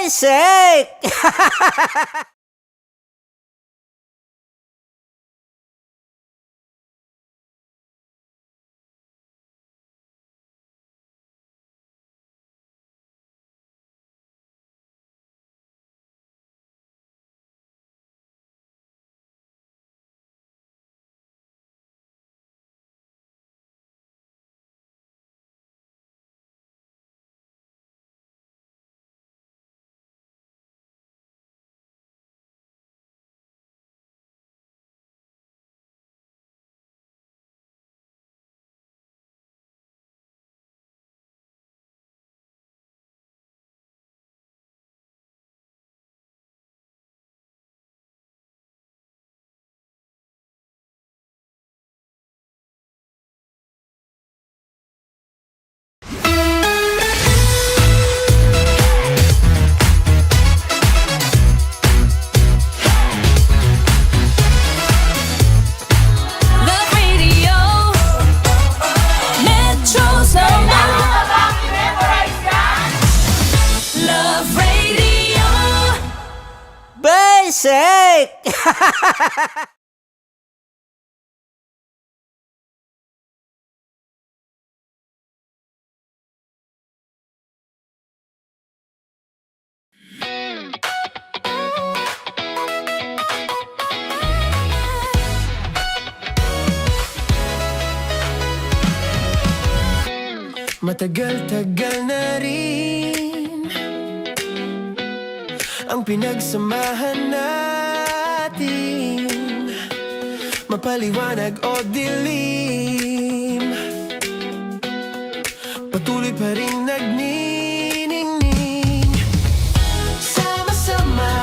Basic! Love Radio Metro's Love Radio. Basic! Matagal-tagal na rin ang pinagsamahan natin, mapaliwanag o dilim, patuloy pa rin nagniningning. Sama-sama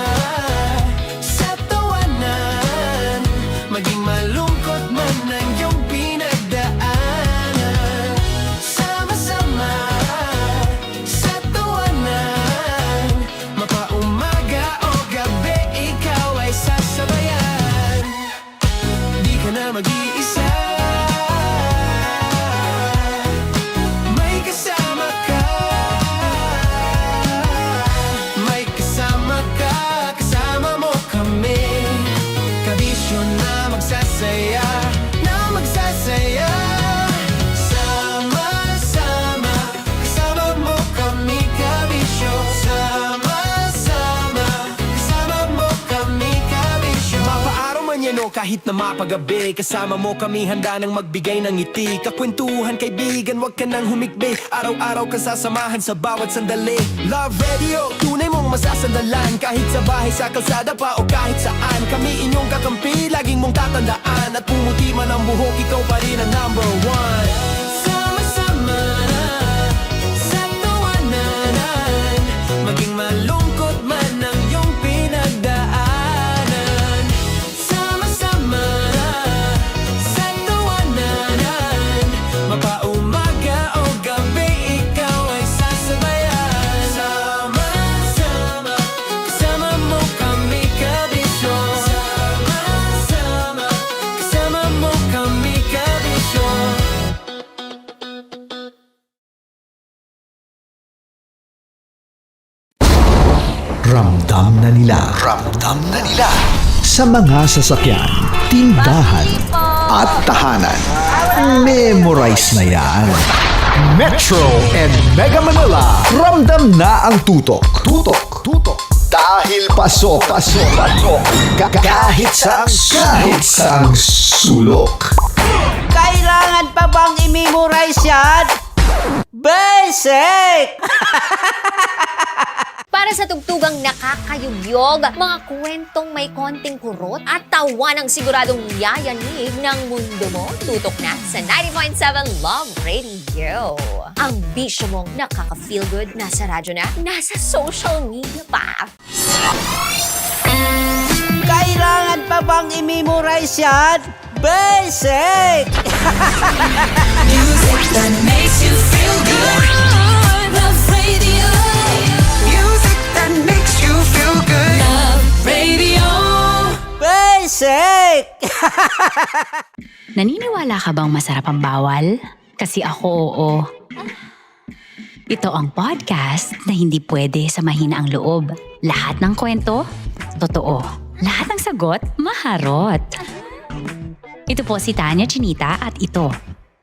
sa tawanan, maging malungkot man ang iyong pinagdaanan. Sama-sama sa tawanan, mapaumaga o gabi, ikaw ay sasabayan. Di ka na mag-iisa, may kasama ka. May kasama ka, kasama mo kami. Kabisyo na magsasaya, na magsasaya. Sama-sama, kasama mo kami, kabisyo. Sama-sama, kasama mo kami, kabisyo. Mapaaraw man yan o kahit na mapagabi, kasama mo kami, handa nang magbigay ng ngiti. Kakwentuhan, kaibigan, wag ka nang humikbi. Araw-araw ka sasamahan sa bawat sandali. Love Radio, tunay mong masasandalan. Kahit sa bahay, sa kalsada pa o kahit saan, kami inyong kakampi, laging mong tatandaan. At pumuti man ang buhok, ikaw pa rin ang number one. Sama-sama sa tawanan, maging malungkot man ang iyong pinagdaanan. Sama-sama sa tawanan, mapaumaga o gabi, ikaw ay sasabayan. Sama-sama, kasama mo kami, kabisyo. Sama-sama, kasama mo kami, kabisyo. Ramdam na nila sa mga sasakyan, tindahan at tahanan. Memorize na yan. Metro and Mega Manila, ramdam na ang tutok. Dahil pasok. Kahit saang sulok. Kailangan pa bang i-memorize yan? Basic! Para sa tugtugang nakakayugyog, mga kwentong may konting kurot at tawanang siguradong yayanig ng mundo mo, tutok na sa 90.7 Love Radio. Ang bisyo mong nakaka-feel good, nasa radyo na, nasa social media pa. Kailangan pa bang i-memorize yan? Basic! Music that makes you feel good. Love Radio. Music that makes you feel good. Love Radio. Basic! Naniniwala ka bang masarap ang bawal? Kasi ako, oo. Ito ang podcast na hindi pwede sa mahina ang loob. Lahat ng kwento, totoo. Lahat ng sagot, maharot. Ito po si Tanya Chinita at ito,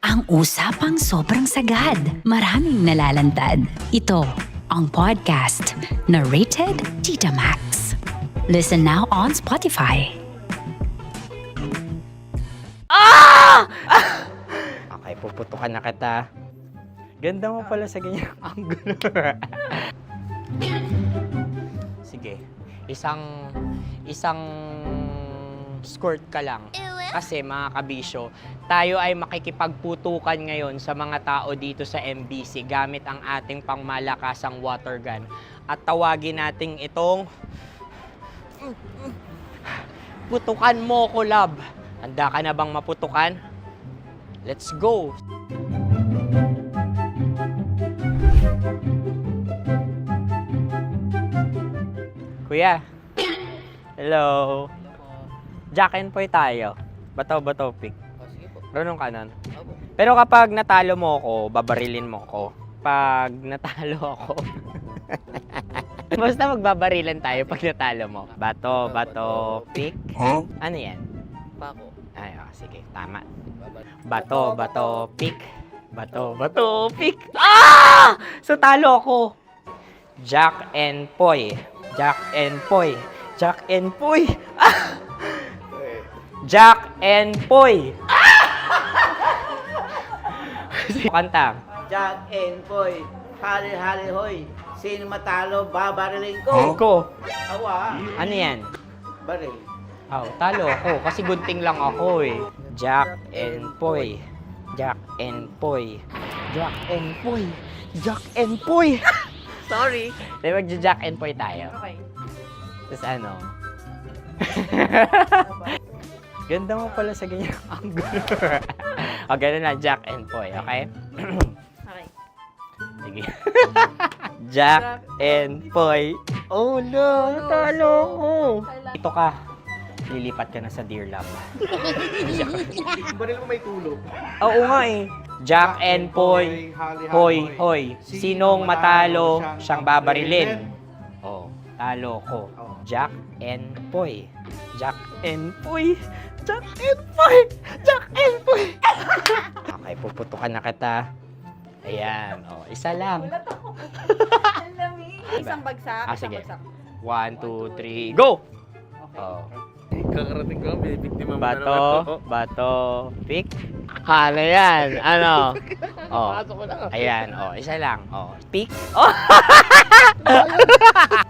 ang usapang sobrang sagad. Maraming nalalantad. Ito, ang podcast na Rated Tita Max. Listen now on Spotify. Okay, puputukan na kita. Ganda mo pala sa ganyang angulo. Sige, isang squirt ka lang. Kasi mga kabisyo, tayo ay makikipagputukan ngayon sa mga tao dito sa MBC gamit ang ating pangmalakasang water gun. At tawagin natin itong putukan mo ko, love. Handa ka na bang maputukan? Let's go! Kuya. Hello. Jack and Poy tayo. Bato-bato pick. Runong kanan. Pero kapag natalo mo ako, babarilin mo ako. Pag natalo ako, basta magbabarilan tayo pag natalo mo. Bato, pick. Ano yan? Pako. Ay, sige, tama. Bato, pick. Bato, pick. Ah! So, talo ako. Jack and Poy. Jack and Poy. Jack and Poy. Ah! Jack and Poy. Kanta. Jack and Poy, hali-hali hoy. Sino matalo, babariling ko. Ko. Awa, Ano yan? baril. Oh, talo ako kasi gunting lang ako eh. Jack and Poy. Jack and Poy. Jack and Poy. Jack and Poy. Sorry. Di magja-Jack and Poy tayo. Okay. Tapos ano? Ganda mo pala sa ganyang angulo. O, ganun lang, Jack and Poy, okay? Okay. Sige. Jack and Poy. Oh no, natalo ko. Ito ka. Lilipat ka na sa Dear Love. Baril mo may tulog. Oo nga eh. Jack and Poy. Hoy, hoy. Sinong matalo, siyang babarilin. Oh, talo ko. Jack and Poy. Jack and Poy. Jack and Poy. Jack and Poy. Okay, puputukan na kita. Ayan. Oh, isa lang. Isang bagsak. Sige. 1, 2, 3, go! Oh. Kakarating ko, bibiktima mo na naman to. Bato, pick. Ano yan? Ano? Oh. Pasok ko na. Ayan, oh, isa lang. Oh, pick. Oh.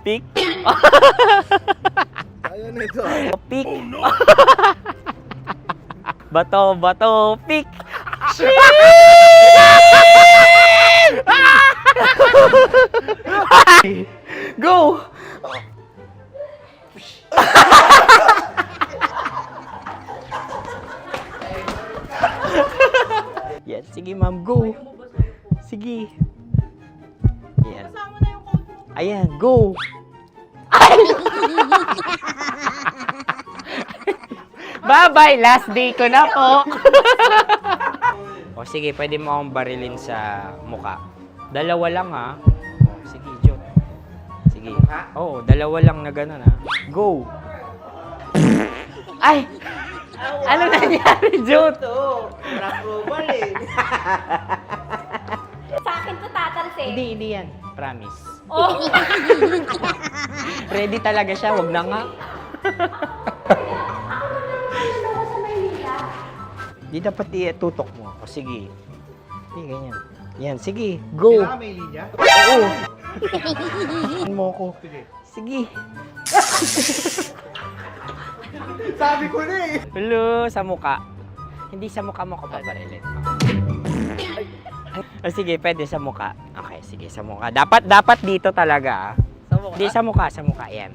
Pick. Ayan na ito. Oh, pick. Bato, pick. Go! Yan, sige ma'am, go. Sige. Ayan. Ayan, go. Bye-bye, last day ko na po. O sige, pwede mo akong barilin sa muka. Dalawa lang ha. O, sige, Jot. Sige. Oo, dalawa lang na gano'n ha. Go. Ay! Ano nangyari, Jot? Ito, approval eh. Sa akin to tatalsik. Hindi yan. Promise. Oh. Ready talaga siya, wag na nga. Di dapat tutok mo. O sige. Sige, ganyan. Yan, sige. Go. Kailangan may linya? Oo. mo ko. Sige. Sabi ko na eh. Hello, sa muka. Hindi sa muka mo ko paparilin. O sige, pwede sa muka. Okay, sige, sa muka. Dapat dito talaga. Sa mukha. Hindi sa muka, yan.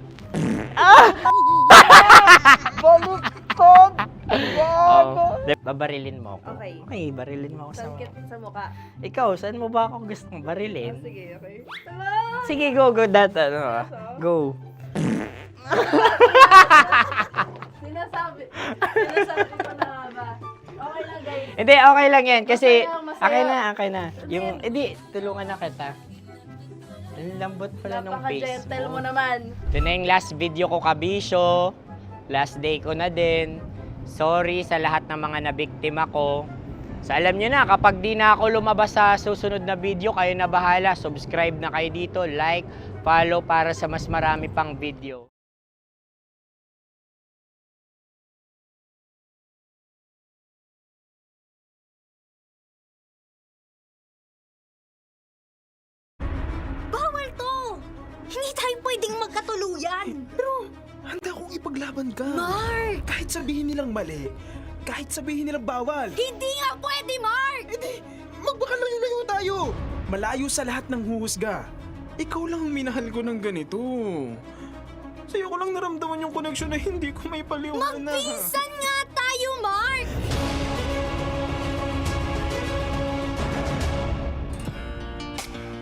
Baluktot! Oh, babarilin mo ako. Okay. Okay, barilin mo ako sa Sakit sa mukha. Ikaw, saan mo ba ako gustong barilin? Sige, okay. Sige, go, that, go. Sinasabi ko na ba? Okay lang guys. Hindi, okay lang yan. Kasi, Masaya, okay na. Yung, hindi, tulungan na kita. Ang lambot pala nung face Napaka-gentle mo mo. naman. Ito na yung last video ko, Kabisyo. Last day ko na din. Sorry sa lahat ng mga nabiktima ko. So alam nyo na, kapag di na ako lumabas sa susunod na video, kayo na bahala. Subscribe na kayo dito, like, follow para sa mas marami pang video. Bawal to! Hindi tayo pwedeng magkatuluyan. Handa akong ipaglaban ka. Mark! Kahit sabihin nilang mali, kahit sabihin nilang bawal. Hindi nga pwede, Mark! Hindi, magbakalayo-layo tayo. Malayo sa lahat ng huhusga. Ikaw lang ang minahal ko ng ganito. Sa'yo ko lang naramdaman yung koneksyon na hindi ko may paliwanag. Magpinsan nga tayo, Mark!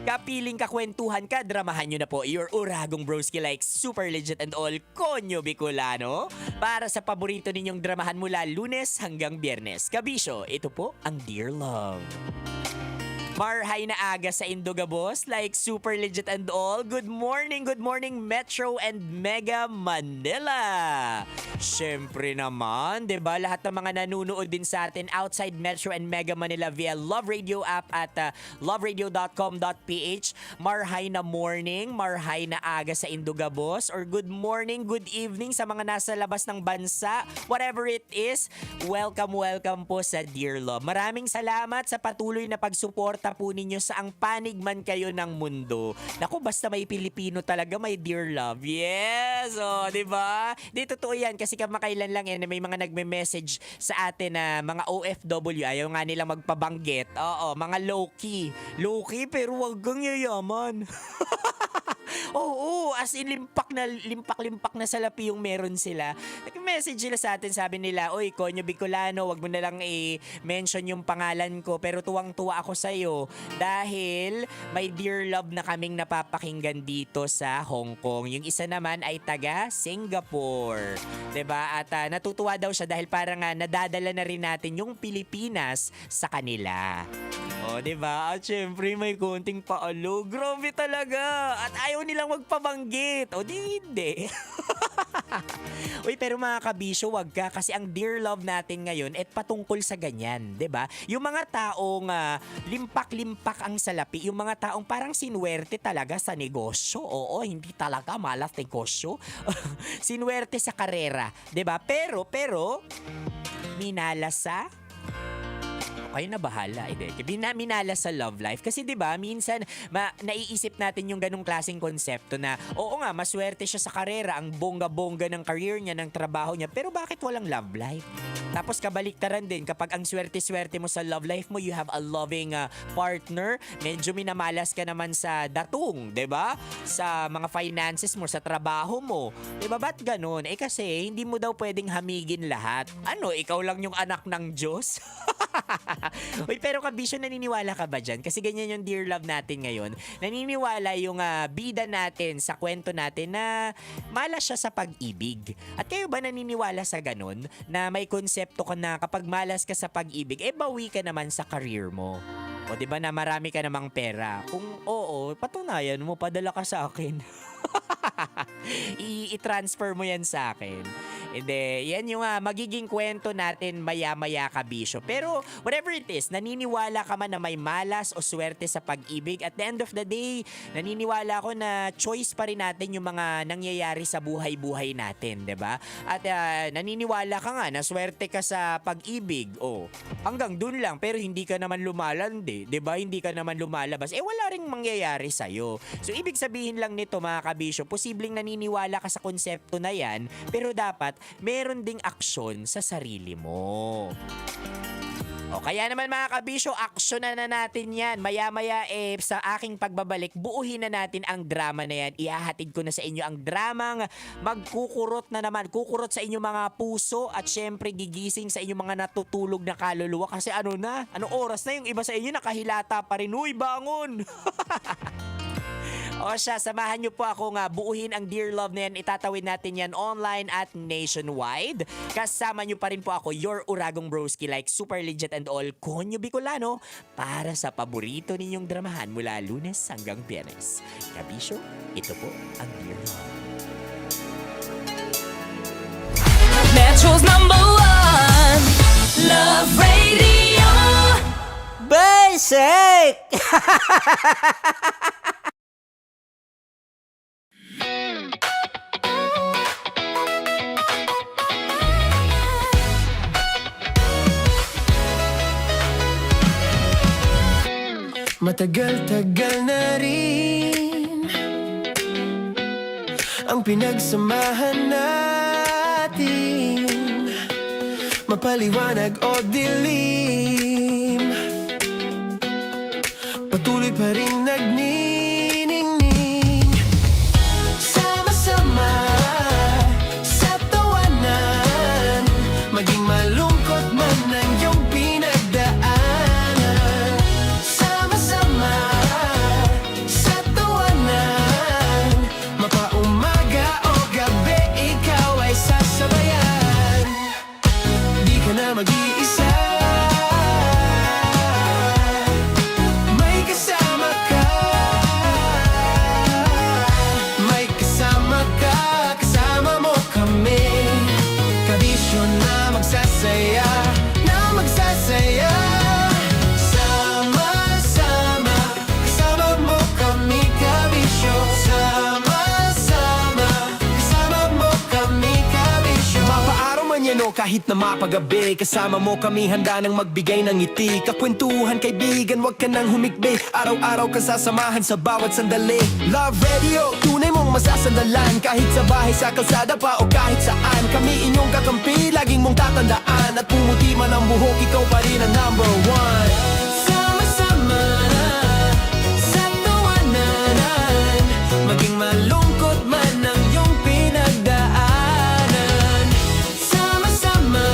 Kapiling kakwentuhan ka, dramahan nyo na po your uragong broski like Super Legit and All Konyo Bicolano para sa paborito ninyong dramahan mula Lunes hanggang Biyernes. Kabisyo, ito po ang Dear Love. Marhay na aga sa Indogabos like Super Legit and All. Good morning Metro and Mega Manila. Syempre naman, 'di ba? Lahat ng mga nanunood din sa atin outside Metro and Mega Manila via Love Radio app at loveradio.com.ph. Marhay na morning, marhay na aga sa Indogabos, or good morning, good evening sa mga nasa labas ng bansa. Whatever it is, welcome po sa Dear Love. Maraming salamat sa patuloy na pagsuporta po ninyo sa ang panig man kayo ng mundo. Naku, basta may Pilipino talaga, may Dear Love. Yes! O, diba? Di totoo yan kasi kamakailan lang yan na may mga nagme-message sa atin na mga OFW. Ayaw nga nilang magpabanggit. Oo, mga low-key. Low-key pero wag kang yayaman. Oo, as in limpak na salapi yung meron sila. Nag-message sila sa atin, sabi nila, "Oy, Konyo Bicolano, wag mo na lang i-mention yung pangalan ko, pero tuwang-tuwa ako sa'yo dahil may Dear Love na kaming napapakinggan dito sa Hong Kong." Yung isa naman ay taga Singapore. 'Di ba? At natutuwa daw siya dahil parang nadadala na rin natin yung Pilipinas sa kanila. O, di ba? At syempre, may konting paalo. Grabe talaga. At ayaw nilang magpabanggit. O, di hindi. Uy, pero mga kabisyo, wag ka. Kasi ang Dear Love natin ngayon, patungkol sa ganyan. Di ba? Yung mga taong limpak-limpak ang salapi. Yung mga taong parang sinuwerte talaga sa negosyo. Oo, hindi talaga malas negosyo. Sinuwerte sa karera. Di ba? Pero, minalas sa kayo na bahala. Minala sa love life. Kasi 'di ba minsan naiisip natin yung ganung klaseng konsepto na oo nga, maswerte siya sa karera, ang bongga-bongga ng career niya, ng trabaho niya, pero bakit walang love life? Tapos kabaliktaran din, kapag ang swerte-swerte mo sa love life mo, you have a loving partner, medyo minamalas ka naman sa datung, 'di ba? Sa mga finances mo, sa trabaho mo. 'Di ba? Ba't ganun? Kasi hindi mo daw pwedeng hamigin lahat. Ano, ikaw lang yung anak ng Diyos? Uy, pero kabisyo, naniniwala ka ba dyan? Kasi ganyan yung Dear Love natin ngayon. Naniniwala yung bida natin sa kwento natin na malas siya sa pag-ibig. At kayo ba naniniwala sa ganun? Na may konsepto ka na kapag malas ka sa pag-ibig, bawi ka naman sa career mo. O diba na marami ka namang pera? Kung oo, patunayan mo, padala ka sa akin. I-transfer mo yan sa akin. Hindi, yan yung magiging kwento natin maya-maya, kabisyo. Pero whatever it is, naniniwala ka man na may malas o swerte sa pag-ibig, at the end of the day, naniniwala ako na choice pa rin natin yung mga nangyayari sa buhay-buhay natin, 'di ba? At naniniwala ka nga na swerte ka sa pag-ibig. Oh, hanggang dun lang, pero hindi ka naman lumalandi, 'di ba? Hindi ka naman lumalabas. Wala ring mangyayari sa iyo. So ibig sabihin lang nito, mga kabisyo, posibleng naniniwala ka sa konsepto na 'yan, pero dapat meron ding aksyon sa sarili mo. O kaya naman, mga kabisyo, aksyonan na natin yan. Maya-maya sa aking pagbabalik, buuhin na natin ang drama na yan. Ihahatid ko na sa inyo ang dramang magkukurot na naman. Kukurot sa inyo mga puso at syempre gigising sa inyo mga natutulog na kaluluwa. Kasi anong oras na yung iba sa inyo nakahilata pa rin. Uy, bangon! O siya, samahan niyo po ako nga buuhin ang Dear Love na yan. Itatawid natin yan online at nationwide. Kasama niyo pa rin po ako, your Uragong Broski, like super legit and all, Konyo Bicolano, para sa paborito ninyong dramahan mula Lunes hanggang Biyernes. Kabisyo, ito po ang Dear Love. Metro's #1 Love Radio. Basic! Matagal-tagal na rin ang pinagsamahan natin, mapaliwanag o dilim, patuloy pa rin nagniningning. Sama-sama sa tawanan, maging malungkot man ang iyong pinagdaanan. Sama-sama sa tawanan, mapaumaga o gabi, ikaw ay sasabayan. Di ka na mag-iisa, may kasama ka. May kasama ka, kasama mo kami. Kabisyo na magsasaya, na magsasaya. Sama-sama, kasama mo kami, kabisyo. Sama-sama, kasama mo kami, kabisyo. Mapaaraw man yan o kahit na mapagabi, kasama mo kami, handa nang magbigay ng ngiti. Kakwentuhan, kaibigan, wag ka nang humikbi. Araw-araw ka sasamahan sa bawat sandali. Love Radio, tunay mong masasandalan. Kahit sa bahay, sa kalsada pa o kahit saan, kami inyong kakampi, laging mong tatandaan. At pumuti man ang buhok, ikaw pa rin ang #1. Sama-sama sa tawanan, maging malungkot man ang iyong pinagdaanan. Sama-sama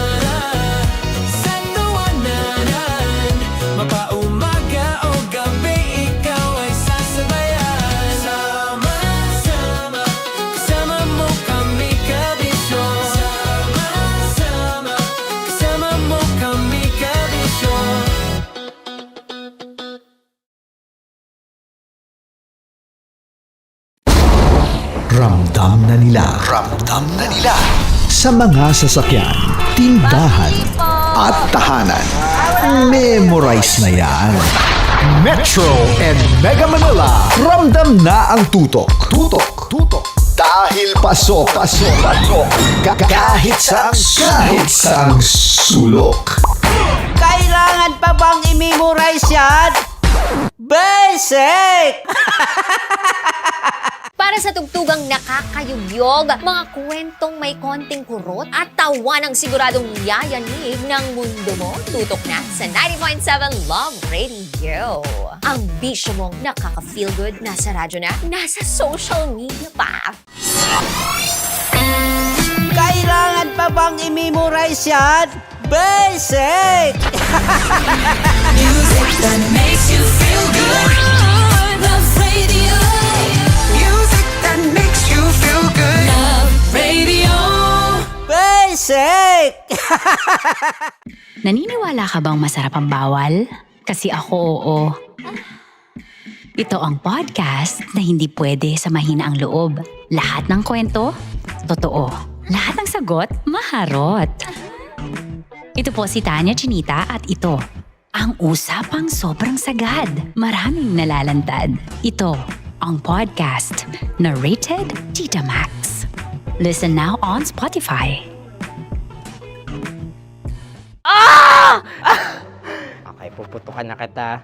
sa tawanan, mapaumaga o gabi, ikaw ay sasabayan. Sama-sama, kasama mo kami, kabisyo. Sama-sama, kasama mo kami, kabisyo. Ramdam na nila sa mga sasakyan, tindahan at tahanan. Memorize na yan. Metro and Mega Manila, ramdam na ang tutok. Dahil pasok. Kahit saang sulok. Kailangan pa bang i-memorize yan? Basic! Para sa tugtugang nakakayugyog, mga kwentong may konting kurot at tawa ng siguradong yayanig ng mundo mo, tutok na sa 90.7 Love Radio. Ang bisyo mong nakaka-feel good, nasa radyo na, nasa social media pa. Kailangan pa bang i-memorize yan? Basic! Music that makes you feel good. Love Radio. Music that makes you feel good. Love Radio. Basic! Naniniwala ka bang masarap ang bawal? Kasi ako oo. Ito ang podcast na hindi pwede sa mahina ang loob. Lahat ng kwento, totoo. Lahat ng sagot, maharot. Ito po si Tanya Chinita at ito, ang usapang sobrang sagad. Maraming nalalantad. Ito, ang podcast na rated Tita Max. Listen now on Spotify. Okay, puputukan na kita.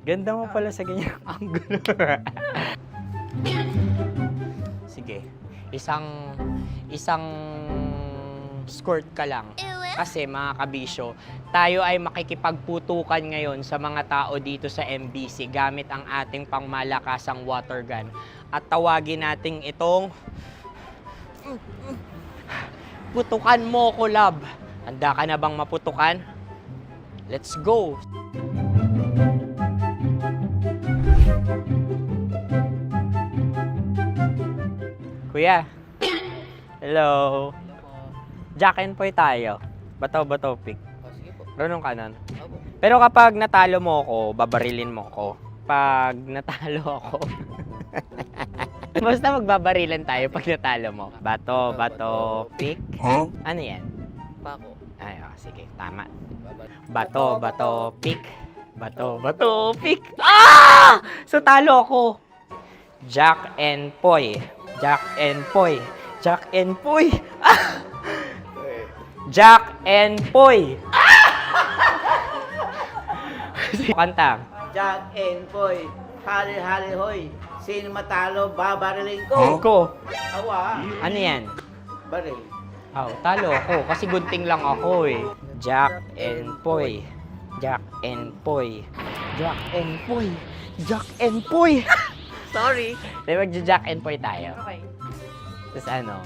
Ganda mo pala sa ganyan angulo. Sige, isang skirt ka lang. Kasi mga kabisyo, tayo ay makikipagputukan ngayon sa mga tao dito sa MBC gamit ang ating pangmalakasang water gun. At tawagin natin itong putukan mo ko, love. Handa ka na bang maputukan? Let's go! Kuya. Hello. Jack and Poy tayo. Bato-bato pick. Runong ka nun. Pero kapag natalo mo ako, babarilin mo ako. Pag natalo ako, basta magbabarilan tayo pag natalo mo. Bato, pick. Ano yan? Pako. Ay, sige, tama. Bato, pick. Bato, pick. Ah! So, talo ako. Jack and Poy. Jack and Poy. Jack and Poy. Ah! Jack and Poy. Kanta. Jack and Poy, hali-hali hoy. Sino matalo, babariling ko. Ko. Awa, Ano yan? baril. Oh, talo ako kasi gunting lang ako eh. Jack and Poy. Jack and Poy. Jack and Poy. Jack and Poy. Sorry. Di ba Jack and Poy tayo? Okay. Tapos ano?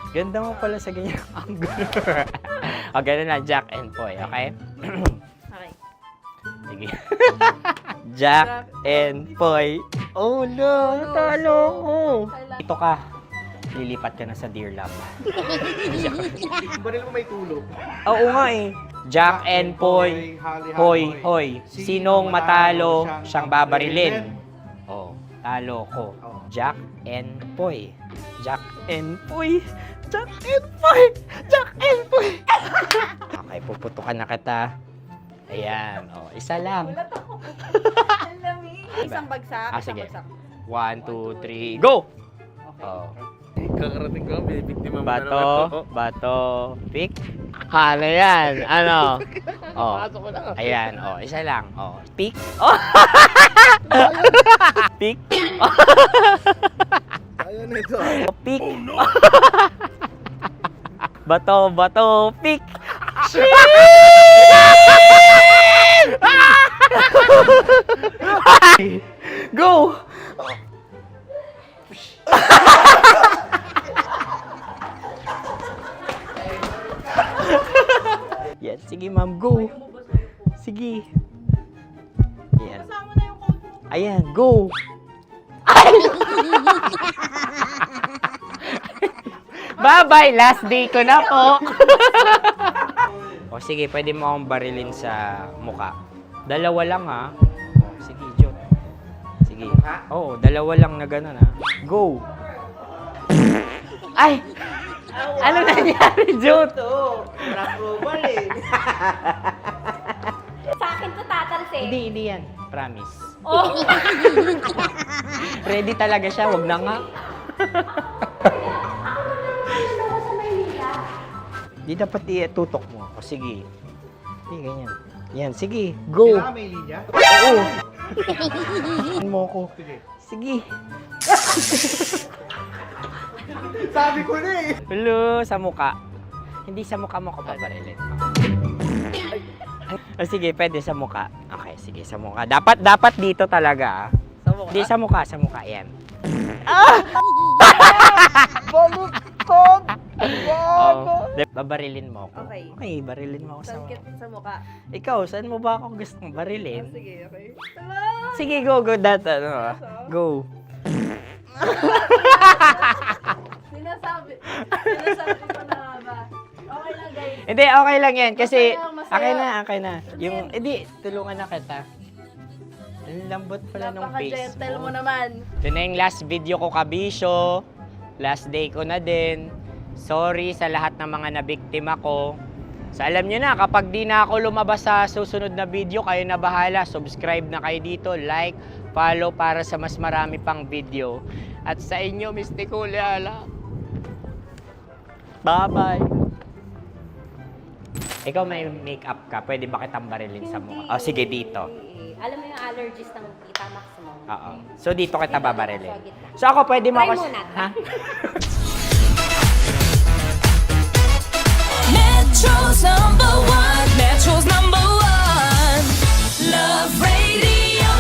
Ganda mo pala sa ganyan angle. O, ganun lang, Jack and Poy, okay? Okay. Sige. Jack and Poy. Oh no, talo ko. Ito ka. Lilipat ka na sa Dear Love. Baril mo may tulog. Oo nga eh. Jack and Poy. Hoy, hoy. Sinong matalo, siyang babarilin. Oh, talo ko. Jack and Poy. Jack and Poy. Jack and Poy. Jack and Poy. Okay, puputukan na kita. Ayan. Oh, isa lang. Isang bagsak. Sige. 1, 2, 3, go! Oh. Kakarating ko, binibiktima mo na naman to. Bato, pick. Ano yan? Ano? Oh. Ayan, oh, isa lang. Oh, pick. Oh. Pick. Ayaw na ito. Oh, pick. Bato, pick. Go! Yan, sige ma'am, go. Sige. Yan. Ayan, go. Bye-bye, last day ko na po. O sige, pwede mo akong barilin sa muka. Dalawa lang ha. O, sige, Jot. Sige. Oo, dalawa lang na gano'n ha. Go. Ay! Ano nangyari, Jot? Ito, approval eh. Sa akin to tatalsik. Hindi yan. Promise. Oh. Ready talaga siya, wag na nga. Di dapat itutok mo. O sige. Hindi, ganyan. Yan, sige. Go. Kailangan may linya? Oo. Mo ko. Sige. Sabi ko na eh. Hello, sa muka. Hindi sa muka mo ko paparilin. O sige, pwede sa muka. Okay, sige, sa muka. Dapat dito talaga. Sa mukha? Hindi, sa muka. Yan. Baluktot! Oh, babarilin mo ako. Okay. Okay, barilin mo ako sa muka. Sa mukha. Ikaw, saan mo ba ako gustong barilin? Sige, okay. Sige, go. That, go. Sinasabi ko na ba? Okay lang, guys. Hindi, okay lang yan. Kasi, Masaya. okay na. Yung, hindi, tulungan na kita. Ang lambot pala ng face Napaka-gentle mo. mo naman. Ito na yung last video ko, kabisyo. Last day ko na din. Sorry sa lahat ng mga nabiktima ko. So alam nyo na, kapag di na ako lumabas sa susunod na video, kayo na bahala. Subscribe na kayo dito, like, follow para sa mas marami pang video. At sa inyo, Mistiko Leala. Bye-bye. Ikaw may makeup ka, pwede ba kitang barilin sa mukha? Oh, sige, dito. Alam mo yung allergies ng Tita Max mo. Oo. So dito kita babarilin. So ako pwede mo Try ako... muna. Ha? Metro's #1, Metro's #1, Love Radio.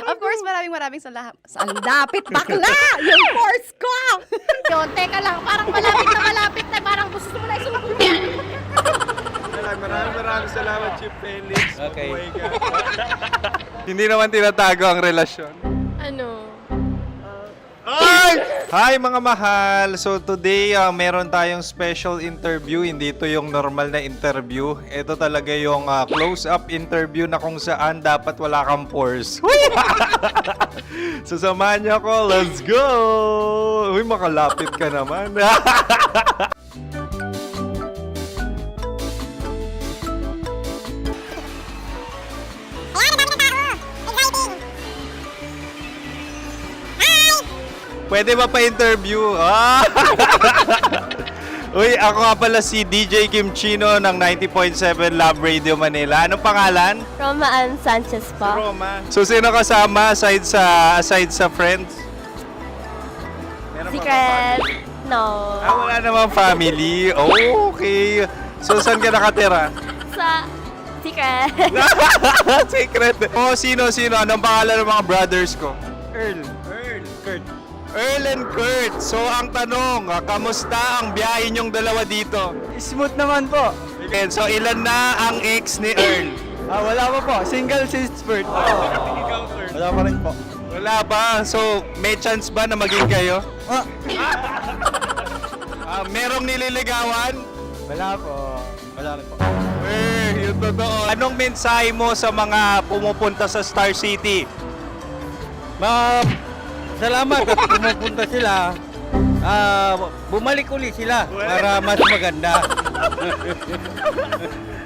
Of course, maraming salamat. Ang lapit bakla! Yung course ko! Yun, teka lang, parang malapit na, parang gusto mo na isumpong. Maraming salamat, Chief Felix. Okay. Oh my God. Hindi naman tinatago ang relasyon. Ano? Ay! Hi mga mahal! So today, meron tayong special interview. Hindi ito yung normal na interview. Ito talaga yung close-up interview na kung saan dapat wala kang pores. So samahan niyo ako. Let's go! Uy, makalapit ka naman. Pwede ba pa-interview? Uy, ako nga pala si DJ Kim Chino ng 90.7 Love Radio Manila. Anong pangalan? Roma Ann Sanchez po. Roma. So, sino kasama aside sa friends? Meron ba Secret. No. wala namang family. Oh, okay. So, saan ka nakatira? Sa Secret. Secret. Oh, sino? Anong pangalan ng mga brothers ko? Earl, Kurt. Earl and Kurt. So, ang tanong, kamusta ang biyahe niyong dalawa dito? Smooth naman po. Okay, so, ilan na ang ex ni Earl? Wala pa po. Single since birth. Wala pa rin po. Wala pa. So, may chance ba na maging kayo? Merong nililigawan? Wala po. Wala rin po. Yung totoo. Anong mensahe mo sa mga pumupunta sa Star City? Salamat at pumupunta sila. Bumalik uli sila para mas maganda.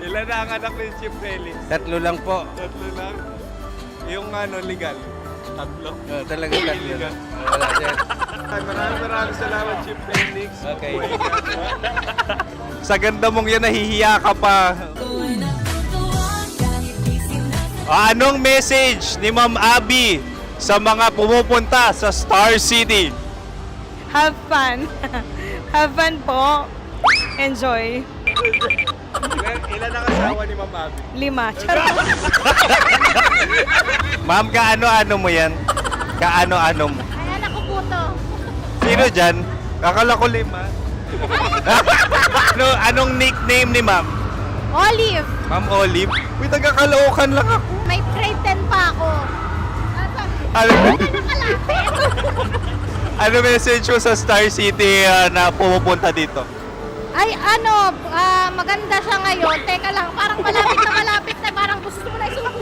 Ilan na ang anak ni Chief Felix? 3 lang po. 3 lang. Yung legal? 3? Talaga 3 lang. Wala sir. Maraming salamat, Chief Felix. Okay. Sa ganda mong yan, nahihiya ka pa. Anong message ni Ma'am Abby sa mga pumupunta sa Star City? Have fun. Have fun po. Enjoy. Ilan ang asawa ni Ma'am Abby? 5. Charot. Ma'am, kaano-ano mo yan? Kaano-ano mo? Ay, anak ko po to. Sino dyan? Kakala ko 5. Anong nickname ni Ma'am? Olive. Ma'am Olive? Uy, taga-Caloocan lang ako. May grade 10 pa ako. Ano message mo sa Star City na pumupunta dito? Ay, maganda siya ngayon. Teka lang, parang malapit na, parang gusto mo na isulat.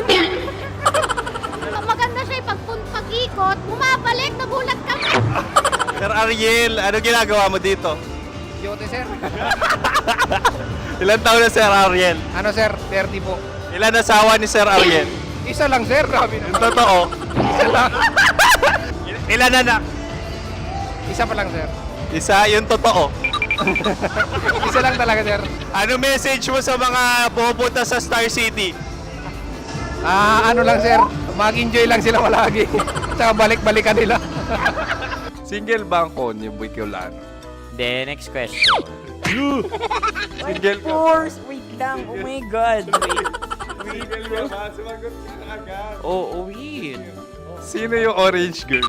Maganda siya pag-ikot, bumabalik, nagulat kami. Sir Ariel, ano ginagawa mo dito? Yote sir. Ilan taon na Sir Ariel? Ano sir? 30 po. Ilan asawa ni Sir Ariel? Isa lang sir. Grabe Yung totoo. Isa lang. Ilan anak? Isa pa lang sir. Isa, yung totoo. Isa lang talaga sir. Ano message mo sa mga pupunta sa Star City? Ano lang sir. Mag-enjoy lang sila palagi. Tsaka balik-balikan nila. Single ba ang Connie Bicolano? Then, next question. Single ka? Wait lang. Oh my God. Single ka ba? Sumagot ka na agad. Oh, wait. Sino yung orange girl?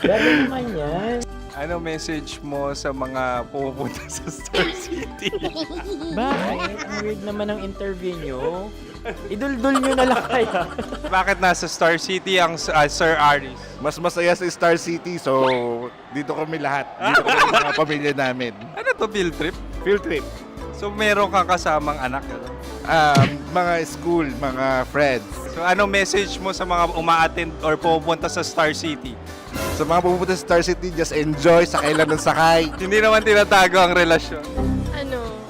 Gano'n naman yan. Ano message mo sa mga pumupunta sa Star City? Bakit? Ang weird naman ang interview nyo. Idul-dul nyo na lang kaya. Bakit nasa Star City ang Sir Aris? Mas masaya sa Star City, so dito kami lahat. Dito kami mga pamilya namin. Ano to, field trip? Field trip. So meron kang kasamang anak? Ano? Mga school, mga friends. So ano message mo sa mga uma-attend or pumupunta sa Star City? Sa mga pupunta sa Star City, just enjoy, sakay lang ng sakay. Hindi naman tinatago ang relasyon. Ano?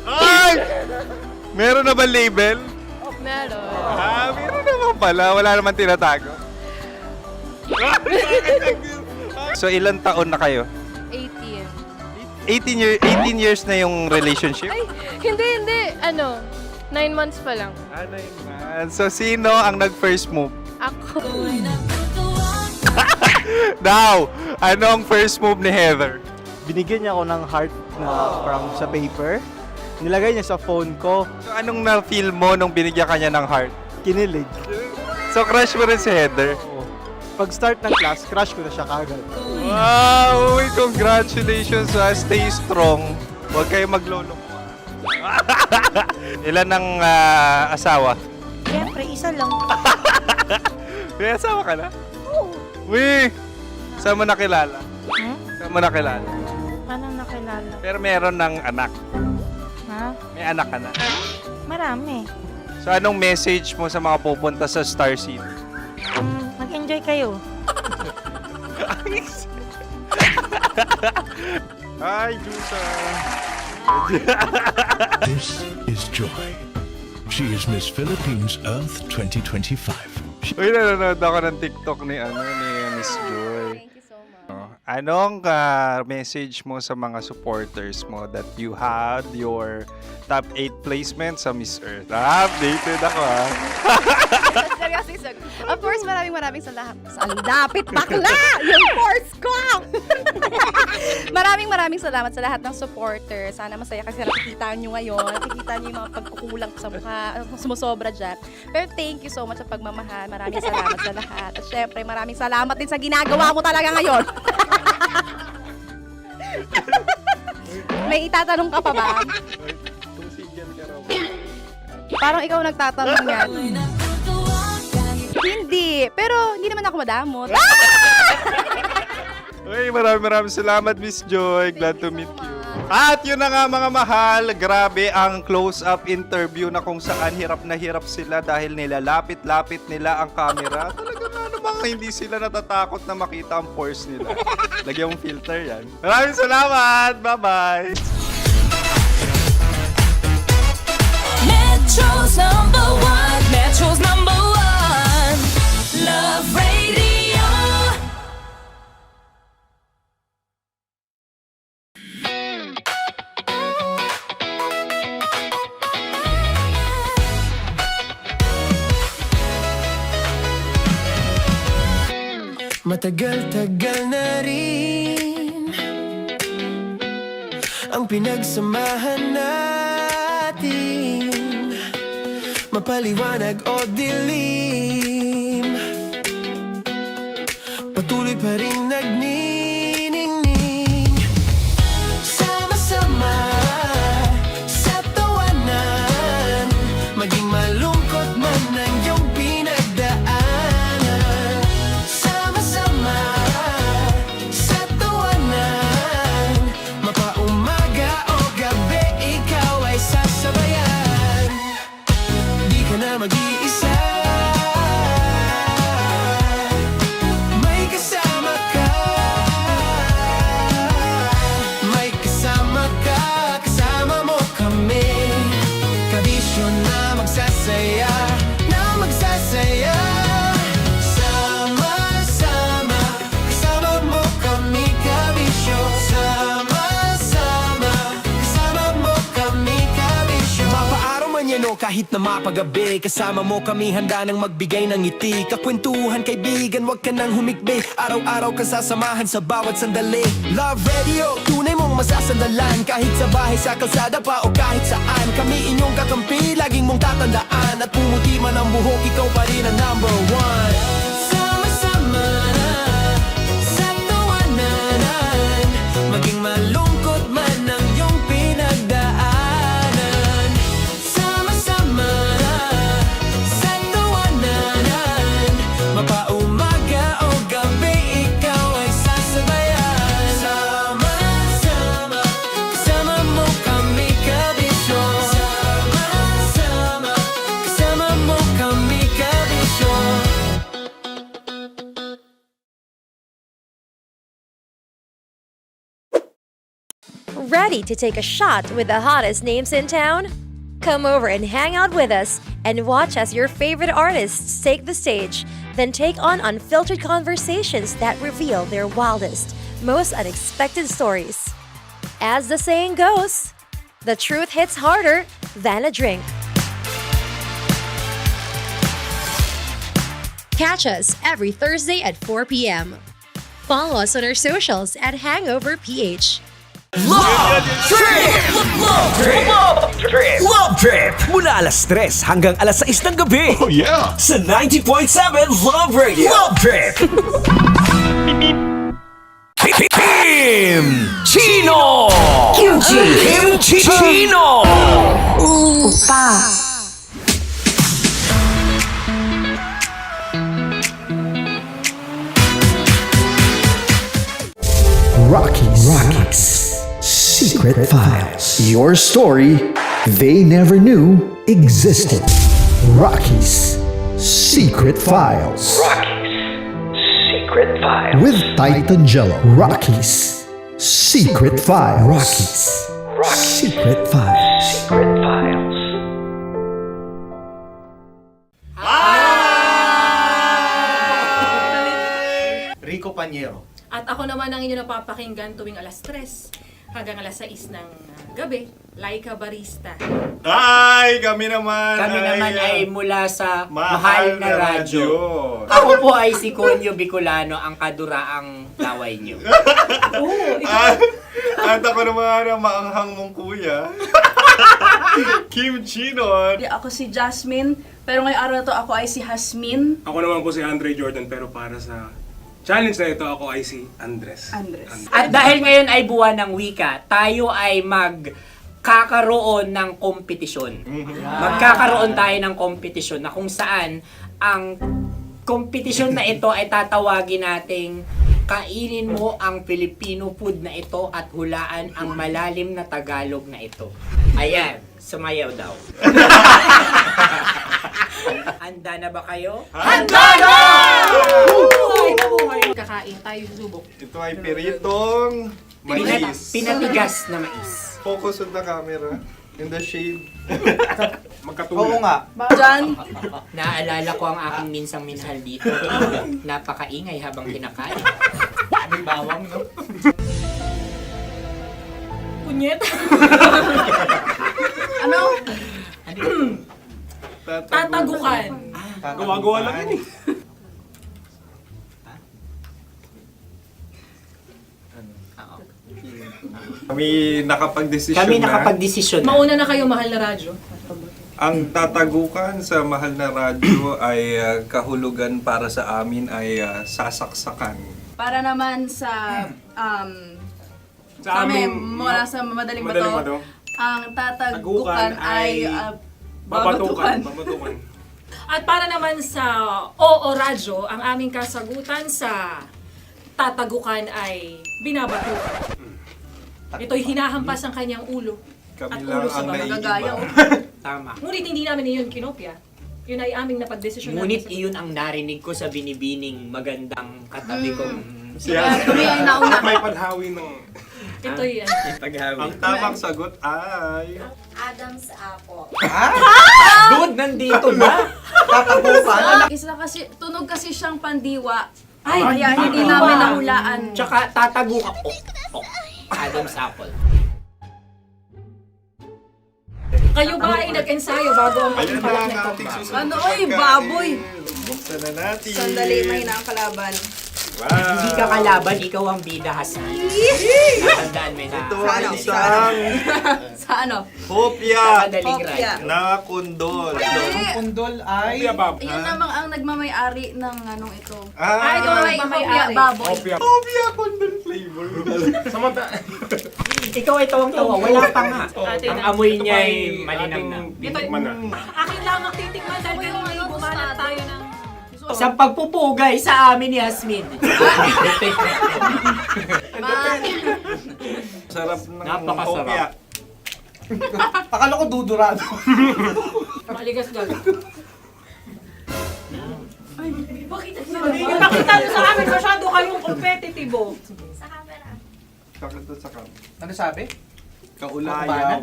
Ay! Meron na ba label? Meron. Meron naman pala. Wala naman tinatago. So ilan taon na kayo? 18. 18 years na yung relationship? Ay, hindi. 9 months pa lang. 9 months. So sino ang nag-first move? Ako. Now, anong first move ni Heather? Binigyan niya ako ng heart na from sa paper. Nilagay niya sa phone ko. So anong na-feel mo nung binigyan kanya ng heart? Kinilig. So crush mo rin si Heather? Pag-start ng class, crush ko na siya kagad. Wow! Uy, congratulations ha. Stay strong. Huwag kayo maglolo. Ilan ang asawa? Siyempre, isa lang. May asawa ka na? Oo. Uy! Saan mo nakilala? Saan mo nakilala? Paano nakilala? Pero meron ng anak. Ha? May anak ka na. Marami. So anong message mo sa mga pupunta sa Star City? Mag-enjoy kayo. Hi, Jusa! This is Joy. She is Miss Philippines Earth 2025. Uy, nanonood ako ng TikTok ni Miss Joy. Thank you so much. Anong message mo sa mga supporters mo that you had your top 8 placement sa Miss Earth? Updated ako Of course, maraming salamat. Ang lapit bakla! Yung course ko! maraming salamat sa lahat ng supporters. Sana masaya kasi nakikita nyo ngayon. Nakikita nyo yung mga pagkukulang ko sa mukha. Sumusobra dyan. Pero thank you so much sa pagmamahal. Maraming salamat sa lahat. At syempre, maraming salamat din sa ginagawa mo talaga ngayon. May itatanong ka pa ba? Parang ikaw nagtatanong yan. Hindi. Pero hindi naman ako madamot. Uy, maraming salamat, Miss Joy. Glad to meet you. At yun na nga mga mahal, grabe ang close-up interview na kung saan hirap na hirap sila dahil nilalapit-lapit nila ang camera. Talaga nga namang hindi sila natatakot na makita ang pores nila. Lagyan mong filter yan. Maraming salamat! Bye-bye! Metro's number one. Metro's number one. Love Radio. Matagal-tagal na rin ang pinagsamahan natin, mapaliwanag o dilim, patuloy pa rin nagniningning. Sama-sama sa tawanan, maging malungkot man ang iyong pinagdaanan. Sama-sama sa tawanan, mapaumaga o gabi, ikaw ay sasabayan. Di ka na mag-iisa, may kasama ka. May kasama ka, kasama mo kami. Kabisyo na magsasaya, na magsasaya. Sama-sama, kasama mo kami, kabisyo. Sama-sama, kasama mo kami, kabisyo. Mapaaraw man yan o kahit na mapagabi, kasama mo kami, handa nang magbigay ng ngiti. Kakwentuhan, kaibigan, wag ka nang humikbi. Araw-araw ka sasamahan sa bawat sandali. Love Radio, tunay mong masasandalan. Kahit sa bahay, sa kalsada pa o kahit saan, kami inyong kakampi, laging mong tatandaan. At pumuti man ang buhok, ikaw pa rin ang number one. Sama-sama sa tawanan, maging malungkot man ang iyong pinagdaanan. Sama-sama sa tawanan, mapaumaga o gabi, ikaw ay sasabayan. Sama-sama, kasama mo kami, kabisyo. Sama-sama, kasama mo kami, kabisyo. Ready to take a shot with the hottest names in town? Come over and hang out with us and watch as your favorite artists take the stage, then take on unfiltered conversations that reveal their wildest, most unexpected stories. As the saying goes, the truth hits harder than a drink. Catch us every Thursday at 4 p.m. Follow us on our socials at Hangover PH. Love Trip! Mula alas 3 hanggang alas 6 ng gabi. Oh yeah! Sa 90.7 Love Radio. Love Trip! Kim Chino! Kim Chino! Rockies Secret Files. Your story they never knew existed. Rockies Secret Files. With Titan Jello. Rockies Secret Files. Rockies Secret Files. Rico Panyero. At ako naman ang inyo napapakinggan tuwing alas 3 hanggang alas 6 ng gabi, Laika Barista. Ay, kami naman. Kami naman ay mula sa Mahal na Radyo. Ako po ay si Conyo Bicolano, ang kaduraang laway niyo. At ako naman ang maanghang mong kuya. Kim Chino. Ako si Jasmine, pero ngayong araw na to ako ay si Hasmin. Ako naman po si Andre Jordan, pero para sa challenge na ito, ako ay si Andres. At dahil ngayon ay buwan ng wika, tayo ay magkakaroon ng kompetisyon. Magkakaroon tayo ng kompetisyon na kung saan ang kompetisyon na ito ay tatawagin nating kainin mo ang Filipino food na ito at hulaan ang malalim na Tagalog na ito. Ayan, sumayaw daw. Handa na ba kayo? Handa na! Kakain tayo, susubok. Ito ay piritong mais. Pinatigas na mais. Focus on the camera. In the shade. Oo nga. Diyan, Naalala ko ang aking minsang minahal dito. Napakaingay habang kinakain. May bawang, no? punyet. Ano? Tatagukan. Gawa-gawa lang yun eh. Kami nakapag-desisyon Kami nakapag-desisyon na. Mauna na kayo, mahal na radyo. Ang tatagukan sa mahal na radyo ay kahulugan para sa amin ay sasaksakan. Para naman sa Sa amin, amin, mula sa madaling Madaling bato, bato. ang tatagukan Tagukan ay babatukan. babatukan. At para naman sa Oo Radyo, ang aming kasagutan sa tatagukan ay binabatukan. Ito'y hinahampas ang kanyang ulo. Kami At lang ulo sa ang magagaya. Tama. Ngunit hindi namin iyon kinopya. Yun ay aming napagdesisyon Ngunit namin. iyon ang narinig ko sa binibining magandang katabi kong May paghawi ng... Ito'y Ang tamang sagot ay... Adam's apple. Dude, nandito ba? Isa kasi, tunog kasi siyang pandiwa. Ay, Kaya hindi namin nahulaan. Tsaka tatago ka. Adam's apple. Kayo ba ay nag-ensayo bago ang Ayan na pagpalak ang nito? ating susunod Ano, na oy, pagkain. baboy! Buksan na natin. na ang kalaban. Wow. Hindi ka kalaban, ikaw ang bida, Hasmi. Natandaan mo na. Ito ay isang Sa ano? hopya Madaling Hopya. ride. na kundol. Pundol ay... Iyan namang ang nagmamay-ari ng anong ito. Ah, ito ay hopya, baboy. hopya kundol flavor. Ikaw ay tawang-tawa, wala pa nga. Ang amoy niya ay malinam na. Titikman na. Akin lamang titikman dahil kayo ay bumanat tayo ng... Sa pagpupugay sa amin ni Hasmin. Sarap ng Napakasarap. hopya. Akala ko dudurado. Maligas gal. Ay, bakit? Ipakita nyo sa amin, masyado kayong competitive. Sakit sa kam. Ano sabi? Kaulayaw.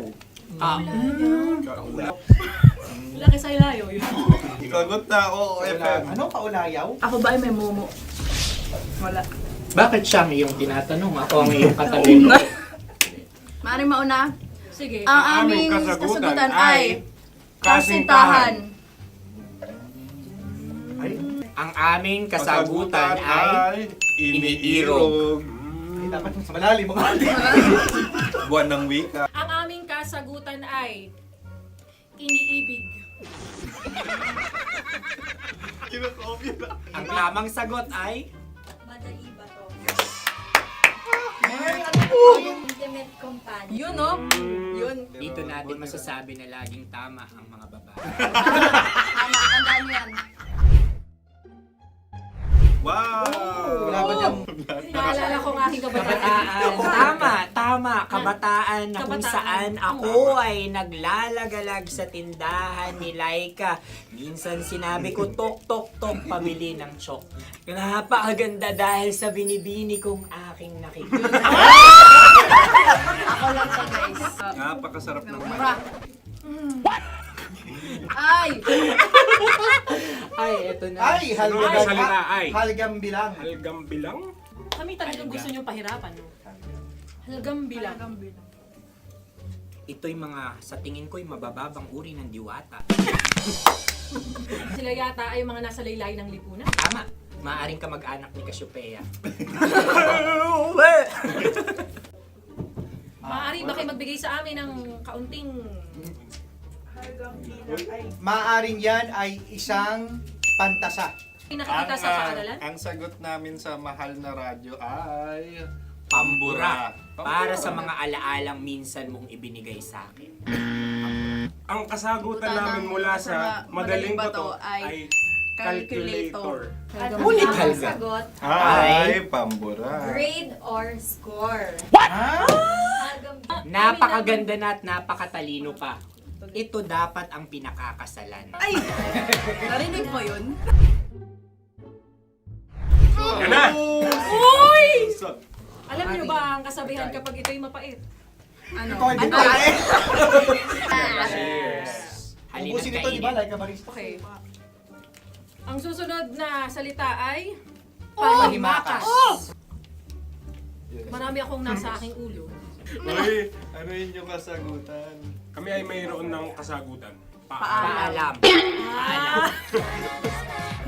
Laki sa ilayo yun. Sagot na, oo, FM. Ano kaulayaw? Ako ba ay may momo? Wala. Bakit siya ang iyong tinatanong? Ako ang iyong katabi. Maaaring mauna? Sige. Ang Ang aming aming kasagutan kasagutan ay ay kasintahan. Ang aming kasagutan ay iniirog. Dapat sa malalim. Buwan ng wika. Ang aming kasagutan ay iniibig. Ang tamang sagot ay... Madali ba to? Intimate companion. Yun, no? Yun. Dito natin masasabi na laging tama ang mga babae. Tama, tandaan mo yan. Wow! Wala ba dyan? Naalala ko ang aking Kabataan. Tama. Kabataan na kung Kabataan. saan ako ay naglalagalag sa tindahan ni Laika. Minsan sinabi ko, tok, pamili ng chok. Napakaganda dahil sa binibini kong aking nakikita. Ako lang to, guys. Napakasarap ng Mura. Ay! Ay, eto na. Ay, salita, ay. halgam bilang. Halgam bilang? Kami talagang gusto niyong pahirapan, no? Halagang bilang. Ito'y mga, sa tingin ko'y mabababang uri ng diwata. Sila yata ay mga nasa laylay ng lipunan. Tama. Maaring ka mag-anak ni Cassiopeia. Maaari ba kayo magbigay sa amin ng kaunting... Maaring yan ay isang pantasa. Nakikita sa paaralan? Ang sagot namin sa mahal na radyo ay... Pambura. Para sa mga alaalang minsan mong ibinigay sa akin. Ang kasagutan namin mula sa madaling bato ay calculator. Ulit halga. Sagot, Ay, pambura. grade or score? Napakaganda na at napakatalino pa. Ito dapat ang pinakakasalan. Ay! Narinig mo yun? Yan na! Uy! Alam niyo ba ang kasabihan kapag ito'y mapait? Ano? Ano? Halina't Ubusin ito, di ba? kainin. Like a barista. Okay. Ang susunod na salita ay... Panghimakas. Marami akong nasa aking ulo. Uy, ano yun yung kasagutan? Kami ay mayroon ng kasagutan. Paalam.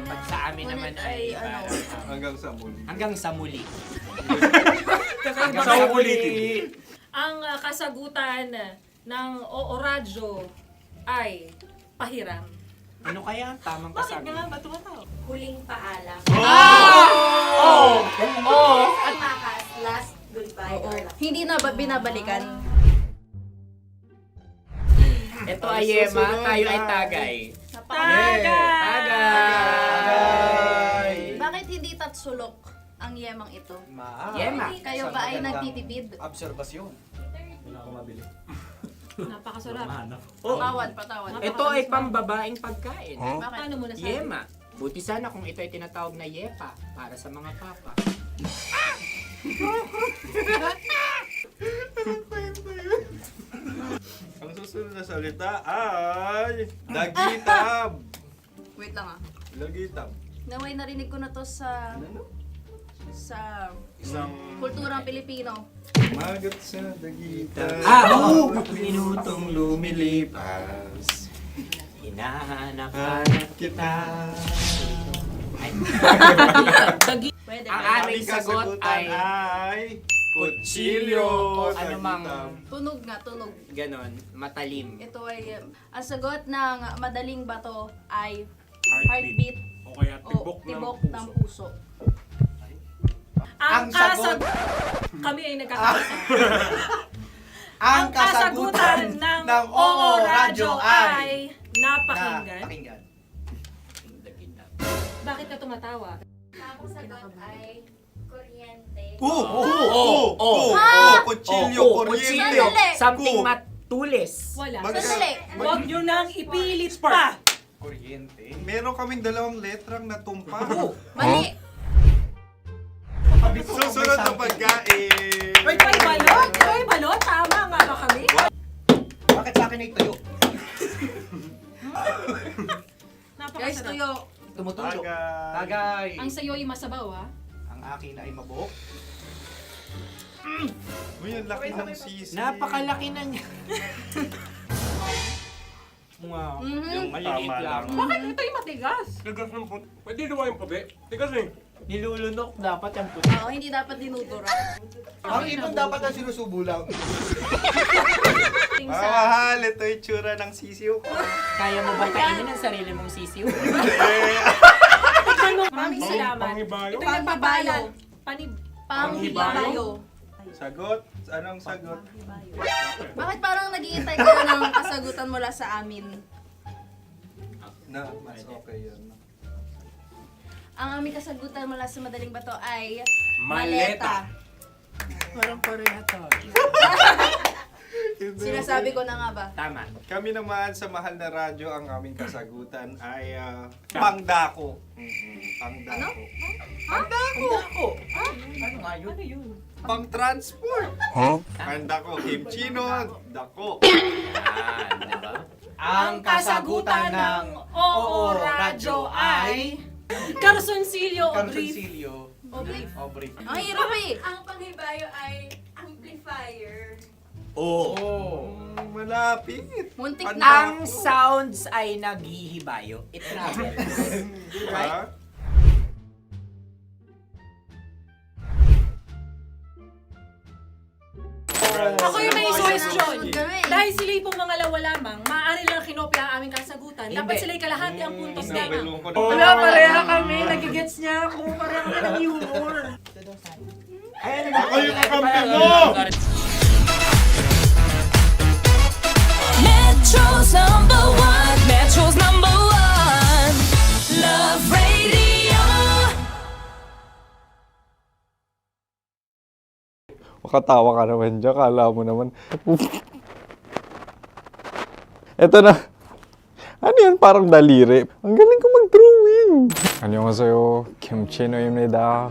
Pag sa amin naman ay Hanggang sa muli. hanggang sa muli. Sa ulitin. Ang kasagutan ng Oo Radyo ay pahiram. Ano kaya ang tamang kasagutan? Ba't tumatawa? Huling paalam. Oh! At makas, last goodbye or last. Hindi na ba binabalikan? Ito ay Yema, tayo ay tagay. Tagay! Bakit hindi tatsulok ang yemang ito? Yema. Kayo ba ay nagtitipid? Obserbasyon. Napakasarap. Patawad. Ito ay pambabaeng pagkain. Bakit? Paano mo nasabi? Yema. Buti sana kung ito ay tinatawag na yepa para sa mga papa. Ang susunod na salita ay... Dagitab! Wait lang ah. Dagitab. Naway narinig ko na to sa Isang kulturang Pilipino. magat sa dagitab. Oo! Minutong lumilipas. Hinahanap-hanap kita. Ay. Pwede. Ang ba? aming sagot ay kutsilyo. o anumang Tunog nga, tunog. ganon, matalim. Ito ay, ang sagot ng madaling bato ay Heartbeat. heartbeat O kaya o tibok tibok ng ng puso. puso. Ang Ang sagot- Kami ay nagkakaisa. Ang kasagutan ng Oo Radyo ay napakinggan. Napakinggan. Bakit ka tumatawa? Ang sagot ay kuryente. Kutsilyo, Kutsilyo, Sandali. something matulis. Wala. Sandali. Huwag nyo nang ipilit pa. Kuryente. Meron kaming dalawang letrang natumpa. Mali. Susunod na pagkain. May balot? May balot? Tama nga ba kami? Bakit sa akin ay tuyo? Guys, Napakasarap. tuyo. Tumutulo. Tagay. Tagay. Ang sayo ay masabaw, ha? Ang akin ay mabuhok. Uy, ang laki ng sisi. Napakalaki na niya. Wow. Mhm. Yung maliliit Tama lang. lang. Bakit ito'y matigas? Tigas ng puti. Pwede luwa yung puti. Tigas eh. Nilulunok dapat yung puti. Oo, hindi dapat dinudura. Ang ibon dapat ang sinusubo lang. Mga mahal, ito yung tsura ng sisiw ko. Kaya mo ba kainin ang sarili mong sisiw? Maraming salamat. Panghibayo? Ito yung pabayo. Panghibayo. Sagot? Anong sagot? Bakit parang naghihintay kayo ng kasagutan mula sa amin? Na, mas okay yun. Ang aming kasagutan mula sa Madaling Bato ay Maleta. Parang pareha to. Sinasabi ko na nga ba? Tama. Kami naman sa Mahal na Radyo, ang aming kasagutan ay pangdako. Pangdako. Pangdako! Ano nga yun? Ano yun? Pang-transport. Pangdako, kimchino, dako. Yan, diba? Ang kasagutan ng Oo Radyo ay Carsoncillo o brief. Carsoncillo. O brief. O brief. Ang hirap eh. Ang panghibayo ay amplifier. Malapit. Muntik Ang na. sounds ay naghihibayo. It travels. Diba? Ako yung may suggestion. Kami. Dahil sila yung mga lawa lamang, maaari lang kinopya ang aming kasagutan. Dapat sila yung kalahati ang puntos lamang. Wala, pareha kami. Nagigets niya ako. Pareha kami ng humor. Ako yung kakampi mo! Metro's number one. Metro's number one. Love Radio. Makatawa ka naman dyan. Kala mo naman. Eto na. Ano yan? Parang daliri. Ang galing ko mag-drawing. 안녕하세요. 김치노입니다.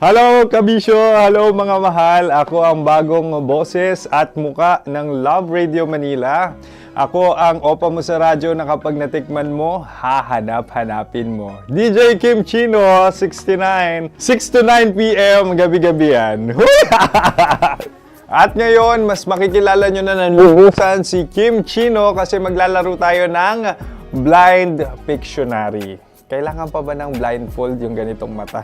Hello, kabisyo! Hello, mga mahal! Ako ang bagong boses at muka ng Love Radio Manila. Ako ang opa mo sa radyo na kapag natikman mo, hahanap-hanapin mo. DJ Kim Chino, 69. 6 to 9 p.m. gabi-gabi yan. At ngayon, mas makikilala nyo na ng lubusan si Kim Chino kasi maglalaro tayo ng Blind Pictionary. Kailangan pa ba ng blindfold yung ganitong mata?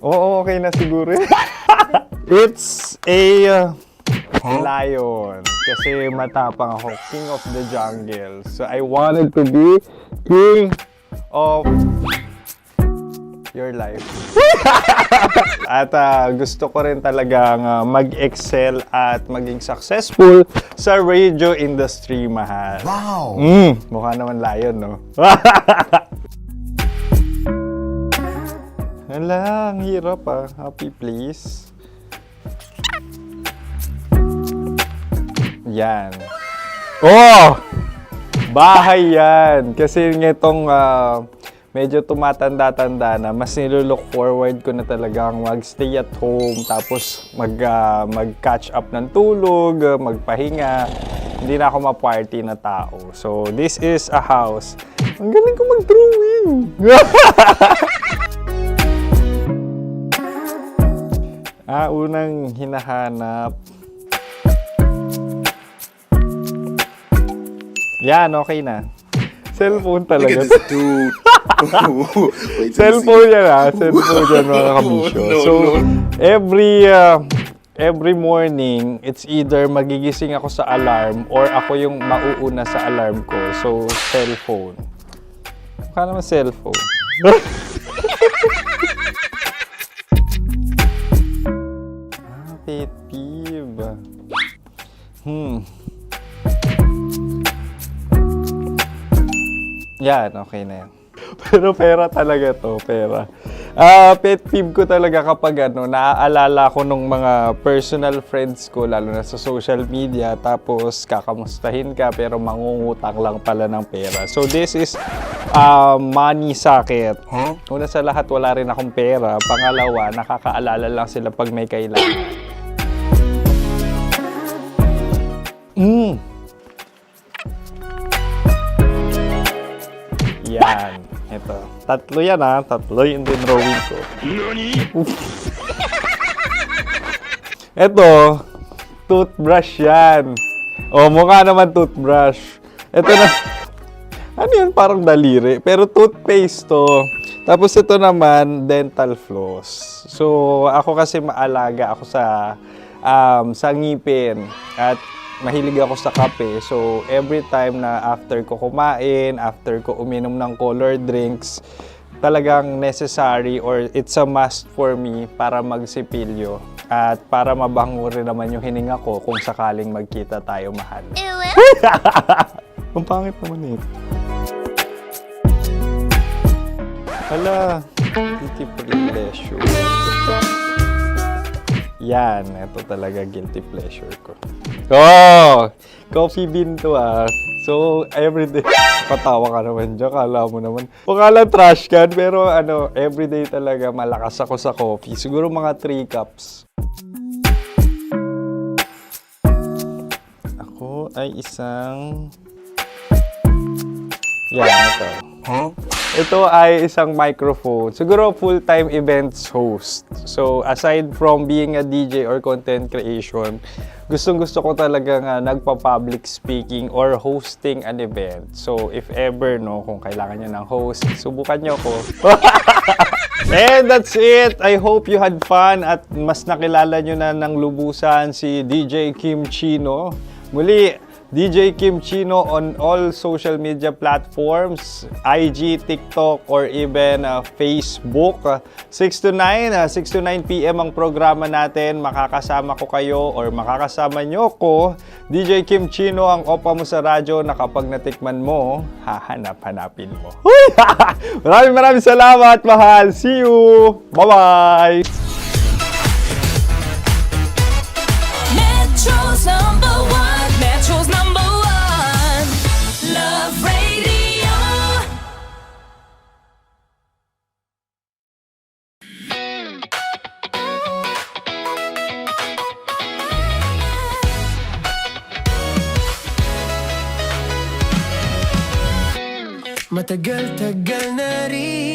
Oo, okay na siguro. It's a lion. Kasi matapang ako. King of the jungle. So I wanted to be king of your life. At gusto ko rin talagang mag-excel at maging successful sa radio industry, mahal. Wow! Mukha naman lion, no? Hala, ang hirap ah. Happy, please. Yan. Oh! Bahay yan. Kasi nitong medyo tumatanda-tanda na, mas nilulook forward ko na talagang mag-stay at home, tapos mag-catch up ng tulog, magpahinga. Hindi na ako ma-party na tao. So, this is a house. Ang galing ko mag-drawing! Unang hinahanap. Yan, okay na. Cellphone talaga. Dude. Cellphone yan Cellphone yan, mga kabisyo. So, every morning, it's either magigising ako sa alarm or ako yung mauuna sa alarm ko. So, cellphone. Mukha naman cellphone. Pet peeve. Yan, okay na yan. Pero pera talaga to, pera. Pet peeve ko talaga kapag naaalala ko nung mga personal friends ko, lalo na sa social media, tapos kakamustahin ka pero mangungutang lang pala ng pera. So this is money sakit. Una sa lahat, wala rin akong pera. Pangalawa, nakakaalala lang sila pag may kailangan. Yan. Ito. Tatlo yan ha. Tatlo yung dinrawing ko. Ito. Toothbrush yan. O, mukha naman toothbrush. Ito na. Ano yun? Parang daliri. Pero toothpaste to. Tapos ito naman, dental floss. So, ako kasi maalaga ako sa ngipin. At mahilig ako sa kape. So, every time na after ko kumain, after ko uminom ng colored drinks, talagang necessary or it's a must for me para magsipilyo. At para mabango rin naman yung hininga ko kung sakaling magkita tayo, mahal. Ang pangit naman ito. Hala, guilty pleasure. Yan, ito talaga guilty pleasure ko. Oh! Coffee bean to ah. So, everyday. Patawa ka naman dyan, kala mo naman. Pakala trash can, pero everyday talaga malakas ako sa coffee. Siguro mga 3 cups. Ako ay isang... Yan, ito. Huh? Ito ay isang microphone. Siguro full-time events host. So, aside from being a DJ or content creation, gustong-gusto ko talaga nagpa-public speaking or hosting an event. So, if ever, kung kailangan nyo ng host, subukan nyo ko. And that's it! I hope you had fun at mas nakilala nyo na ng lubusan si DJ Kim Chino. Muli, DJ Kim Chino on all social media platforms, IG, TikTok, or even Facebook. 6 to 9 p.m. ang programa natin. Makakasama ko kayo or makakasama nyo ko. DJ Kim Chino, ang opa mo sa radyo na kapag natikman mo, hahanap-hanapin mo. Maraming salamat, mahal. See you! Bye-bye! Metro's number one. Metro's number one. Love Radio. Matagal-tagal na rin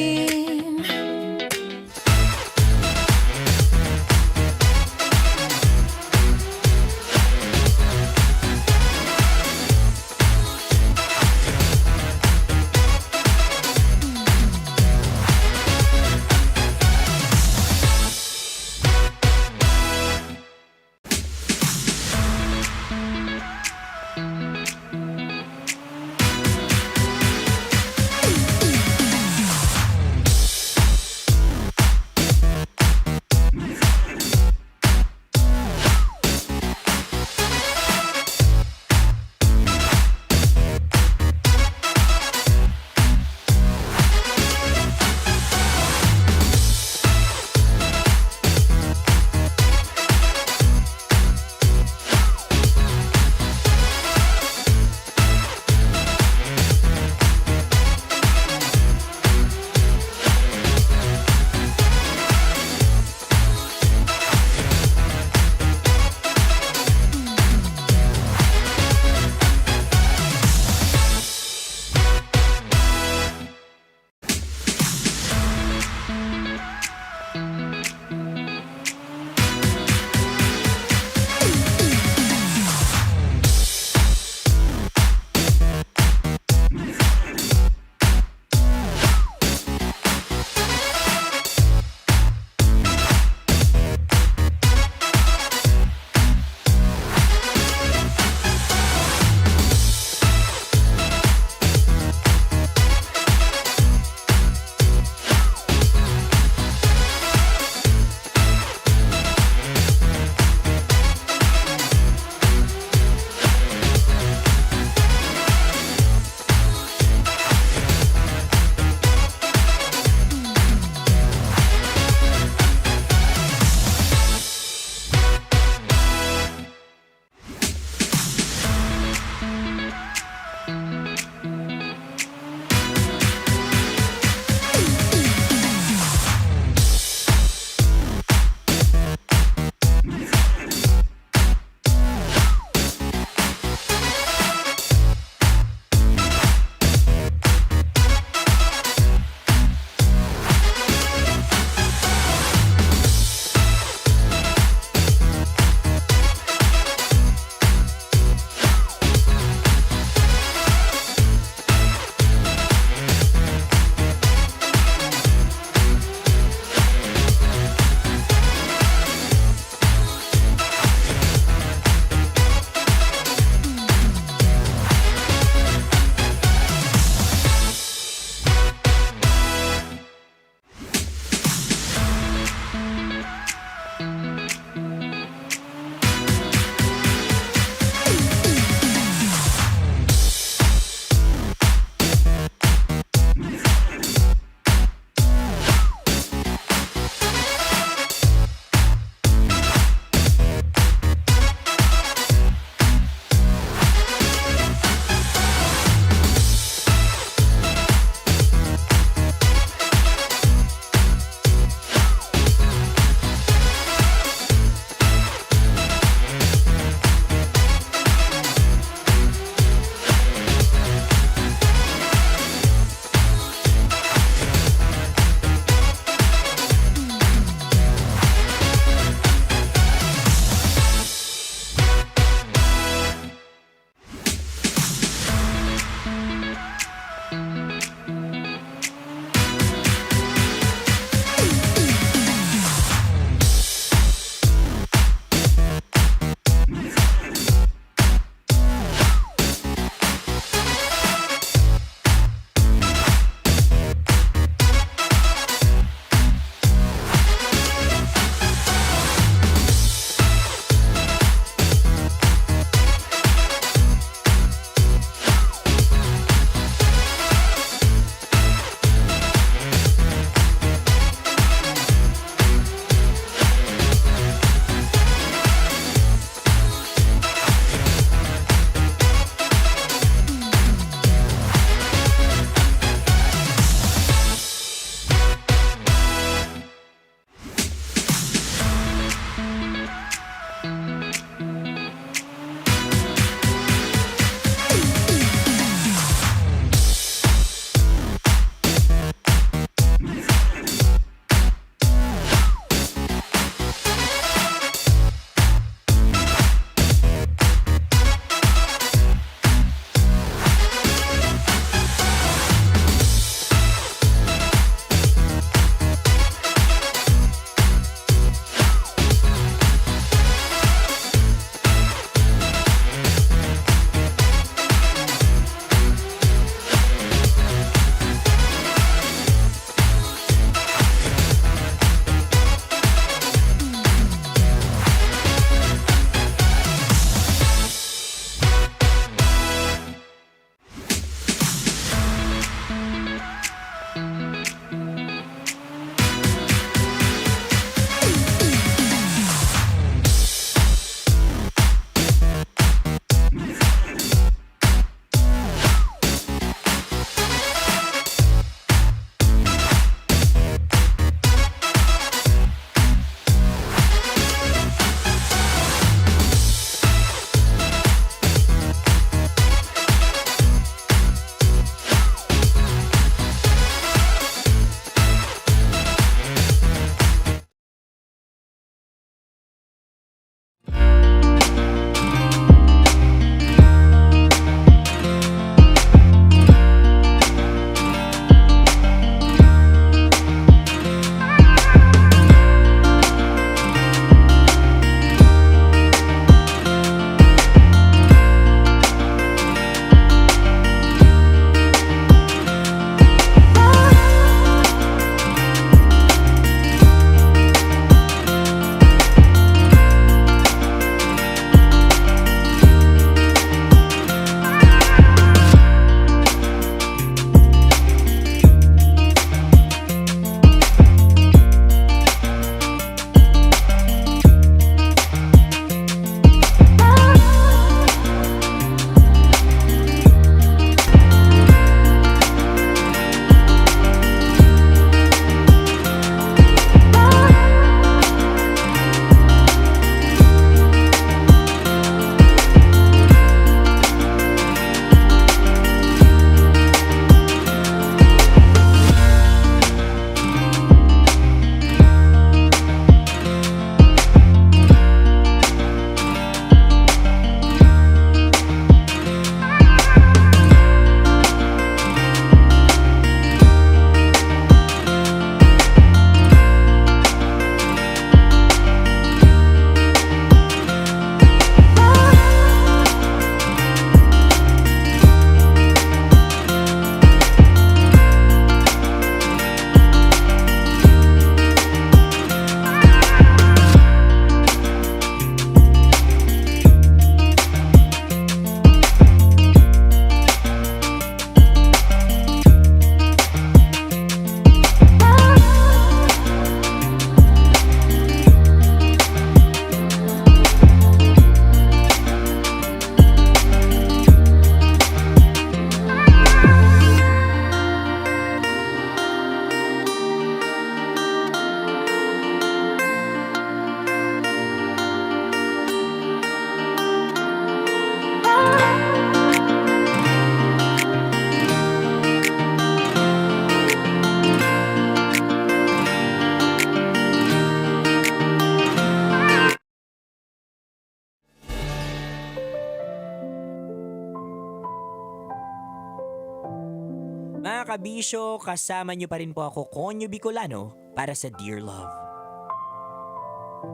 Mga kabisyo, kasama niyo pa rin po ako, Konyo Bicolano, para sa Dear Love.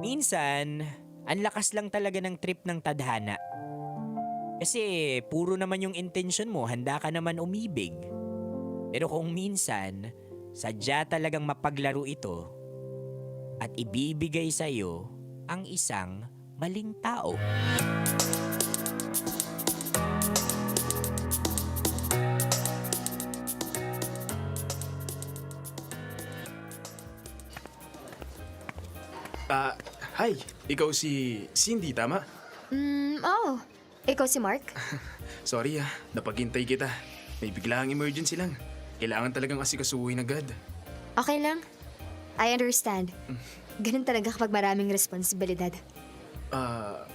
Minsan, ang lakas lang talaga ng trip ng tadhana. Kasi puro naman yung intention mo, handa ka naman umibig. Pero kung minsan, sadya talagang mapaglaro ito at ibibigay sa'yo ang isang maling tao. Hi. Ikaw si Cindy, tama? Oo. Ikaw si Mark? Sorry napaghintay kita. May biglaang emergency lang. Kailangan talagang asikasuhin agad. Okay lang. I understand. Ganun talaga kapag maraming responsibilidad.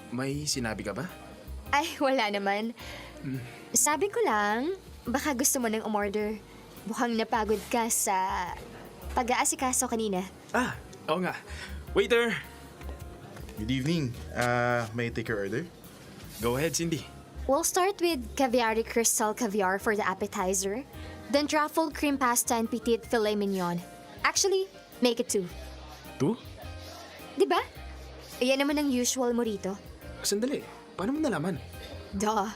May sinabi ka ba? Ay, wala naman. Sabi ko lang, baka gusto mo nang umorder. Mukhang napagod ka sa pag-aasikaso kanina. Oo nga. Waiter! Good evening. May I take your order? Go ahead, Cindy. We'll start with caviar crystal caviar for the appetizer, then truffle cream pasta and petite filet mignon. Actually, make it 2. 2? Diba? Iyan naman ang usual mo rito. Sandali. Paano mo nalaman? Duh.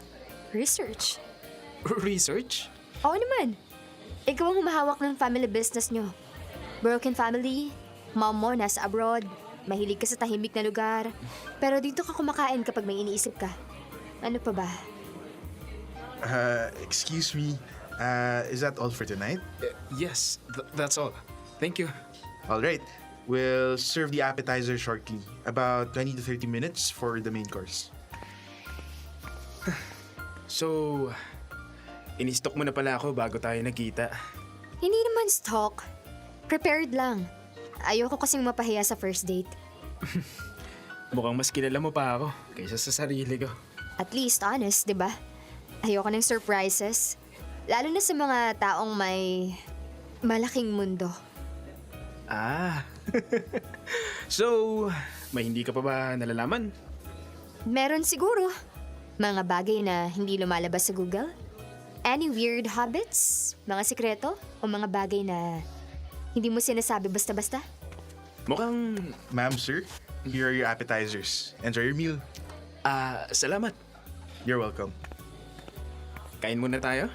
Research. Research? Oo naman. Ikaw ang humahawak ng family business nyo. Broken family, mom mo nasa abroad, mahilig ka sa tahimik na lugar, pero dito ka kumakain kapag may iniisip ka. Ano pa ba? Excuse me. Is that all for tonight? Yes, that's all. Thank you. All right. We'll serve the appetizer shortly. About 20 to 30 minutes for the main course. So, in-stock mo na pala ako bago tayo nagkita. Hindi naman stock. Prepared lang. Ayoko kasing mapahiya sa first date. Mukhang mas kilala mo pa ako kaysa sa sarili ko. At least honest, di ba? Ayoko ng surprises. Lalo na sa mga taong may malaking mundo. So, may hindi ka pa ba nalalaman? Meron siguro. Mga bagay na hindi lumalabas sa Google. Any weird habits? Mga sikreto? O mga bagay na hindi mo sinasabi basta-basta? Mukhang... Ma'am, sir, here are your appetizers. Enjoy your meal. Salamat. You're welcome. Kain muna tayo?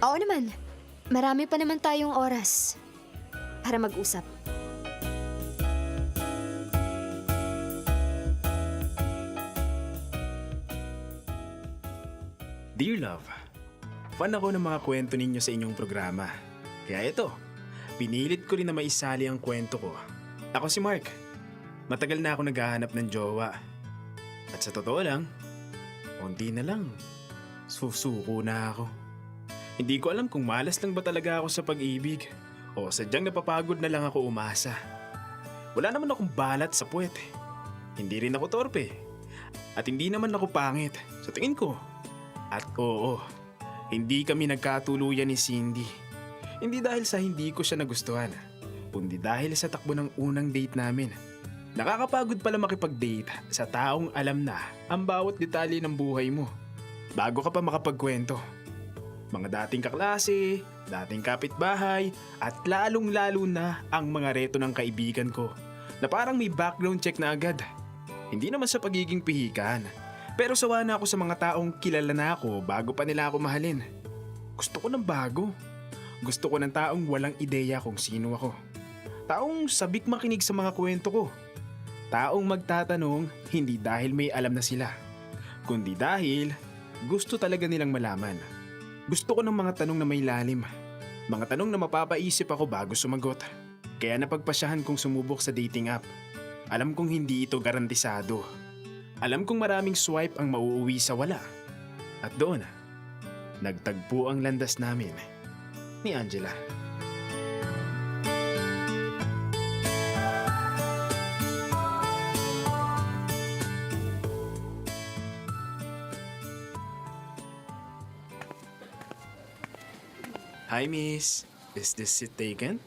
Oo naman. Marami pa naman tayong oras para mag-usap. Dear Love, fan ako ng mga kwento ninyo sa inyong programa. Kaya ito, pinilit ko rin na maisali ang kwento ko. Ako si Mark. Matagal na ako naghahanap ng jowa. At sa totoo lang, unti na lang, susuko na ako. Hindi ko alam kung malas lang ba talaga ako sa pag-ibig o sadyang napapagod na lang ako umasa. Wala naman akong balat sa puwet. Hindi rin ako torpe. At hindi naman ako pangit sa tingin ko. At oo, hindi kami nagkatuluyan ni Cindy. Hindi dahil sa hindi ko siya nagustuhan, kundi dahil sa takbo ng unang date namin. Nakakapagod pala makipag-date sa taong alam na ang bawat detalye ng buhay mo bago ka pa makapagkwento. Mga dating kaklase, dating kapitbahay, at lalong-lalo na ang mga reto ng kaibigan ko na parang may background check na agad. Hindi naman sa pagiging pihikan, pero sawa na ako sa mga taong kilala na ako bago pa nila ako mahalin. Gusto ko ng bago. Gusto ko ng taong walang ideya kung sino ako. Taong sabik makinig sa mga kwento ko. Taong magtatanong hindi dahil may alam na sila, kundi dahil gusto talaga nilang malaman. Gusto ko ng mga tanong na may lalim. Mga tanong na mapapaisip ako bago sumagot. Kaya napagpasyahan kong sumubok sa dating app. Alam kong hindi ito garantisado. Alam kong maraming swipe ang mauuwi sa wala. At doon, nagtagpo ang landas namin ni Angela. Hi, miss. Is this seat taken?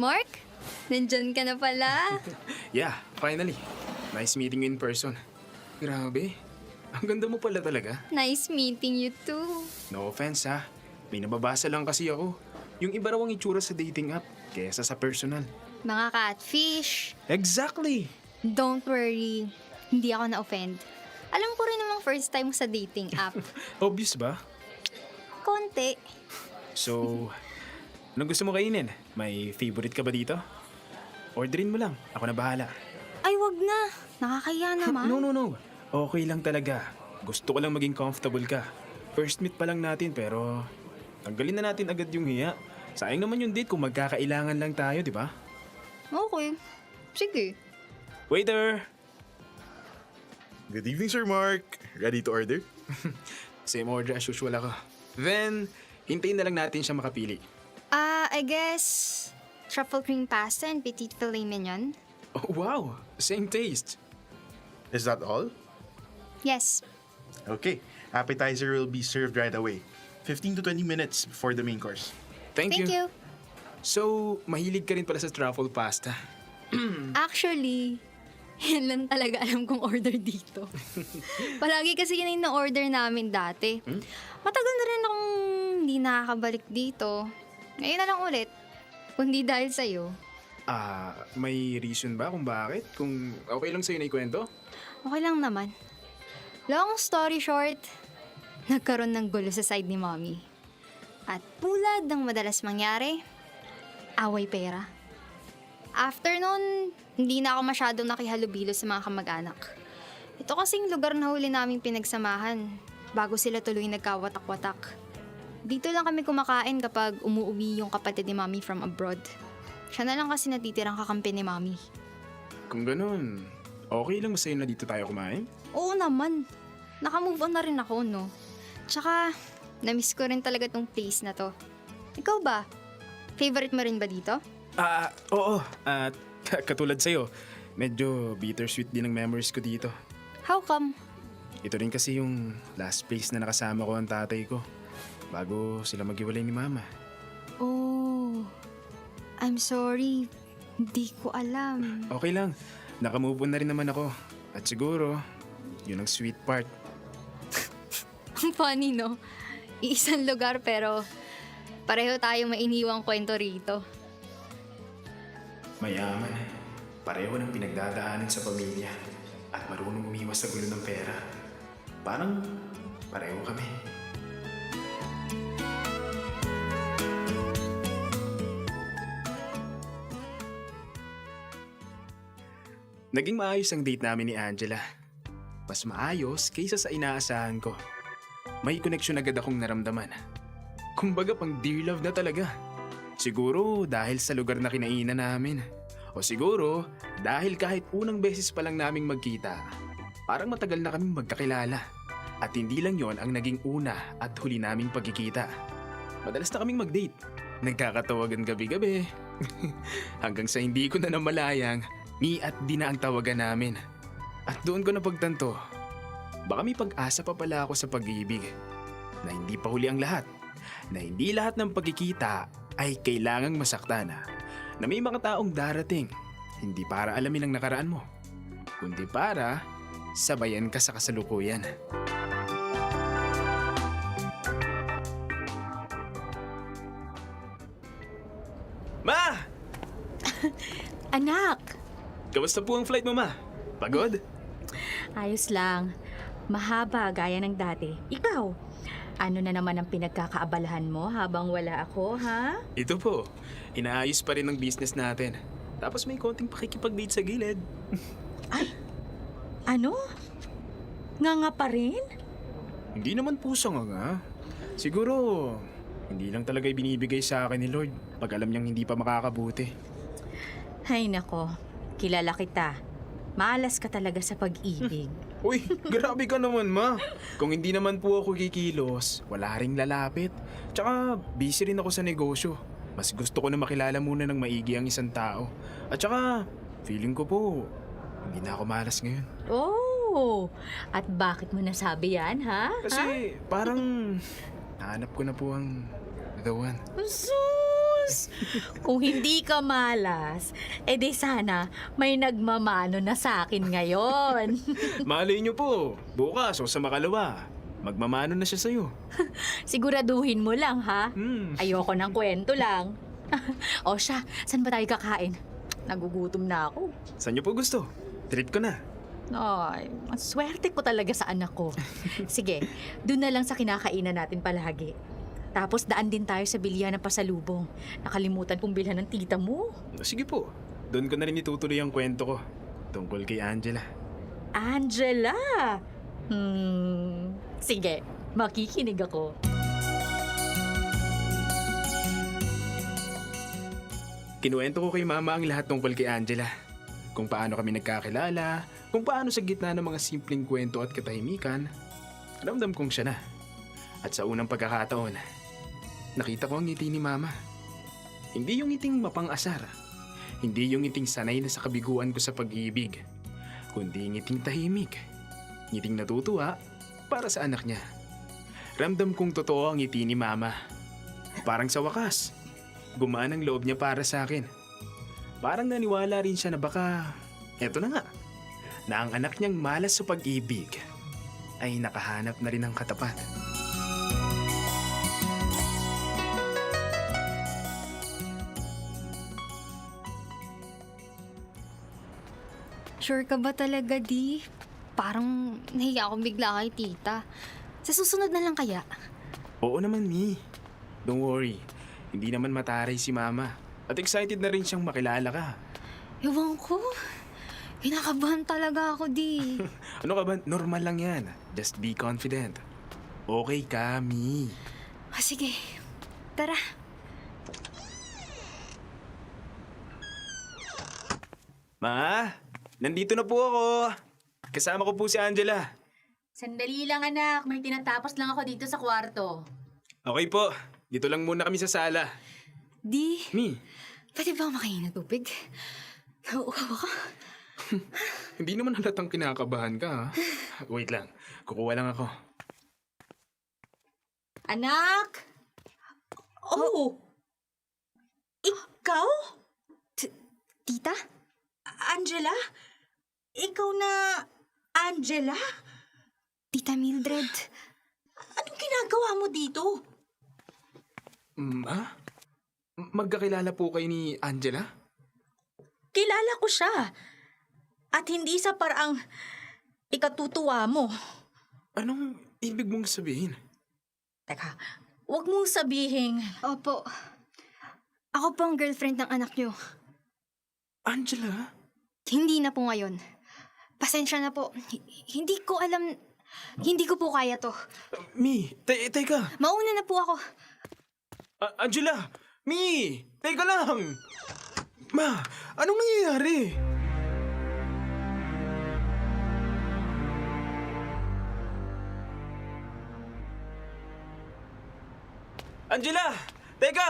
Mark? Nandyan ka na pala. Yeah, finally. Nice meeting you in person. Grabe. Ang ganda mo pala talaga. Nice meeting you too. No offense ha. May nababasa lang kasi ako. Yung iba raw ang itsura sa dating app kesa sa personal. Mga catfish. Exactly! Don't worry, hindi ako na-offend. Alam ko rin namang first time sa dating app. Obvious ba? Konti. So, anong gusto mo kainin? May favorite ka ba dito? Orderin mo lang. Ako na bahala. Ay, wag na. Nakakaya naman. No. Okay lang talaga. Gusto ko lang maging comfortable ka. First meet pa lang natin pero tanggalin na natin agad yung hiya. Sayang naman yung date kung magkakailangan lang tayo, di ba? Okay. Sige. Waiter! Good evening, Sir Mark. Ready to order? Same order as usual ako. Then, hintayin na lang natin siya makapili. I guess truffle cream pasta and petite filet mignon. Oh, wow! Same taste. Is that all? Yes. Okay. Appetizer will be served right away. 15 to 20 minutes before the main course. Thank you. Thank you. So, mahilig ka rin pala sa truffle pasta. Actually, yan lang talaga alam kong order dito. Palagi kasi yun yung na-order namin dati. Matagal na rin akong hindi nakakabalik dito. Ngayon na lang ulit. Kundi dahil sa'yo. May reason ba kung bakit? Kung okay lang sa'yo na ikwento? Okay lang naman. Long story short, nagkaroon ng gulo sa side ni Mommy. At tulad ng madalas mangyari, away pera. After nun, hindi na ako masyadong nakihalubilo sa mga kamag-anak. Ito kasing lugar na huli naming pinagsamahan bago sila tuloy nagkawatak-watak. Dito lang kami kumakain kapag umuwi yung kapatid ni Mommy from abroad. Siya na lang kasi natitirang kakampi ni Mommy. Kung ganun, okay lang ba sa'yo na dito tayo kumain? Oo naman. Nakamove on na rin ako, no? Tsaka, namiss ko rin talaga tong place na to. Ikaw ba? Favorite mo rin ba dito? Oo. At katulad sa'yo, medyo bittersweet din ang memories ko dito. How come? Ito rin kasi yung last place na nakasama ko ang tatay ko bago sila maghiwalay ni Mama. Oh, I'm sorry. Hindi ko alam. Okay lang. Nakamove on na rin naman ako. At siguro, yun ang sweet part. Ang funny, no? Iisang lugar pero pareho tayong mainiwang kwento rito. Mayaman, pareho ng pinagdadaanan sa pamilya at marunong umiwas sa gulo ng pera. Parang pareho kami. Naging maayos ang date namin ni Angela. Mas maayos kaysa sa inaasahan ko. May koneksyon agad akong naramdaman. Kumbaga pang dear love na talaga. Siguro dahil sa lugar na kinainan namin. O siguro dahil kahit unang beses pa lang naming magkita, parang matagal na kaming magkakilala. At hindi lang yon ang naging una at huli naming pagkikita. Madalas na kaming mag-date. Nagkakatawagan gabi-gabi. Hanggang sa hindi ko na namalayang, Mi at Di na ang tawagan namin. At doon ko napagtanto, baka may pag-asa pa pala ako sa pag-ibig. Na hindi pa huli ang lahat. Na hindi lahat ng pagkikita ay kailangang masaktan. Na may mga taong darating, hindi para alamin ang nakaraan mo, kundi para sabayan ka sa kasalukuyan. Ma! Anak! Kamusta po ang flight mo, Ma? Pagod? Ayos lang. Mahaba gaya ng dati. Ikaw, ano na naman ang pinagkakaabalahan mo habang wala ako, ha? Ito po, inaayos pa rin ang business natin. Tapos may konting pakikipag-date sa gilid. Ano? Nga pa rin? Hindi naman po sa nga. Siguro, hindi lang talaga ibinibigay sa akin ni Lord pag alam niyang hindi pa makakabuti. Ay nako, kilala kita. Malas ka talaga sa pag-ibig. Uy, grabe ka naman, Ma. Kung hindi naman po ako kikilos, wala ring lalapit. Tsaka, busy rin ako sa negosyo. Mas gusto ko na makilala muna ng maigi ang isang tao. At tsaka, feeling ko po, hindi na ako malas ngayon. Oh, at bakit mo nasabi yan, ha? Kasi, parang, nahanap ko na po ang the one. Sus! Kung hindi ka malas, edi sana may nagmamano na sa akin ngayon. Malay niyo po, bukas o sa makalawa, Magmamano na siya sa'yo. Siguraduhin mo lang, ha? Ayoko ng kwento lang. O siya, saan ba tayo kakain? Nagugutom na ako. Saan niyo po gusto? Treat ko na. Ay, ang swerte ko talaga sa anak ko. Sige, doon na lang sa kinakainan natin palagi. Tapos daan din tayo sa bilihan ng pasalubong. Nakalimutan kong bilhan ng tita mo. Sige po, doon ko na rin itutuloy ang kwento ko tungkol kay Angela. Angela! Sige, makikinig ako. Kinuwento ko kay Mama ang lahat tungkol kay Angela. Kung paano kami nagkakilala, kung paano sa gitna ng mga simpleng kwento at katahimikan, ramdam kong siya na. At sa unang pagkakataon, nakita ko ang ngiti ni Mama. Hindi yung ngiting mapang-asar. Hindi yung ngiting sanay na sa kabiguan ko sa pag-ibig. Kundi ngiting tahimik. Ngiting natutuwa para sa anak niya. Ramdam kong totoo ang ngiti ni Mama. Parang sa wakas, gumaan ang loob niya para sa akin. Parang naniwala rin siya na baka, eto na nga, na ang anak niyang malas sa pag-ibig ay nakahanap na rin ng katapat. Sure ka ba talaga, Di? Parang nahiya akong bigla kay tita. Sa susunod na lang kaya? Oo naman, Mi. Don't worry, hindi naman mataray si Mama. At excited na rin siyang makilala ka. Ewan ko. Kinakabahan talaga ako, Di. Ano ka ba? Normal lang yan. Just be confident. Okay ka, Mi. Sige, tara. Ma, nandito na po ako. Kasama ko po si Angela. Sandali lang, anak. May tinatapos lang ako dito sa kwarto. Okay po, dito lang muna kami sa sala. Di, Mi, pwede ba makain ng tubig? Nauuhaw ako. hindi naman halatang kinakabahan ka, ha? Wait lang, kukuha lang ako. Anak! Oh! Ikaw? Tita? Angela? Ikaw na Angela? Tita Mildred. Anong ginagawa mo dito? Ma? Magkakilala po kayo ni Angela? Kilala ko siya. At hindi sa paraang ikatutuwa mo. Anong ibig mong sabihin? Teka, huwag mong sabihin. Opo. Ako po ang girlfriend ng anak niyo. Angela? Hindi na po ngayon. Pasensya na po. Hindi ko alam. Hindi ko po kaya to. Mi, teka. Mauna na po ako. Angela! Mi! Teka lang! Ma, anong nangyayari? Angela! Teka!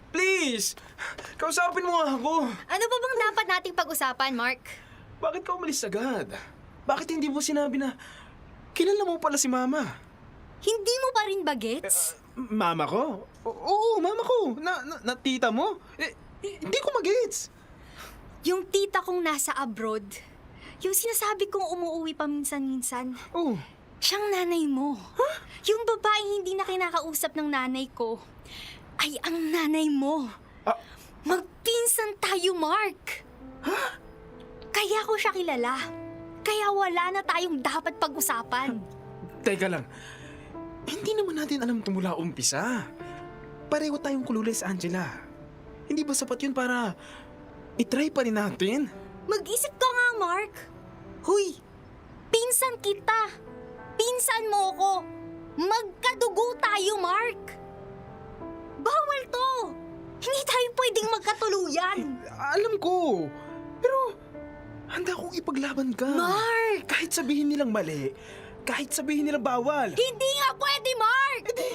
Please! Kausapin mo nga ako! Ano ba bang dapat nating pag-usapan, Mark? Bakit ka umalis agad? Bakit hindi mo sinabi na kilala mo pala si Mama? Hindi mo pa rin ba gets? Mama ko? Oo, Mama ko. Na tita mo? Hindi ko magets. Yung tita kong nasa abroad, yung sinasabi kong umuuwi pa minsan-minsan. Oh. Siyang nanay mo. Huh? Yung babaeng hindi na kinakausap ng nanay ko, ay ang nanay mo. Magpinsan tayo, Mark. Huh? Kaya ko siya kilala. Kaya wala na tayong dapat pag-usapan. Teka lang. Hindi naman natin alam ito mula umpisa. Pareho tayong kululay sa Angela. Hindi ba sapat yun para itry pa rin natin? Mag-isip ka nga, Mark. Huy, pinsan kita. Pinsan mo ko. Magkadugo tayo, Mark. Bawal to. Hindi tayo pwedeng magkatuluyan. Alam ko. Pero handa kong ipaglaban ka. Mark! Kahit sabihin nilang mali, kahit sabihin nilang bawal. Hindi nga pwede, Mark! Hindi,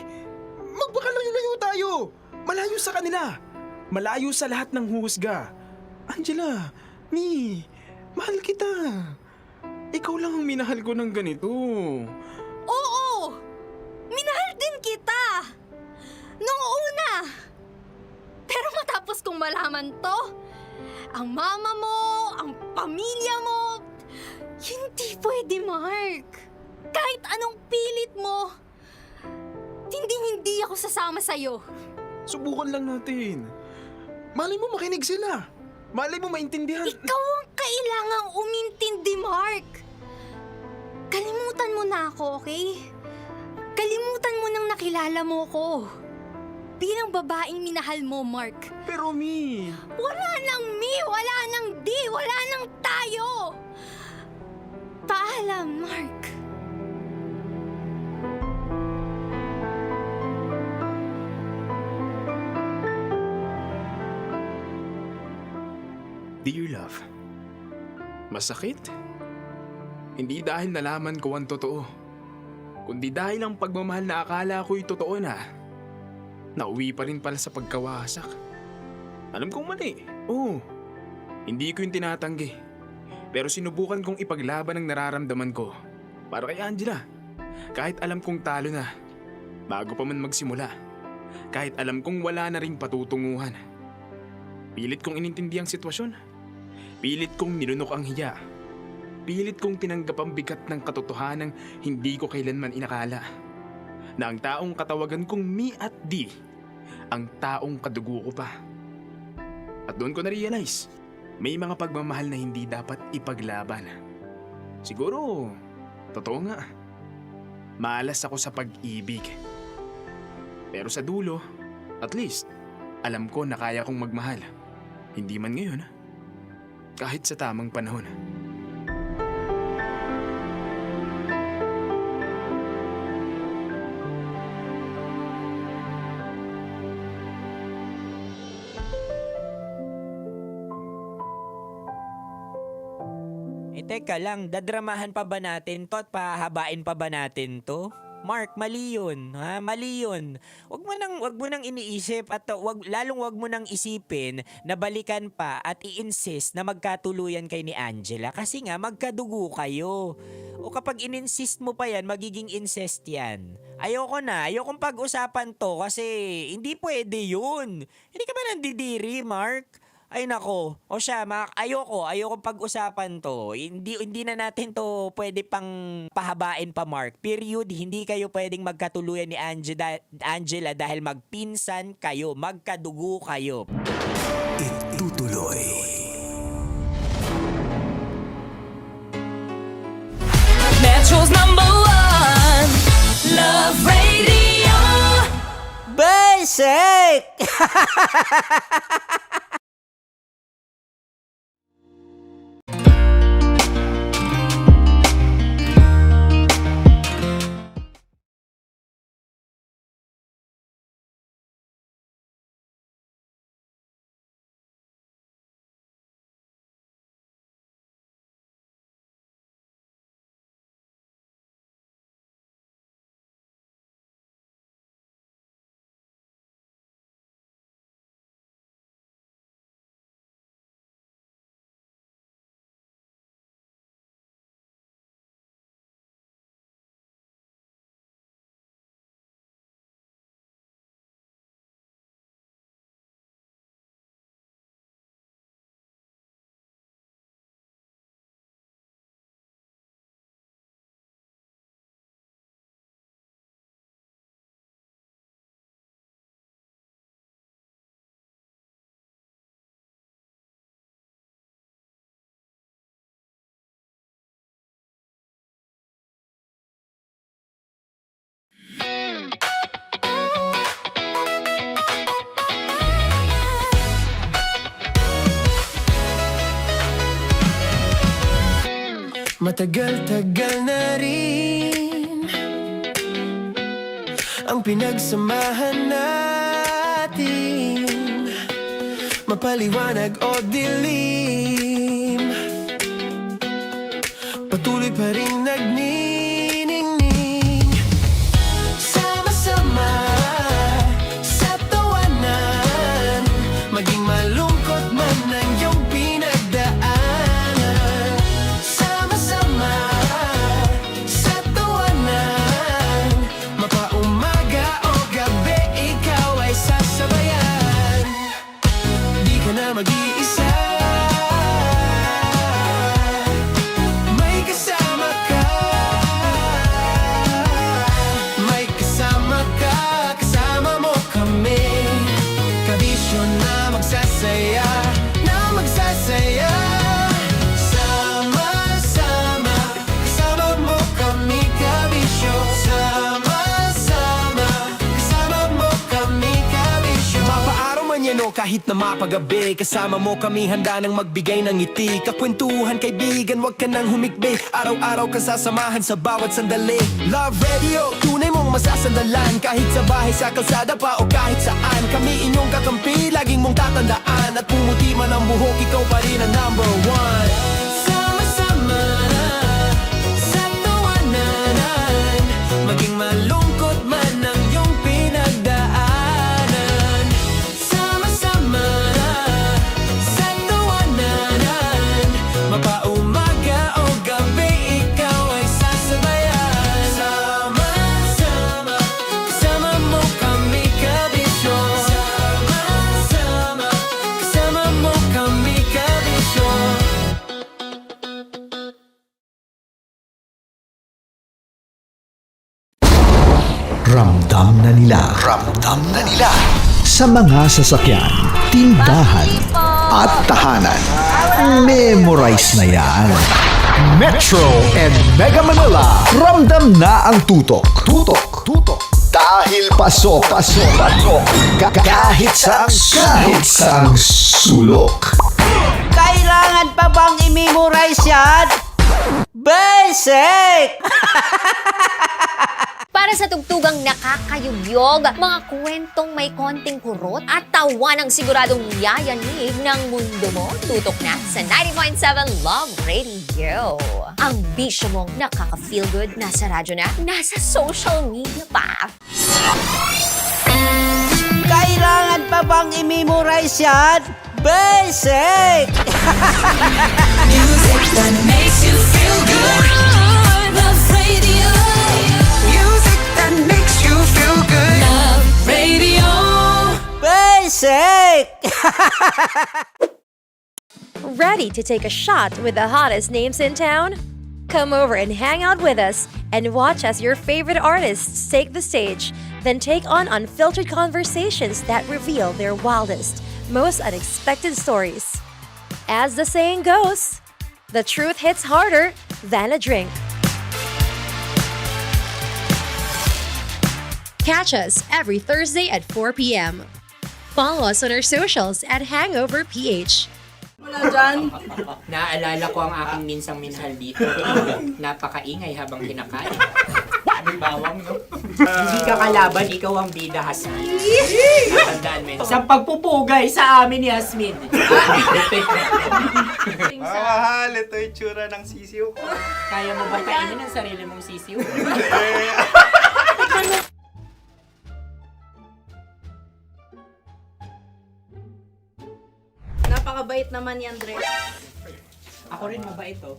magbakalayo-layo tayo. Malayo sa kanila. Malayo sa lahat ng huhusga. Angela, Mi, mahal kita. Ikaw lang ang minahal ko ng ganito. Oo! Minahal din kita! Noong una! Pero matapos kong malaman to, ang mama mo, ang pamilya mo, hindi pwede, Mark. Kahit anong pilit mo, hindi ako sasama sa'yo. Subukan lang natin. Malay mo makinig sila. Malay mo maintindihan. Ikaw ang kailangang umintindi, Mark. Kalimutan mo na ako, okay? Kalimutan mo nang nakilala mo ko. Bilang babaeng minahal mo, Mark. Pero Mi... Wala nang Mi, wala nang Di, wala nang tayo. Paalam, Mark. Dear love, masakit? Hindi dahil nalaman ko ang totoo, kundi dahil ang pagmamahal na akala ko'y totoo na, nauwi pa rin pala sa pagkawasak. Alam kong mali, oo. Hindi ko yung tinatanggi. Pero sinubukan kong ipaglaban ang nararamdaman ko para kay Angela. Kahit alam kong talo na, bago pa man magsimula. Kahit alam kong wala na ring patutunguhan. Pilit kong inintindi ang sitwasyon. Pilit kong nilunok ang hiya. Pilit kong tinanggap ang bigat ng katotohanang hindi ko kailanman inakala. Na ang taong katawagan kong Mi at Di, ang taong kadugo ko pa. At doon ko na-realize, may mga pagmamahal na hindi dapat ipaglaban. Siguro, totoo nga. Malas ako sa pag-ibig. Pero sa dulo, at least, alam ko na kaya kong magmahal. Hindi man ngayon, kahit sa tamang panahon. Teka lang, dadramahan pa ba natin to at pahabain pa ba natin to? Mark, mali yun. Ha? Mali yun. Wag mo nang iniisip at lalong wag mo nang isipin na balikan pa at i-insist na magkatuluyan kay ni Angela kasi nga magkadugo kayo. O kapag in-insist mo pa yan, magiging incest yan. Ayokong pag-usapan to kasi hindi pwede yun. Hindi ka ba nandidiri, Mark? Ay nako, o siya, ayoko pag-usapan to. Hindi na natin to pwede pang pahabain pa, Mark. Period, hindi kayo pwedeng magkatuluyan ni Angela dahil magpinsan kayo, magkadugo kayo. Itutuloy. Metro's #1 Love Radio. Basic! Matagal-tagal na rin ang pinagsamahan natin, mapaliwanag o dilim, patuloy pa rin nagniningning. Sama-sama sa tawanan, maging malungkot man ang iyong pinagdaanan. Sama-sama sa tawanan, mapaumaga o gabi, ikaw ay sasabayan. Di ka na mag-iisa, may kasama ka. nyo kahit na mapagabi. Kasama mo kami handa nang magbigay ng ngiti. Kakwentuhan kaibigan, wag ka nang humikbi. Araw-araw ka sasamahan sa bawat sandali. Love Radio, tunay mong masasandalan. Kahit sa bahay, sa kalsada pa o kahit saan. Kami inyong kakampi, laging mong tatandaan. At pumuti man ang buhok, ikaw pa rin ang number one. Sama-sama na sa tawanan, maging malungkot man ang iyong pinagdaanan. Sama-sama na sa tawanan, mapaumaga o gabi, ikaw ay sasabayan. Sama-sama, kasama mo kami kabisyo. Sama-sama, kasama mo kami kabisyo. Ramdam na nila sa mga sasakyan, tindahan at tahanan. Memorize na yan. Metro and Mega Manila, ramdam na ang tutok. Dahil pasok. Kahit saang sulok. Kailangan pa bang i-memorize yan? Basic! Para sa tugtugang nakakayugyog, mga kwentong may konting kurot at tawa ng siguradong yayanig ng mundo mo, tutok na sa 90.7 Love Radio. Ang bisyo mong nakaka-feel good, nasa radyo na, nasa social media pa. Kailangan pa bang i-memorize yan? Basic! Music that makes you feel good. Love Radio. Music that makes you feel good. Love Radio. Basic! Ready to take a shot with the hottest names in town? Come over and hang out with us and watch as your favorite artists take the stage, then take on unfiltered conversations that reveal their wildest, most unexpected stories. As the saying goes, the truth hits harder than a drink. Catch us every Thursday at 4 p.m. Follow us on our socials at Hangover PH. Wala dyan. Naaalala ko ang aking minsang minahal dito. Napakaingay habang kinakain. May bawang, no? Hindi ka kalaban, ikaw ang bida, Hasmin. Natandaan mo yun. Sa pagpupugay sa amin ni Hasmin. Mahal, ito yung tsura ng sisiw ko. Kaya mo ba kainin ang sarili mong sisiw? Napakabait naman yan, Dre. Ako rin mabait, oh.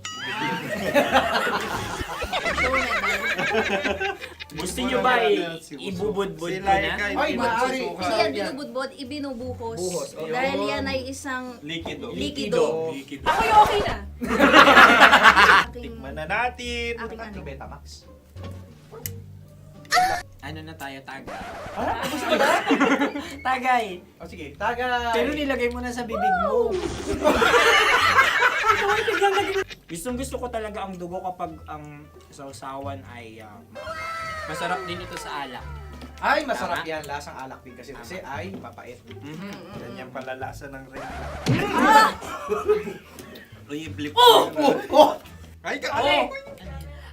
Gusto nyo ba ibubudbud ko na? Ay, maaari. Hindi yan binubudbod, ibinubuhos. Buhos, oh. Dahil yan ay isang Likido. Ako'y okay na. Tikman na natin. Aking ano. Betamax. Ano na tayo, tagay? Tagay. O sige, tagay. Pero nilagay mo na sa bibig mo. Gusto ko talaga ang dugo kapag ang sausawan ay masarap din ito sa alak. Ay, masarap yan. Lasang alak din kasi ay papait. Yan yung palalasa ng rin. Uy, blip. Ay,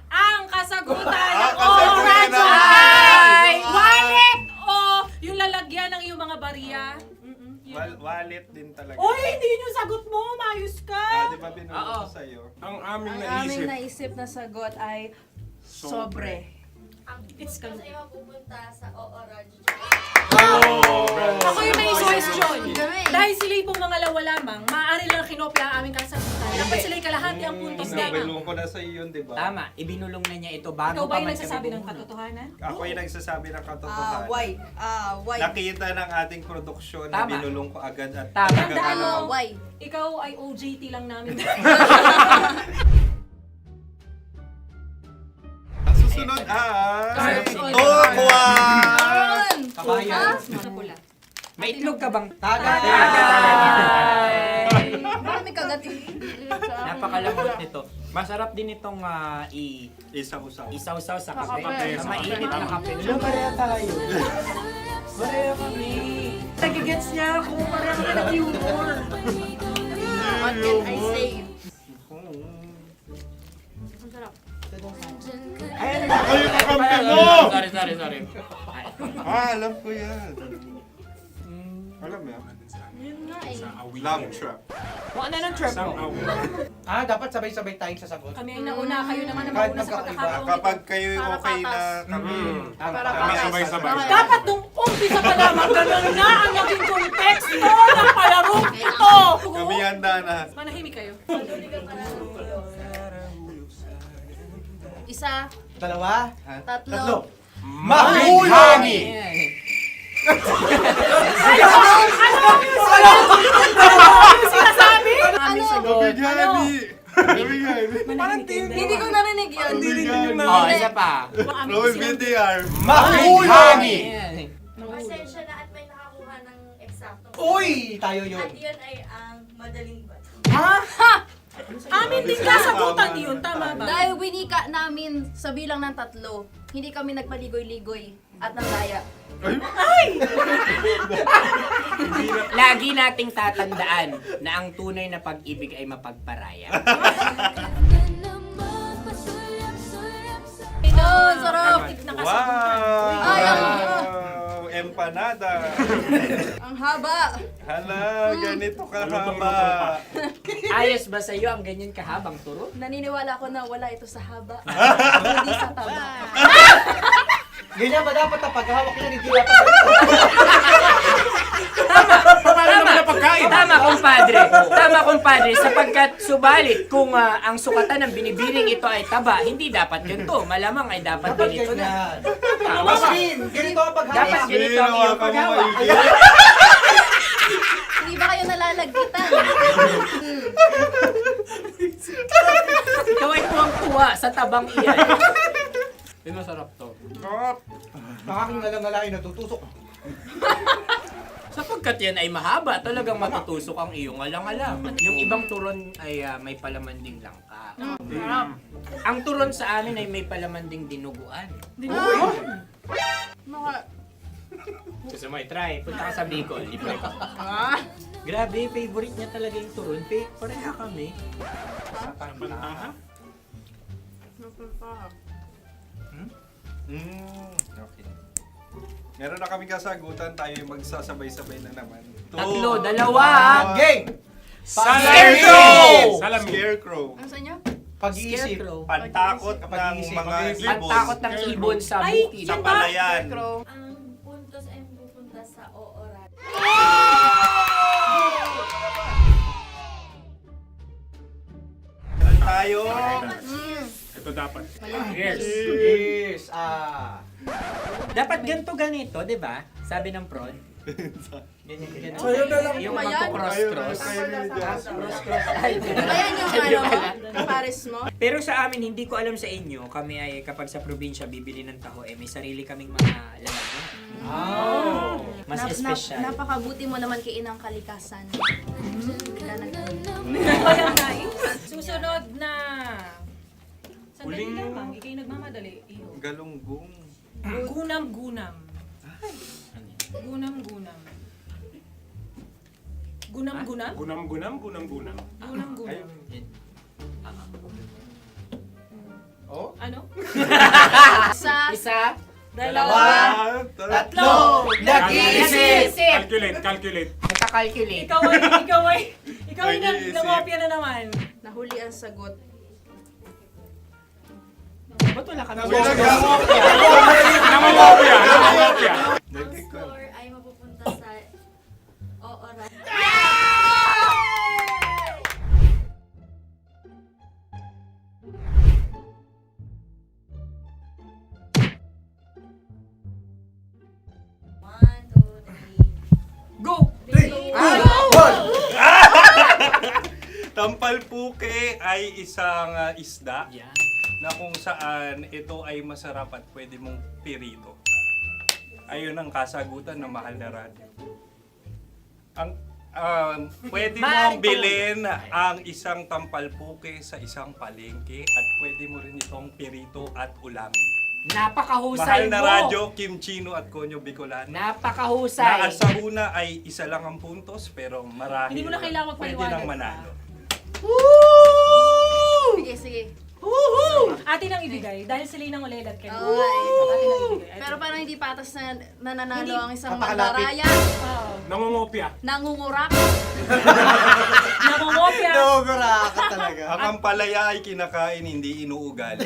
Ang kasagutan ng kasagutan Radyo ay wallet o yung lalagyan ng iyong mga barya. Wallet din talaga. Oy, hindi yun yung sagot mo. Mayos ka. Di ba binulong ko sa'yo? Ang aming Ang aming naisip na sagot ay sobre. It's Kasi kalungkot. mapupunta sa Radyo. Ako yung may question. Dahil sila yung pangalawa lamang, maaari lang kinopya ang aming kasagutan. Dapat sila yung kalahati ang puntos Hindi, lamang. binulong ko na sa'yo yun, di ba? Tama, ibinulong na niya ito bago Ikaw ba pa yung man nagsasabi ng kami katotohanan? Ako yung nagsasabi ng katotohanan. Why? Nakita ng ating produksyon na Tama. binulong ko agad at Tama. talagang Tandaan ano. mo, Why? ikaw ay OJT lang namin. Ang susunod ay... Sunod. Tokwa! Kabayan. Sa pula. May itlog ka bang? Tagay! Marami kagat. Napakalambot nito. Masarap din itong Isaw-usaw. isaw-saw sa kape. Kape. Sa mainit na kape. Pareha tayo. Pareha kami. Nagigets niya ako. Parang ka ng humor. What can I say? Ang sarap. Sorry. Alam ko yan. Alam mo yan? Yun nga eh. Love trap. Ano ng trap mo? Dapat sabay-sabay tayong sasagot. Kami ay nauna, kayo naman ang Kahit mauna sa magkaiba. pagkakataon. Kapag kayo okay na kami, kami sabay-sabay. Dapat nung umpisa pa lamang, ganun na ang naging konteksto ng palarong ito. Kami handa na. Manahimik kayo. Isa, Dalawa. tatlo. Mahulog! Sinasabi? Ano? Parang Hindi ko narinig yun. Oh, isa pa. Roll VTR. Mahulog! Pasensya na at may nakakuha ng eksakto. Uy! Tayo yun. At yun ay ang madaling bato. Amin din kasagutan yun, tama ba? Dahil winika namin sa bilang ng 3, hindi kami nagpaligoy-ligoy at nandaya. Lagi nating tatandaan na ang tunay na pag-ibig ay mapagparaya. Ito, sarap! Wow! Empanada. Ang haba! Hala, ganito kahaba. Ayos ba sa'yo ang ganyan kahabang turo? Naniniwala ko na wala ito sa haba. Hindi sa taba. Ganyan ba dapat ang paghawak niya ni Dila? Tama, kumpadre. Sapagkat subalit kung ang sukatan ng binibining ito ay taba, hindi dapat ganito. Malamang ay dapat ganito na. Ganito ang paghawak. Dapat ganito ang iyong paghawak. Hindi ba kayo nalalagkitan? Ikaw ay tuwang-tuwa sa tabang iyan. Masarap to. Ang aking ngalang-ngalain natutusok. Sapagkat yan ay mahaba, talagang matutusok ang iyong alang-alang. Yung ibang turon ay may palaman ding langka. Ang turon sa amin ay may palaman ding dinuguan. Gusto mo i-try? Punta ka sa Bicol, libre ko. Grabe, favorite niya talaga yung turon. Pareha kami. Okay. Meron na kami kasagutan, tayo yung magsasabay-sabay na naman. Tatlo, dalawa. Gang! Scarecrow! Scarecrow. Ano sa inyo? Pag-iisip. Pantakot ng mga ibon. Pantakot ng ibon sa Ay, bukid. Sa palayan. Ang puntos ay pupunta sa oorat. Meron tayo. Ito dapat. Yes. Dapat ganito, di ba? Sabi ng prod. Ganyan. Yung Mayan. magpo-cross-cross. Cross-cross. Ay, Ayan yung pares mo. Pero sa amin, hindi ko alam sa inyo, kami ay kapag sa probinsya bibili ng taho, may sarili kaming mga lalagyan. Mas espesyal. Napakabuti mo naman kay Inang Kalikasan. Susunod na. Sandali lamang, ikay nagmamadali. Iyo. Galunggong. Gunam-gunam. Gunam-gunam. Gunam-gunam? Gunam-gunam. Gunam-gunam. Oh? Ano? Isa. Dalawa. Tatlo. Nag-iisip. Calculate. Nakakalculate. Ikaw ay nangopia na naman. Nahuli ang sagot. Ba't wala kami? Nangangopia. Ang score ay mapupunta sa oorat. Go! Tampalpuke ay isang isda na kung saan ito ay masarap at pwede mong pirito. Ayun ang kasagutan ng Mahal na Radyo. Ang pwede mong bilhin ang isang tampalpuke sa isang palengke at pwede mo rin itong pirito at ulamin. Napakahusay Mahal na mo. radyo, Kim Chino at Konyo Bicolano. Napakahusay. Na sa una ay isa lang ang puntos, pero marahil Hindi mo na kailangan pwede magpaliwanag nang manalo. Sige, sige. Atin ang ibigay dahil sila yung ulelat kayo. Oo nga eh. Atin ang ibigay. Pero parang hindi patas na nananalo ang isang Napakalapit. mandaraya. Nangungopia. Nangungurak. Namumopya. Ka talaga. Ang ampalaya ay kinakain, hindi inuugali.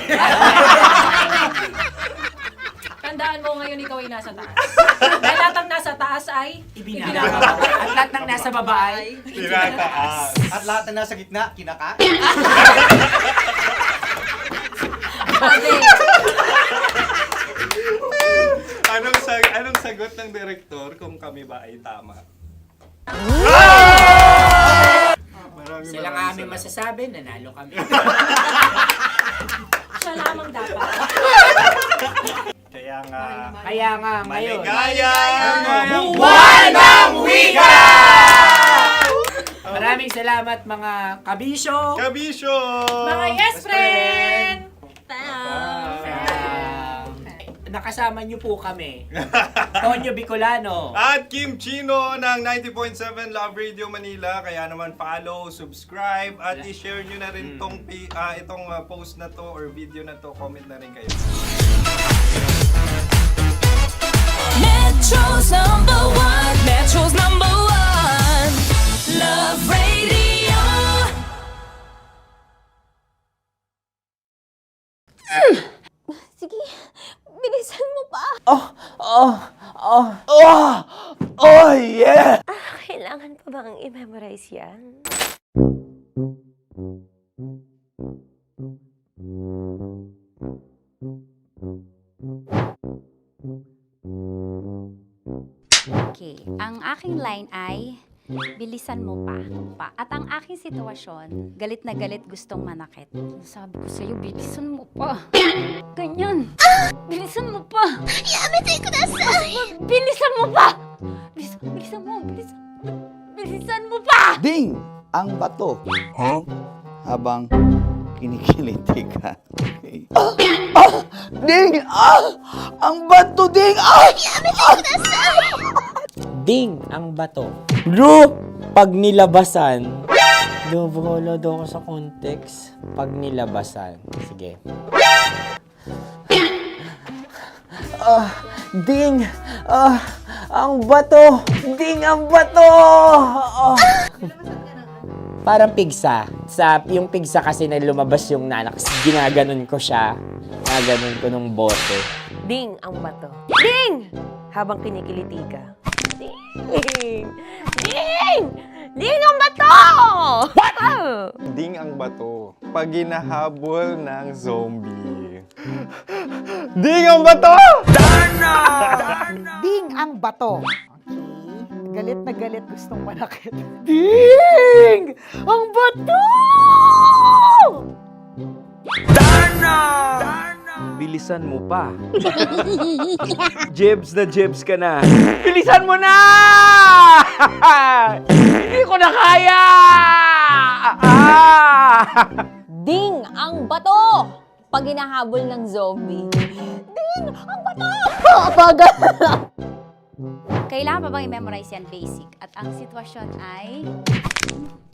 Tandaan mo ngayon ikaw ay nasa taas. Dahil lahat ng nasa taas ay Ibinababa. At lahat ng nasa baba ay Tinataas. At lahat na nasa gitna, kinakain. Anong sagot ng direktor kung kami ba ay tama? Sila nga aming masasabi, nanalo kami. siya lamang dapat. Kaya nga, ngayon. maligayang Buwan ng Wika! Maraming salamat mga kabisyo. Kabisyo! Mga yes friend! Nakasama niyo po kami. Tonyo Bicolano. At Kim Chino ng 90.7 Love Radio Manila. Kaya naman follow, subscribe, at i-share nyo na rin itong post na to or video na to. Comment na rin kayo. Metro's #1, Metro's #1, Love Radio. Sige, bilisan mo pa. Oh, yeah! Kailangan pa bang i-memorize yan? Okay, ang aking line ay, bilisan mo pa. At ang aking sitwasyon, galit na galit gustong manakit. Sabi ko sa'yo, bilisan mo pa. Ganyan. Bilisan mo pa. Yamitay ko na sa... Bilisan mo pa! Bilisan mo pa! Ding! Ang bato. Habang kinikiliti ka. Okay. Ding! Ang bato, Ding! Yamitay ko na sa... Ding ang bato. Bro! Pag nilabasan. Wala daw ako sa context. Pag nilabasan. Sige. Ding! Ang bato! Ding ang bato! Parang pigsa. Yung pigsa kasi na lumabas yung nanak. Ginaganon ko siya. Ginaganon ko nung bote. Ding ang bato. Ding! Habang kinikiliti ka. Ding! Ding! Ding ang bato! What? Ding ang bato. Pag hinahabol ng zombie. Ding ang bato! Ding ang bato. Okay. Galit na galit gustong manakit. Ding! Ang bato! Bilisan mo pa. Jebs na jebs ka na. Bilisan mo na! Hindi ko na kaya! Ding ang bato! Pag hinahabol ng zombie. Ding ang bato! Bagal! Kailangan pa bang i-memorize yan basic? At ang sitwasyon ay,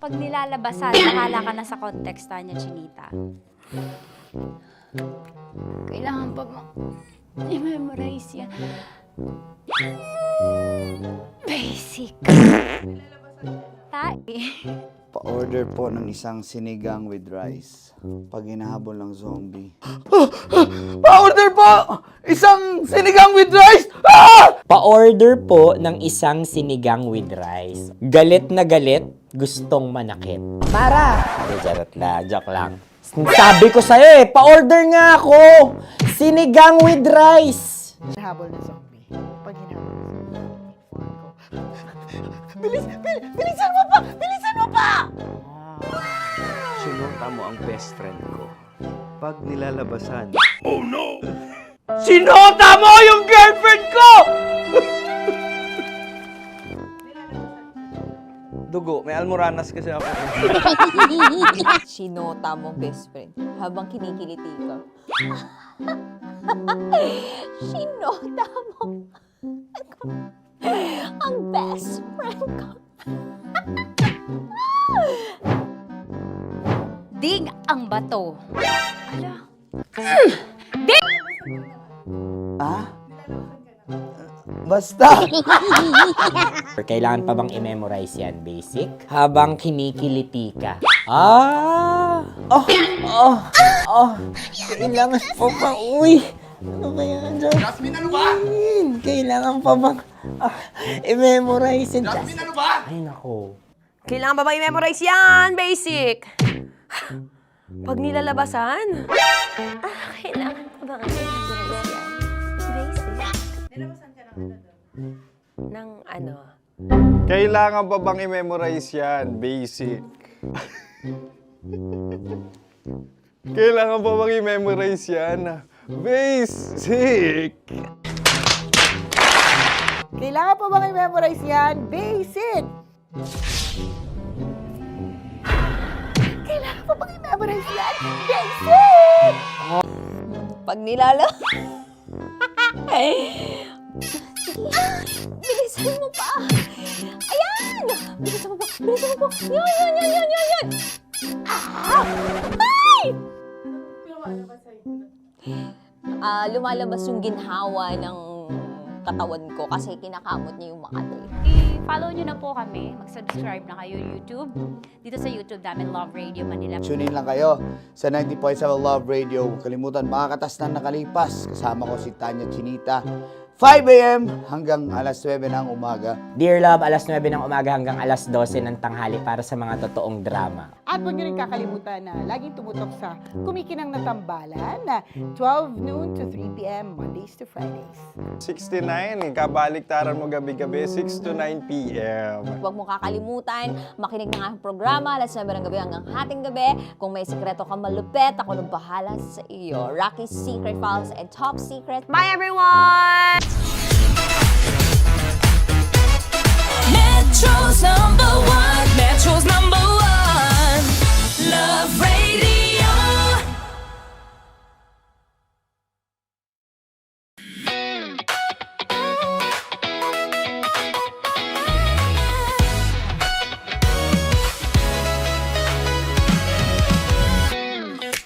pag nilalabasan, bahala ka na sa context niya, Chinita. Kailangan pa bang i-memorize yan? Basic. Pa-order po ng isang sinigang with rice. Pag hinahabol ng zombie. Pa-order po! Isang sinigang with rice! Pa-order po ng isang sinigang with rice. Galit na galit, gustong manakit. Para! Joke lang. Sabi ko sa'yo pa-order nga ako! Sinigang with rice! Hinahabol ng zombie. Pag hinahabol ng zombie. Bilisan mo pa! Bilisan mo pa! Sinunta mo ang best friend ko. Pag nilalabasan. Oh no! Sinota mo yung girlfriend ko! Dugo. May almoranas kasi ako. Sinota mong best friend habang kinikiliti ka. Sinota mo ang best friend ko. Dig ang bato. Basta! Kailangan pa bang i-memorize yan, basic? Habang kinikiliti ka. Kailangan pa ba? Uy! Ano kaya dyan? Jasmine, ano ba? Kailangan pa bang i-memorize yan? Jasmine, ano ba? Ay, nako. Kailangan ba bang i-memorize yan? Basic. Pag nilalabasan? Kailangan pa bang i-memorize yan? Basic. Nilabasan ka ng ano? Kailangan pa bang i-memorize yan? Basic. Kailangan pa bang i-memorize yan? Basic. Kailangan pa bang i-memorize yan? Basic! Kailangan pa bang i-memorize yan? Basic! Pag nilala... Bilisan mo pa! Ayan! Bilisan mo pa! Bilisan mo pa! Yan! Ay! Lumalabas yung ginhawa ng katawan ko kasi kinakamot niya yung Makati. I-follow nyo na po kami. Mag-subscribe na kayo YouTube. Dito sa YouTube namin, Love Radio Manila. Tune in lang kayo sa 90.7 Love Radio. Huwag kalimutan, makakatas na nakalipas. Kasama ko si Tanya Chinita. 5 a.m. hanggang alas 9 ng umaga. Dear Love, alas 9 ng umaga hanggang alas 12 ng tanghali para sa mga totoong drama. At huwag niyo rin kakalimutan na laging tumutok sa Kumikinang na Tambalan na 12 noon to 3 p.m. Mondays to Fridays. 69, kabaliktaran mo gabi-gabi, 6 to 9 p.m. Huwag mo kakalimutan, makinig ng aking programa, alas 9 ng gabi hanggang hating gabi. Kung may sekreto ka malupet, ako nang bahala sa iyo. Rocky's Secret Files and Top Secret. Bye, everyone! Metro's number one. Metro's number one. Love Radio.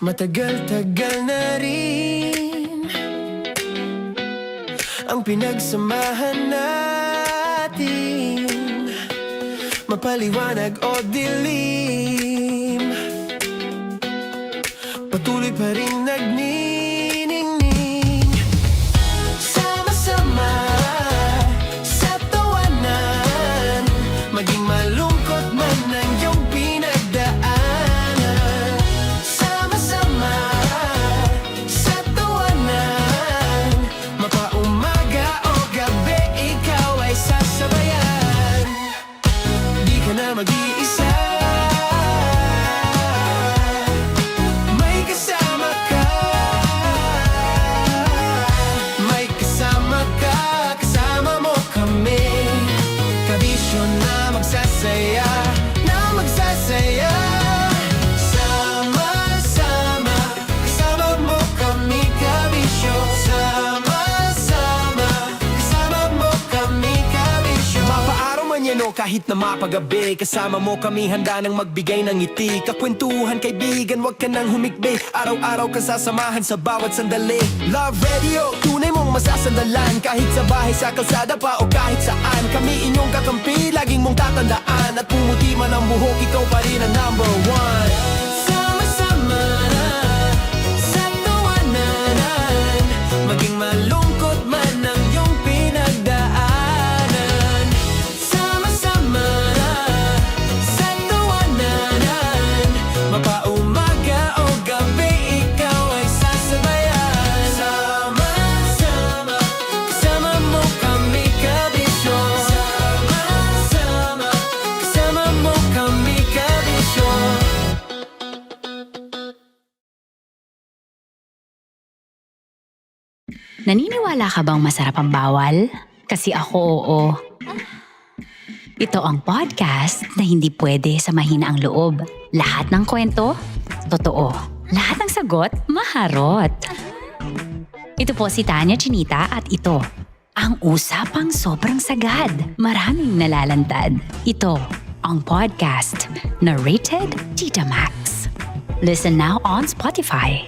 Matagal-tagal na rin ang pinagsamahan natin, mapaliwanag o dilim, patuloy pa rin nagniningning. Sama-sama sa tawanan, maging malungkot man ang iyong pinagdaanan. Sama-sama sa tawanan, mapaumaga o gabi, ikaw ay sasabayan. Di ka na mag-iisa, may kasama ka. May kasama ka, kasama mo kami. Kabisyo na magsasaya, na magsasaya. Sama-sama, kasama mo kami, kabisyo. Sama-sama, kasama mo kami, kabisyo. Mapaaraw man yan o kahit na mapagabi, kasama mo kami, handa nang magbigay ng ngiti. Kakwentuhan, kaibigan, wag ka nang humikbi. Araw-araw ka sasamahan sa bawat sandali. Love Radio, tunay mong masasandalan. Kahit sa bahay, sa kalsada pa o kahit saan, kami inyong kakampi, laging mong tatandaan. At pumuti man ang buhok, ikaw pa rin ang number one. Sama-sama sa tawanan, maging malungkot man ang iyong pinagdaanan. Sama-sama sa tawanan, mapaumaga o gabi, ikaw ay sasabayan. Sama-sama, kasama mo kami, kabisyo. Sama-sama, kasama mo kami, kabisyo. Naniniwala ka bang masarap ang bawal? Kasi ako oo. Ito ang podcast na hindi pwede sa mahina ang loob. Lahat ng kwento, totoo. Lahat ng sagot, maharot. Ito po si Tanya Chinita at ito, ang usapang sobrang sagad. Maraming nalalantad. Ito, ang podcast na rated Tita Max. Listen now on Spotify.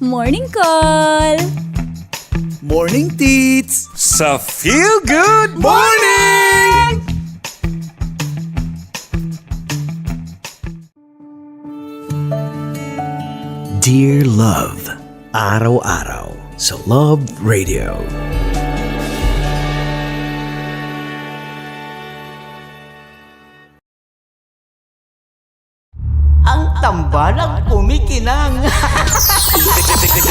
Morning call! Morning, Tits! Sa Feel Good Morning! Dear Love, araw-araw sa Love Radio. Ang tambalang kumikinang.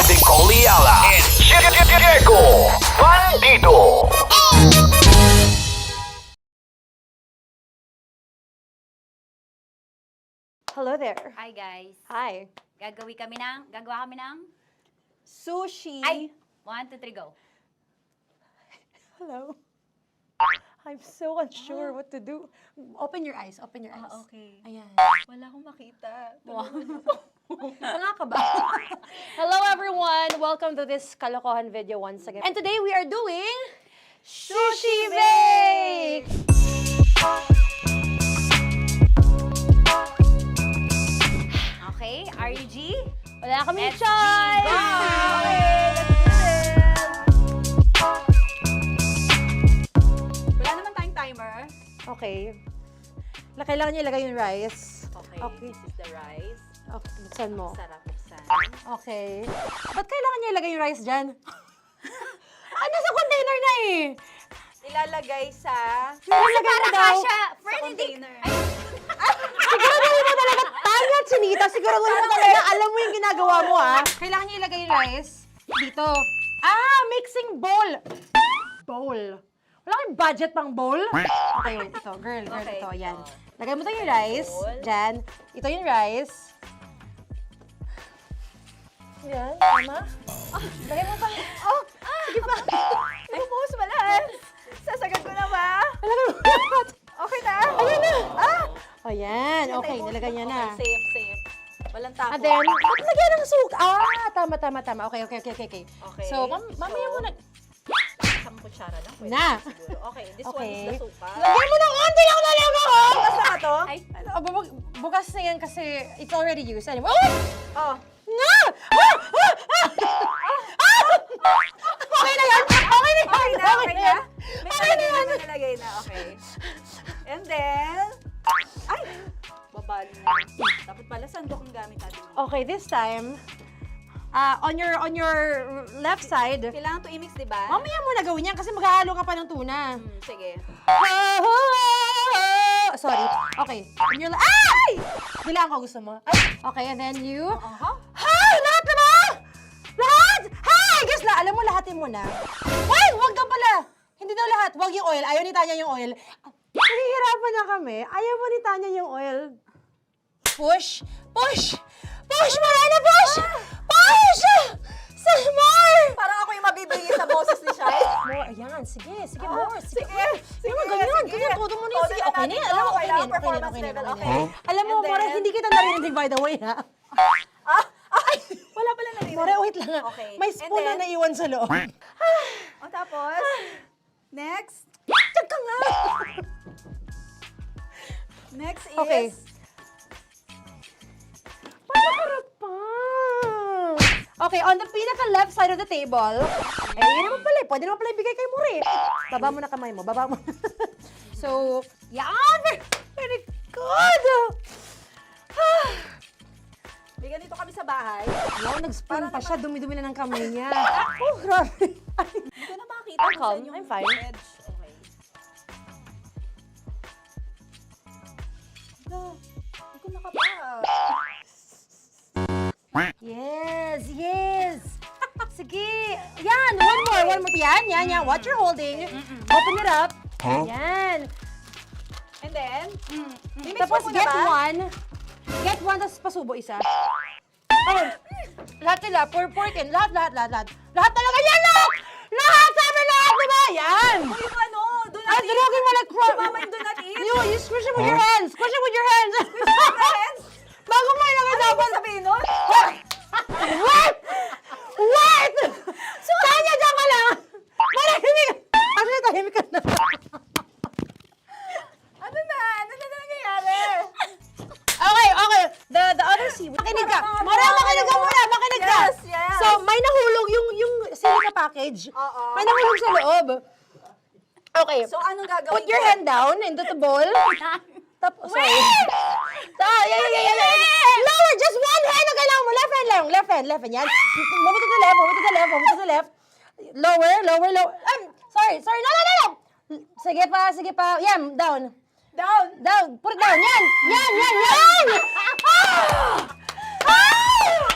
Nicole Ayala and Diego Bandido. Hello there. Hi guys. Hi. Gagawa kami ng Sushi. Ay! 1, 2, 3, go. Hello. I'm so unsure what to do. Open your eyes. Open your eyes. Okay. Ayan. Wala akong makita. Tanga ka ba? Hello everyone! Welcome to this kalokohan video once again. And today we are doing Sushi Bake! Okay, are you G? Wala kami Let's choice! Go! Okay, let's do this! Wala naman tayong timer. Okay. Kailangan niyo ilagay yung rice. Okay, this is the rice. Okay, buksan mo. Sarap buksan. Okay. Ba't kailangan niya ilagay yung rice dyan? Sa container na eh! Ilalagay sa... Ilalagay mo daw. container. Siguraduhin mo talaga, Tanya Chinita, siguraduhin mo talaga, alam mo yung ginagawa mo Kailangan niya ilagay yung rice dito. Mixing bowl. Bowl. Wala kayong budget pang bowl? Okay, wait, ito. Girl, Okay, ito, yan. ito. Lagay mo tayo yung rice. Dyan. Ito yung rice. Yan, tama. Lagay mo pa. Sige pa. Ibubuhos mo lahat. Sasagad ko na ba? Lagay mo lahat. Okay na. Ayun na. Ayan. Okay, nilagay niya na. Okay, safe. Walang tapon. And then, ba't lagyan ng suka? Tama. Okay. Okay. So, mamaya mo na. Isang kutsara lang. Pwede Na. siguro. Okay, this one Okay. is the suka. Lagyan mo ng konti lang talaga ko! Bukas na ba to? Ay, bukas na yan kasi it's already used. Anyway, Oh. Nga! Okay na yan! Okay na yan! Okay na. Okay na yan! May nalagay na. Okay. And then... Ay! Babali na. Dapat pala sandok ang gamit natin. Okay, this time, on your left side, Kailangan to i-mix, di ba? mamaya mo na gawin yan kasi maghahalo ka pa ng tuna. Sige. Sorry. Okay. On your ay! Bilang ko gusto mo. Ay! Okay, and then you... Lahat na ba? Lahat? Guess la, alam mo, lahatin mo na. Wag ka pala. Hindi daw lahat. Wag yung oil. Ayaw ni Tanya yung oil. Nahihirapan na kami. Ayaw mo ni Tanya yung oil. Push! Marana, push! Push! More! Parang ako yung mabibigay sa boses ni Shai. More, ayan. Sige, more. Sige. Ganyan. Todo mo na yun. Sige, okay na yan. Alam mo, okay na yan. Performance level, okay. Alam mo, And More, then- hindi kita narinig by the way, ha? Wala pala narinig. More, wait lang. Okay. May And spoon na then- naiwan sa loob. O tapos, next. Tiyag ka nga! Next is... Okay. Harap pa. Okay, on the pinaka-left side of the table, yun naman pala, pwede naman pala ibigay kay More. Baba mo na kamay mo, baba mo. So, yan! Very good! May ganito kami sa bahay. Wow, nag-spoon pa siya, dumi-dumi na ng kamay niya. Oh, grabe. Hindi ko na makita kung saan yung I'm fine. edge. Okay. Hindi ko nakapa. Yes! Sige! Yan! One more! Yan. What you're holding. Open it up. Yan. And then, Tapos get one. Get one, tapos pasubo isa. Oh, lahat nila, porkin, lahat. Lahat talaga yan, lahat! Lahat! Sabi lahat, diba? Yan! yung ano, You squish it with your hands. Squish it with your hands. Bago mo ilagay dapat. Ano sabihin nun? Wait! Wait! Tanya, dyan ka lang! Marahimik! Actually, tahimik ka na. Ano na nangyayari? Okay. The other seaweed. Makinig ka. Makinig ka muna. Makinig ka. Yes. So, may nahulog yung silica package. May nahulog sa loob. Okay. So, anong gagawin Put your ko? hand down into the bowl. Tapos, sorry. Yeah. Lower, just one hand ang kailangan mo. Left hand lang. Left hand. Yan. Move it to the left. Lower. Sorry. No. Sige pa. Yan, down. Put it down. Yan.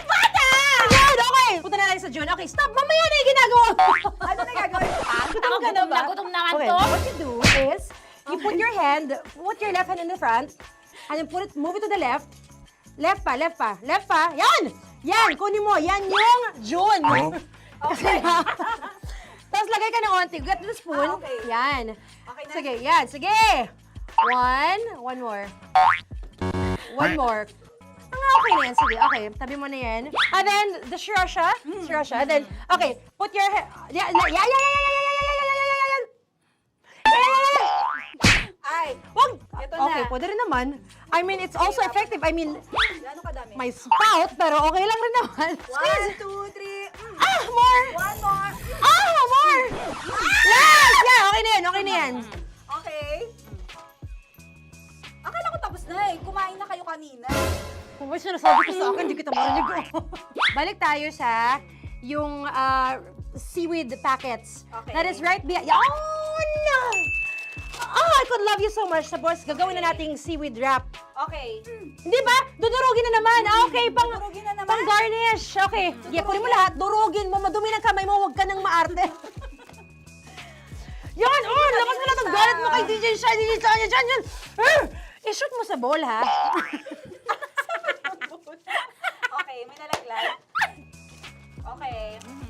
Bata! Yan, okay. Punta na lang sa June. Okay, stop. Mamaya na yung ginagawa. Ano na gagawin? Gutom naman to. What you do is, you put your left hand in the front, and then move it to the left. Left pa. Yan, kunin mo. Yan yung June. Okay. Tapos lagay ka ng onti. Get the spoon. Okay. Yan. Okay na? Sige. One more. Okay na yan. Sige, okay. Tabi mo na yan. And then, the sriracha. And then, okay. Put your hand. Yeah. Ay, Wag! Ito Okay, na. pwede rin naman. I mean, it's also effective. I mean, Gano'ng kadami? may spout, pero okay lang rin naman. 1, 2, 3. More! One more. More! Last! Yeah, okay na yan. Okay. Akala ko tapos na eh. Kumain na kayo kanina. Kung may sinasabi ko sa akin, hindi kita marinig. Balik tayo sa yung seaweed packets. Okay. That is right behind. Oh, no! Oh, I could love you so much. Tapos, gagawin na nating seaweed wrap. Okay. Hindi ba? Dudurugin na naman. Okay, Dudurugin na naman? pang garnish. Okay. Yeah, kunin mo lahat. Durugin mo. Madumi ng kamay mo. Huwag ka nang maarte. Yan! Oh, labas mo na itong galit mo kay DJ Shine. Yan. I-shoot mo sa bowl, ha? Okay, may nalaglag. Okay.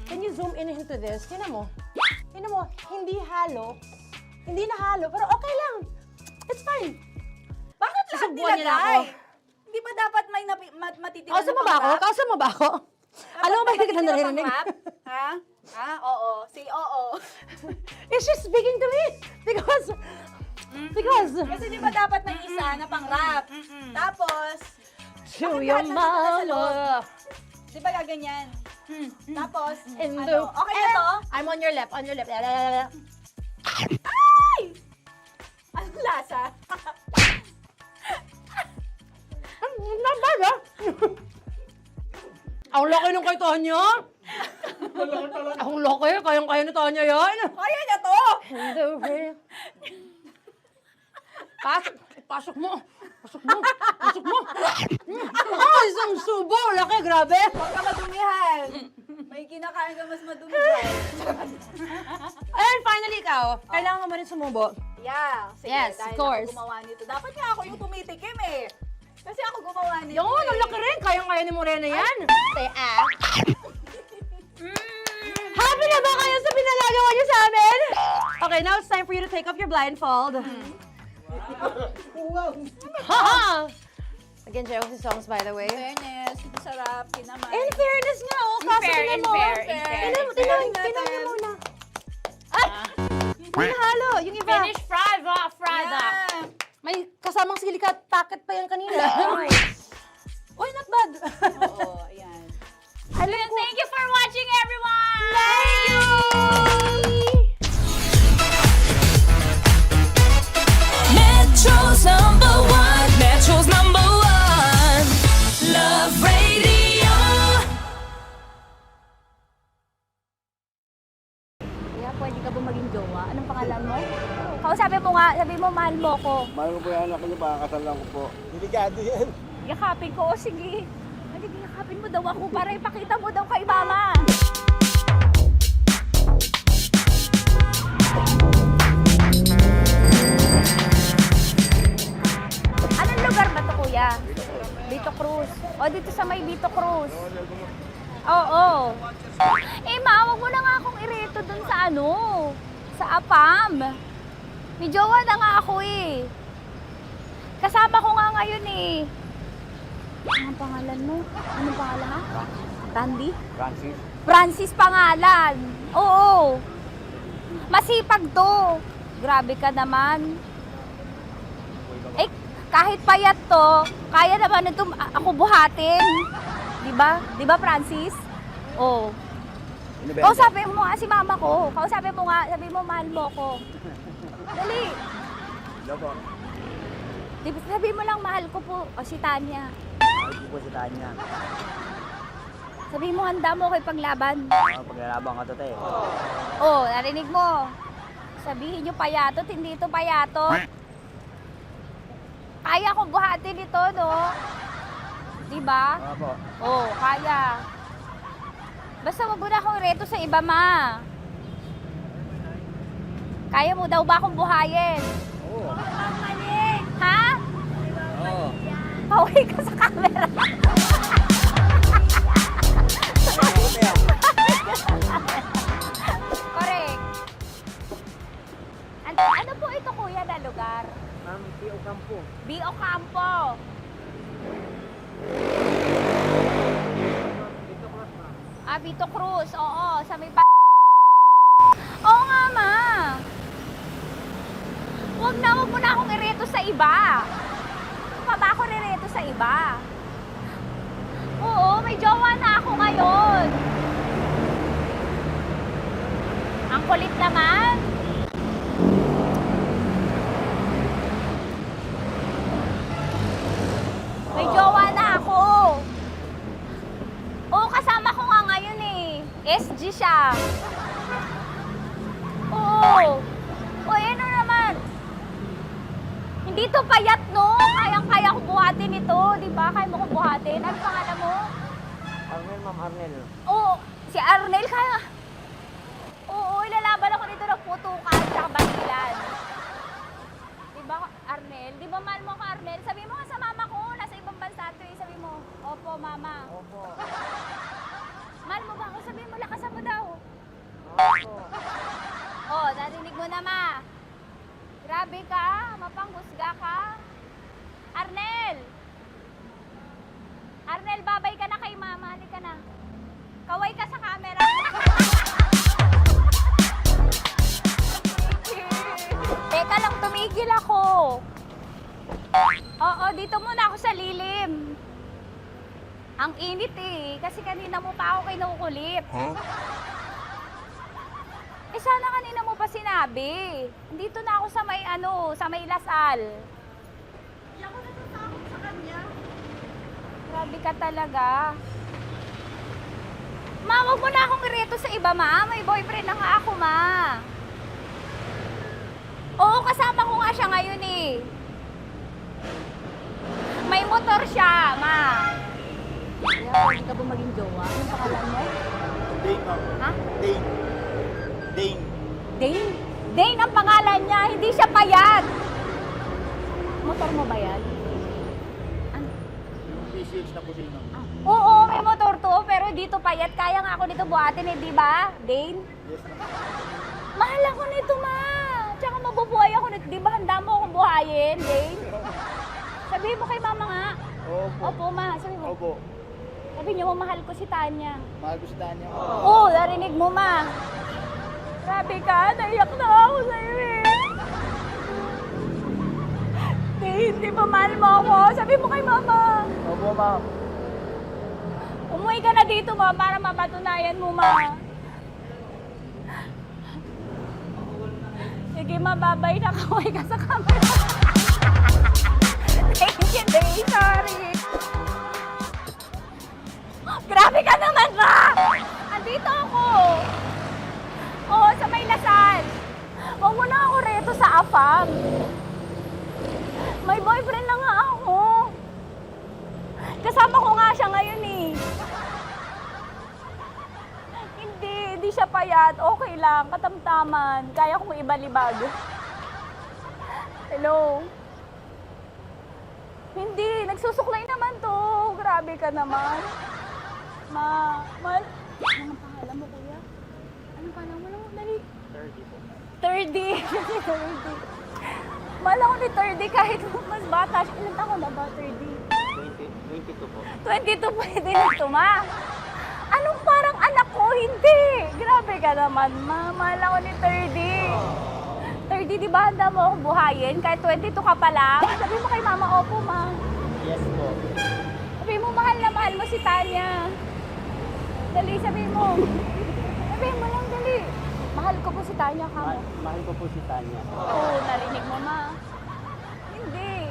Can you zoom in into this? Tingnan mo. Hindi halo. Hindi na halo, pero okay lang. It's fine. Bakit lahat Susubuan niya na nilagay? ako. Hindi ba dapat may matitigan Kausa mo ba ako? Alam mo ba hindi kita naririnig? Ha? Oo. Say oo. Is she speaking to me? Because... Kasi di ba dapat may isa na pang-rap? Tapos, Show bakit your lahat nandun sa loob? mama. Di ba gaganyan? Tapos, In ano? the... Okay na to? I'm on your left. Ay! Anong lasa? Not bad, ah. Ang laki nung kay Tonya. Ang laki. Kayang-kaya ni Tonya yan. Kaya niya to! Pasok mo. Isang subo. Laki, grabe. Huwag ka madumihan. May kinakain ka mas madumi dyan. And finally, ikaw. Kailangan ka mo rin sumubo. Yeah. Sige, Yes, dahil of course. ako gumawa nito. Dapat nga ako yung tumitikim eh. Kasi ako gumawa nito Yung, ang laki rin. Kayang-kaya ni Morena yan. Happy na ba kayo sa pinagagawa niyo sa amin? Okay, now it's time for you to take off your blindfold. Ha! Again, Josie songs, by the way. Fairness, masarap, kinamay. In fairness nga, oh. Kaso tingnan mo. Tingnan mo muna. May nahalo, yung iba. Finish fried up. May kasamang silika at packet pa yan kanina. Uy, not bad. Oo, ayan. Thank you for watching, everyone! Thank you! Metro's number one, Love Radio. Kaya pwede ka ba maging jowa? Anong pangalan mo? Kausapin mo nga, sabi mo mahal mo ko. Mahal ko po yung anak niyo, pakakasalan ko po. Delikado yan. Yakapin ko, o sige. Halika, yakapin mo daw ako para ipakita mo daw kay mama. Anong lugar ba to, kuya? Vito Cruz. O, dito sa may Vito Cruz. Oo. Eh, ma, wag mo na nga akong ireto dun sa sa APAM. May jowa na nga ako eh. Kasama ko nga ngayon eh. Anong pangalan mo? Anong pangalan ha? Randy? Francis? Francis pangalan. Oo. Masipag to. Grabe ka naman. Eh, kahit payat to, kaya naman ito ako buhatin. Diba? Diba, Francis? Oo. Kausapin mo nga si mama ko. Kausapin mo nga. Sabi mo, mahal mo ko. Dali. Sabi mo lang, mahal ko po. O, si Tanya. Mahal ko po si Tanya. Sabi mo, handa mo kay paglaban. Paglalaban ka to, te. Oh, narinig mo. Sabihin nyo payatot, hindi ito payatot. Kaya ko buhatin ito, no? Diba? Opo. Oh, kaya. Basta wag mo na akong reto sa iba, ma. Kaya mo daw ba akong buhayin? Oo. Ha? Oo. Paway ka sa camera. Correct. Ano po ito, kuya, na lugar? Ma'am, P.O. Campo. B.O. Campo. Vito Cruz. Oo, sa may Oo nga, ma. Wag mo na akong ireto sa iba. Pa ba ako rireto sa iba? Oo, may jowa na ako ngayon. Ang kulit naman. May jowa na ako. Oo, kasama ko nga ngayon eh. SG siya. Oo. O, ano naman? Hindi to payat, no? Kayang-kaya ko buhatin ito. Di ba? Kaya mo ko buhatin. Ano pangalan mo? Arnel, ma'am, Arnel. Oo, si Arnel kaya. Oo, ilalaban ako nito ng putukan at basilan. Di ba, Arnel? Di ba mahal mo ako, Arnel? Sabi mo nga sa mama ko, nasa ibang bansa ito eh. Sabi mo, opo, mama. Opo. Mahal mo ba ako? Sabi mo, lakasan mo daw. Opo. Oh, narinig mo na, ma. Grabe ka, mapanghusga ka. Arnel! Arnel, babay ka na kay mama. Halika na. Kaway ka sa camera. Teka lang, tumigil ako. Oo, dito muna ako sa lilim. Ang init eh, kasi kanina mo pa ako kinukulit. Eh sana kanina mo pa sinabi. Dito na ako sa may sa may Lasal. Hindi ako natatakot sa kanya. Grabe ka talaga. Ma, wag mo na akong ireto sa iba, ma. May boyfriend na nga ako, ma. Oo, kasama ko nga siya ngayon eh. May motor siya, ma. Hindi ka ba maging jowa? Anong pangalan mo? Dane, ma'am. Ha? Dane. Dane. Dane? Dane ang pangalan niya, hindi siya payat. Motor mo ba yan? Yung PCH na pusin, ma'am. Oo, may motor to, pero dito payat. Kaya nga ako nito buhatin eh, di ba? Dane? Yes, ma'am. Mahal ako nito, ma. Tsaka mabubuhay ako nito. Di ba handa mo akong buhayin, Dane? Sabihin mo kay mama nga. Opo. Opo, ma. Sabi mo. Opo. Sabi niyo mo, mahal ko si Tanya. Mahal ko si Tanya. Oo, narinig mo, ma. Grabe ka, naiyak na ako sa'yo eh. Hindi ba mahal mo ako? Sabi mo kay mama. Opo, ma'am. Umuwi ka na dito, ma, para mapatunayan mo, ma. Sige, ma, babay na. Kaway ka sa camera. Thank you, Day. Sorry. Grabe ka naman, ma! Andito ako. Oo, sa may Lasal. Huwag mo na ako reto sa afam. May boyfriend na nga ako. Kasama ko nga siya ngayon eh. Hindi siya payat. Okay lang, katamtaman. Kaya kong ibalibag. Hello? Hindi, nagsusuklay naman to. Grabe ka naman. Ma, anong pangalan mo, kuya? Anong pangalan mo? Dali. 30 po. 30. 30. Mahal ako ni 30 kahit mas bata siya. Ilan taon na ba, 30? 22 po. 22 pwede na ito, ma. Anong parang anak ko? Hindi. Grabe ka naman, ma. Mahal ako ni 30. 30, di ba handa mo akong buhayin? Kahit 22 ka pa lang. Sabi mo kay mama, opo, ma. Yes po. Sabi mo, mahal na mahal mo si Tanya. Dali, sabi mo. Sabi mo lang, dali. Mahal ko po si Tanya, ka mo. Mahal ko po si Tanya. Oo, narinig mo, ma. Hindi.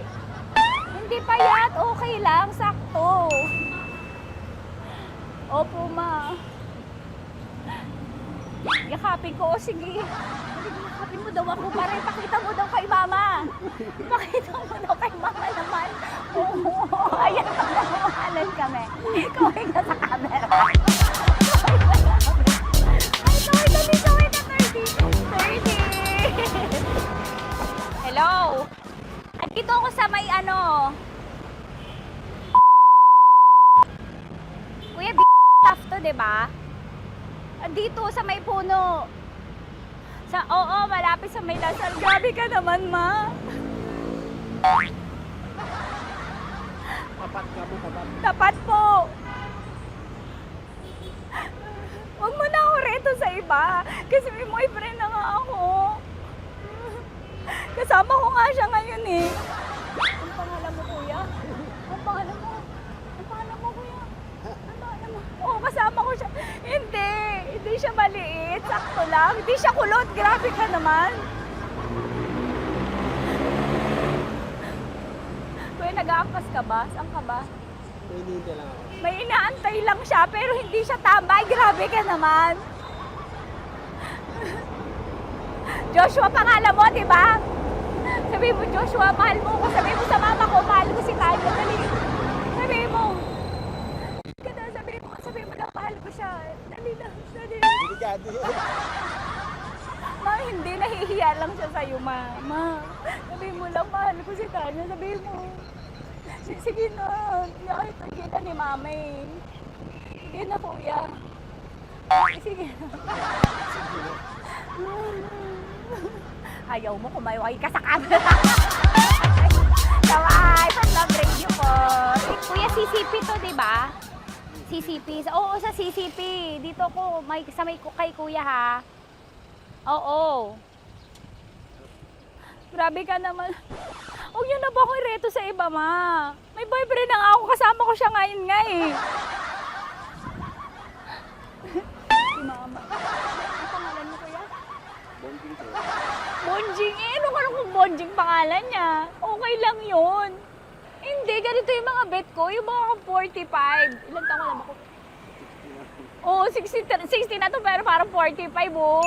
Hindi payat. Okay lang. Sakto. Opo, ma. Yakapin ko. O, sige. Yakapin mo daw ako para ipakita mo daw kay mama. Ipakita mo daw kay mama naman. Oo. Ayan, magmamahalan kami. Kaway ka sa camera. Ay, kaway ka 30. Hello? Andito ako sa may ano. Kuya, tough to, diba? Andito sa may puno. Oo, malapit sa may Lasal. Grabe ka naman, ma. Tapat ka po, tapat. Tapat po. Huwag mo na ako reto sa iba. Kasi may boyfriend na nga ako. Kasama ko nga siya ngayon eh. Ang pangalan mo, kuya? Ang pangalan mo? Ang pangalan mo, kuya? Ang pangalan mo? Oo, kasama ko siya. Hindi. Hindi siya maliit. Sakto lang. Hindi siya kulot. Grabe ka naman. Kuya, nag-aangkas ka ba? Saan ka ba? Hindi lang ako. May inaantay lang siya, pero hindi siya tambay. Grabe ka naman. Joshua, pangalan mo, di ba? Sabi mo, Joshua, mahal mo ko. Sabi mo sa mama ko, mahal ko si Tanya. Dali. Sabi mo. Sabi mo na, mahal ko siya. Dali lang. Dali. Delikado yun. Ma, hindi. Nahihiya lang siya sa'yo, ma. Sabi mo lang, mahal ko si Tanya. Sabi mo. Sige na. Hindi ako ipagkita ni mama eh. Sige na, kuya. Sige na. Ayaw mo, kumayway ka sa camera. Kawai, from Love Radio po. Kuya, CCP to, di ba? CCP. Oo, sa CCP. Dito ko, kay kuya ha. Oo. Grabe ka naman. Huwag yun na ba akong reto sa iba, ma? May boyfriend na nga ako. Kasama ko siya ngayon nga eh. Si mama. Ang pangalan mo, kuya? Bonjing po. Bonjing eh. Ano kung Bonjing pangalan niya? Okay lang yun. Hindi, ganito yung mga bet ko. Yung mga 45. Ilan taon alam ako? Oo, 60 na to pero parang 45, oh.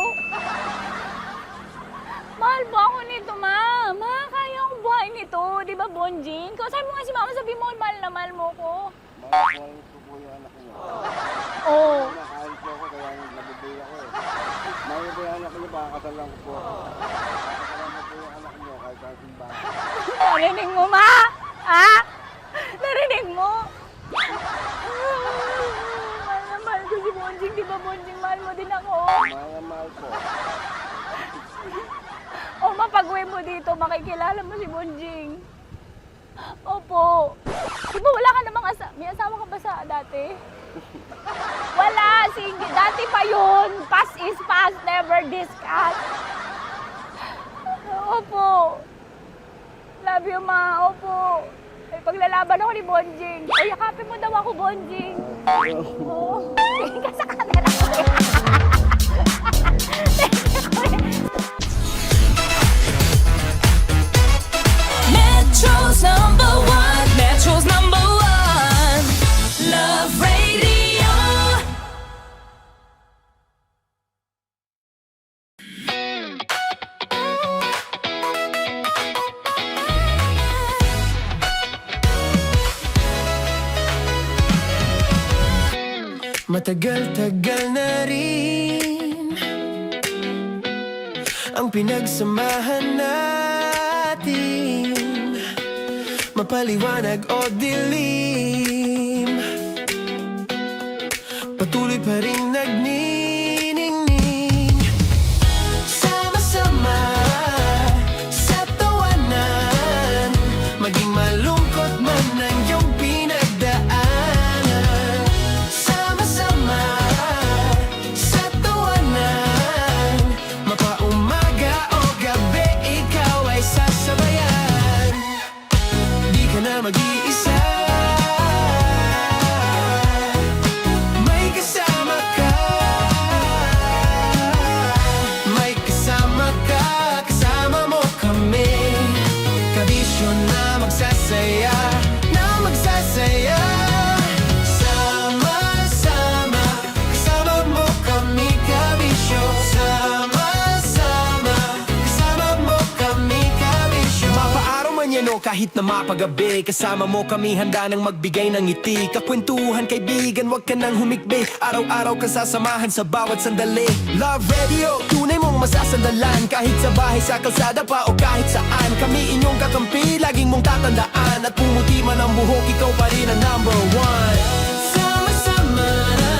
Mahal ba ako nito, ma? Ma, kaya akong buhay nito. Di ba, Bonjing? Sabi mo nga si mama, sabi mo, mahal na mahal mo ko. Mahal ko po yung anak niyo. Oo. Nakahal po ako kaya nabibigay ako eh. Mahal ko yung anak niyo, pakakasalan ko po. Pakakasalan ko po yung anak niyo kahit sa simbahan. Narinig mo, ma? Ha? Narinig mo? Mahal na mahal ko si Bonjing. Di ba, Bonjing? Mahal mo din ako. Mahal na mahal po. O, mapag-uwi mo dito, makikilala mo si Bonjing. Opo. Di ba wala ka namang may asawa ka ba sa dati? Wala, sige. Dati pa yun. Past is past, never discuss. Opo. Love you, ma. Opo. Ay, paglalaban ako ni Bonjing. O, yakapin mo daw ako, Bonjing. Oo. Tingin ka sa camera. Metro's number one. Metro's number one. Love Radio. Matagal-tagal na rin ang pinagsamahan natin, mapaliwanag o dilim, patuloy pa rin nagniningning. Sama-sama sa tawanan nyo kahit na mapagabi. Kasama mo kami handa nang magbigay ng ngiti. Kakwentuhan kaibigan, wag ka nang humikbi. Araw-araw ka sasamahan sa bawat sandali. Love Radio, tunay mong masasandalan. Kahit sa bahay, sa kalsada pa o kahit saan. Kami inyong kakampi, laging mong tatandaan. At pumuti man ang buhok, ikaw pa rin ang number one. Sama-sama na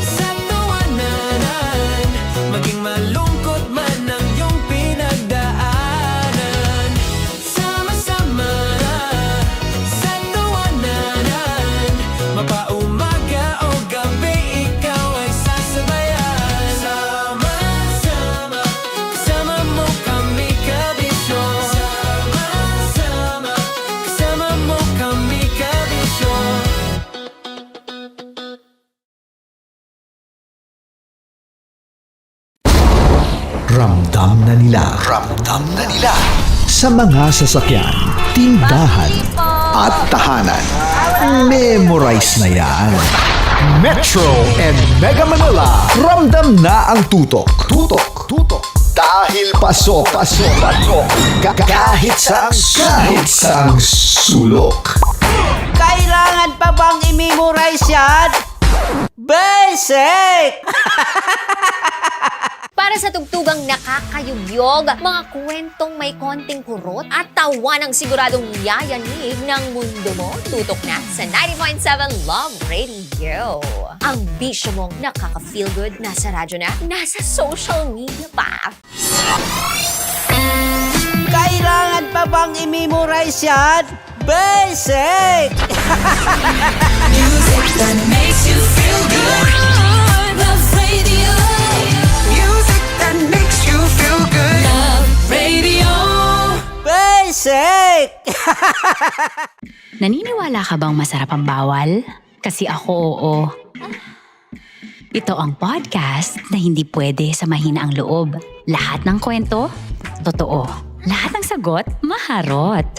sa tawanan, maging malungkot man ang iyong pinagdaanan. Sama-sama na sa tawanan, mapaumaga o gabi, ikaw ay sasabayan. Sama-sama, kasama mo kami kabisyo. Sama-sama, kasama mo kami kabisyo. Ramdam na nila sa mga sasakyan, tindahan at tahanan. Memorize na yan. Metro and Mega Manila, ramdam na ang tutok. Dahil paso. Kahit saang sulok. Kailangan pa bang i-memorize yan? Basic! Para sa tugtugang nakakayugyog, mga kwentong may konting kurot at tawa ng siguradong yayanig ng mundo mo, tutok na sa 90.7 Love Radio. Ang bisyo mong nakaka-feel good, nasa radyo na, nasa social media pa. Kailangan pa bang i-memorize yan? Basic! Music that makes you feel good. Love Radio. Music that makes you feel good. Love Radio. Basic! Naniniwala ka bang masarap ang bawal? Kasi ako oo. Ito ang podcast na hindi pwede sa mahina ang loob. Lahat ng kwento, totoo. Lahat ng sagot, maharot.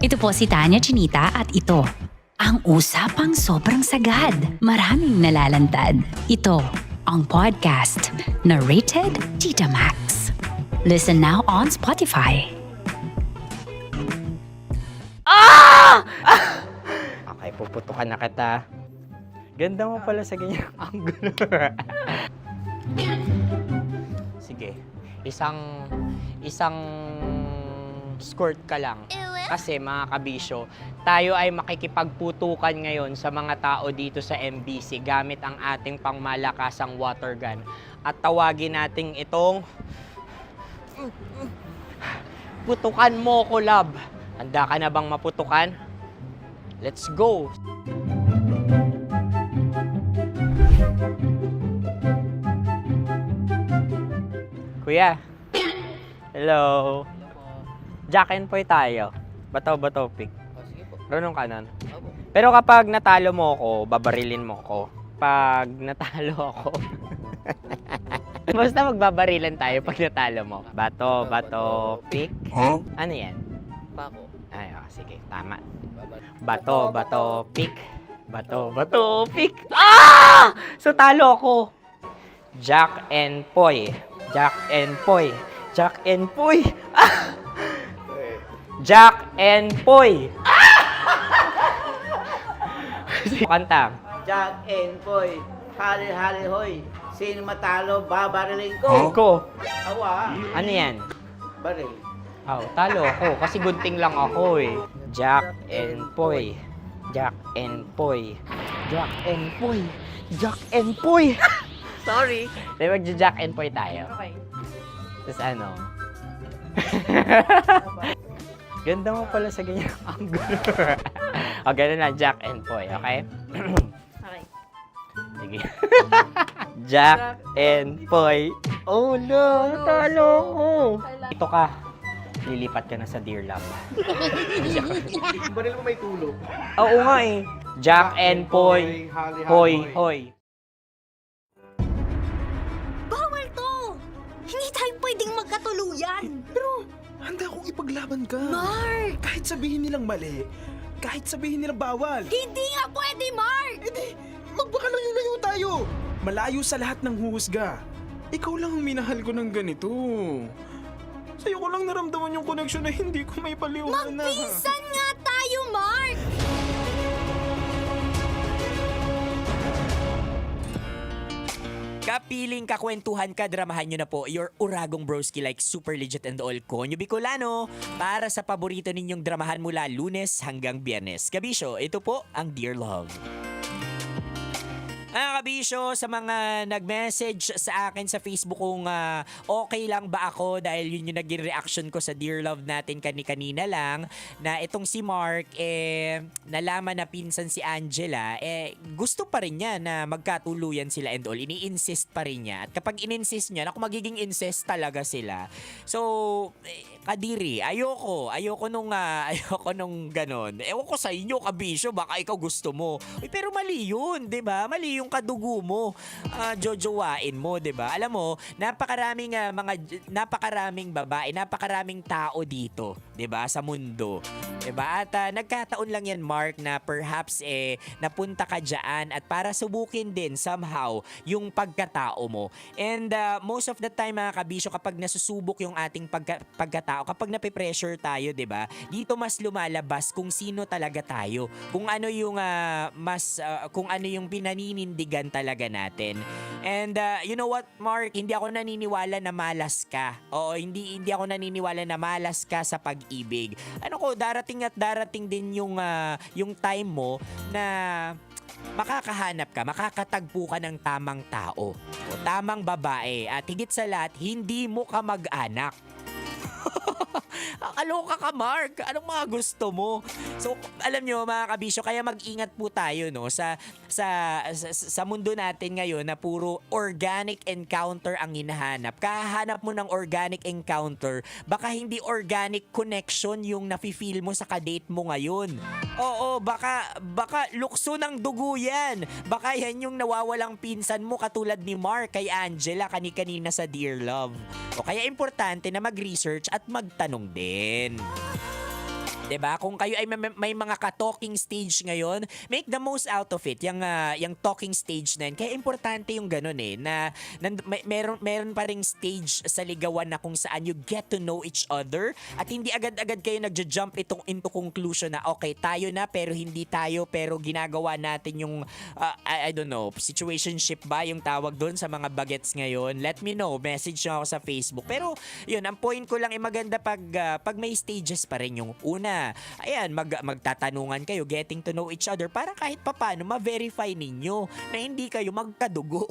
Ito po si Tanya Chinita at ito, ang usapang sobrang sagad. Maraming nalalantad. Ito, ang podcast na rated Tita Max. Listen now on Spotify. Okay, puputukan na kita. Ganda mo pala sa ganyang angulo. Sige, isang skirt ka lang. Kasi mga kabisyo, tayo ay makikipagputukan ngayon sa mga tao dito sa MBC gamit ang ating pangmalakasang water gun. At tawagin natin itong putukan mo ko, love. Handa ka na bang maputukan? Let's go! Kuya. Hello. Jack and Poy tayo. Bato-bato pick. Runong ka nun. Pero kapag natalo mo ako, babarilin mo ako. Pag natalo ako, basta magbabarilan tayo pag natalo mo. Bato, pick. Huh? Ano yan? Pako. Ay, sige, tama. Bato, pick. Bato, pick. Ah! So talo ako. Jack and Poy. Jack and Poy. Jack and Poy. Ah! Jack and Poy. Kanta. Jack and Poy, hali-hali hoy. Sino matalo, babariling ko. Ko. Awa. Ano yan? Baril. Oh, talo ako kasi gunting lang ako eh. Jack and Poy. Jack and Poy. Jack and Poy. Jack and Poy. Sorry. Di mag-Jack and Poy tayo. Okay. Tapos ano? Ganda mo pala sa ganyang angulo. O, ganun na, Jack and Poy, okay? Okay. Sige. Jack and Poy. Oh no, natalo ko. Ito ka. Lilipat ka na sa Dear Love. Baril mo may tulo. Oo nga eh. Jack and Poy. Hoy, hoy. Bawal to! Hindi tayo pwedeng magkatuluyan. Pero, handa akong ipaglaban ka. Mark! Kahit sabihin nilang mali, kahit sabihin nilang bawal. Hindi nga pwede, Mark! Hindi, magpakalayo-layo tayo. Malayo sa lahat ng huhusga. Ikaw lang ang minahal ko ng ganito. Sa'yo ko lang naramdaman yung connection na hindi ko may paliwanag. Magpinsan nga tayo, Mark! Kapiling kakwentuhan kadramahan nyo na po your Uragong Broski like Super Legit and All Konyo Bicolano para sa paborito ninyong dramahan mula Lunes hanggang Biyernes. Kabisyo, ito po ang Dear Love. Kabisyo, sa mga nag-message sa akin sa Facebook kung okay lang ba ako dahil yun yung naging reaction ko sa Dear Love natin kanina lang na itong si Mark nalaman na pinsan si Angela gusto pa rin niya na magkatuluyan sila and all. Ini-insist pa rin niya. At kapag in-insist niya, ako magiging incest talaga sila. So, kadiri, ayoko nung ganon. Ewan ko sa inyo, kabisyo, baka ikaw gusto mo. Pero mali yun, 'di ba? Mali yung kadugo mo, jojowain mo, 'di ba? Alam mo, napakaraming babae, napakaraming tao dito, 'di ba, sa mundo. 'Di ba? At nagkataon lang 'yan, Mark, na perhaps napunta ka diyan at para subukin din somehow yung pagkatao mo. And most of the time, mga kabisyo, kapag nasusubok yung ating pagkatao, kapag nape-pressure tayo, 'di ba? Dito mas lumalabas kung sino talaga tayo. Kung ano yung kung ano yung pinaninindigan talaga natin. And you know what, Mark, hindi ako naniniwala na malas ka. Oo, hindi ako naniniwala na malas ka sa pag-ibig. Darating din yung time mo na makakahanap ka, makakatagpo ka ng tamang tao o tamang babae at higit sa lahat, hindi mo ka mag-anak. Kaloka ka, Mark. Anong mga gusto mo? So, alam nyo, mga kabisyo, kaya mag-ingat po tayo, no, sa mundo natin ngayon na puro organic encounter ang hinahanap. Kahanap mo ng organic encounter, baka hindi organic connection yung nafe-feel mo sa kadate mo ngayon. Oo, baka lukso ng dugo yan. Baka yan yung nawawalang pinsan mo katulad ni Mark kay Angela kanina sa Dear Love. O kaya importante na mag-research at magtanong din. 'Di ba? Kung kayo ay may mga ka-talking stage ngayon, make the most out of it. Yung talking stage na yun. Kaya importante yung ganun na meron pa ring stage sa ligawan na kung saan you get to know each other at hindi agad-agad kayo nagja-jump into conclusion na okay, tayo na pero hindi tayo, pero ginagawa natin yung I don't know, situationship ba yung tawag doon sa mga bagets ngayon? Let me know. Message nyo ako sa Facebook. Pero yun, ang point ko lang maganda pag may stages pa rin yung una. Ayan, magtatanungan kayo, getting to know each other para kahit papano ma-verify ninyo na hindi kayo magkadugo.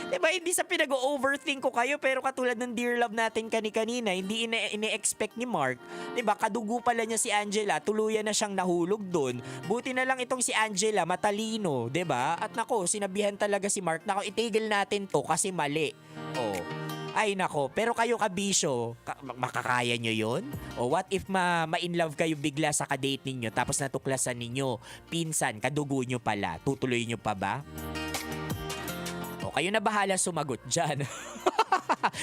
Diba, hindi sa pinag-overthink ko kayo pero katulad ng Dear Love natin kanina, hindi ine-expect ni Mark. Diba, kadugo pala niya si Angela, tuluyan na siyang nahulog doon. Buti na lang itong si Angela, matalino, diba? At nako, sinabihan talaga si Mark, nako, itigil natin to kasi mali. Oh. Ay nako, pero kayo kabisyo, makakaya nyo yun? O what if ma-in love kayo bigla sa kadate ninyo tapos natuklasan ninyo, pinsan, kadugo nyo pala, tutuloy nyo pa ba? O kayo na bahala sumagot dyan.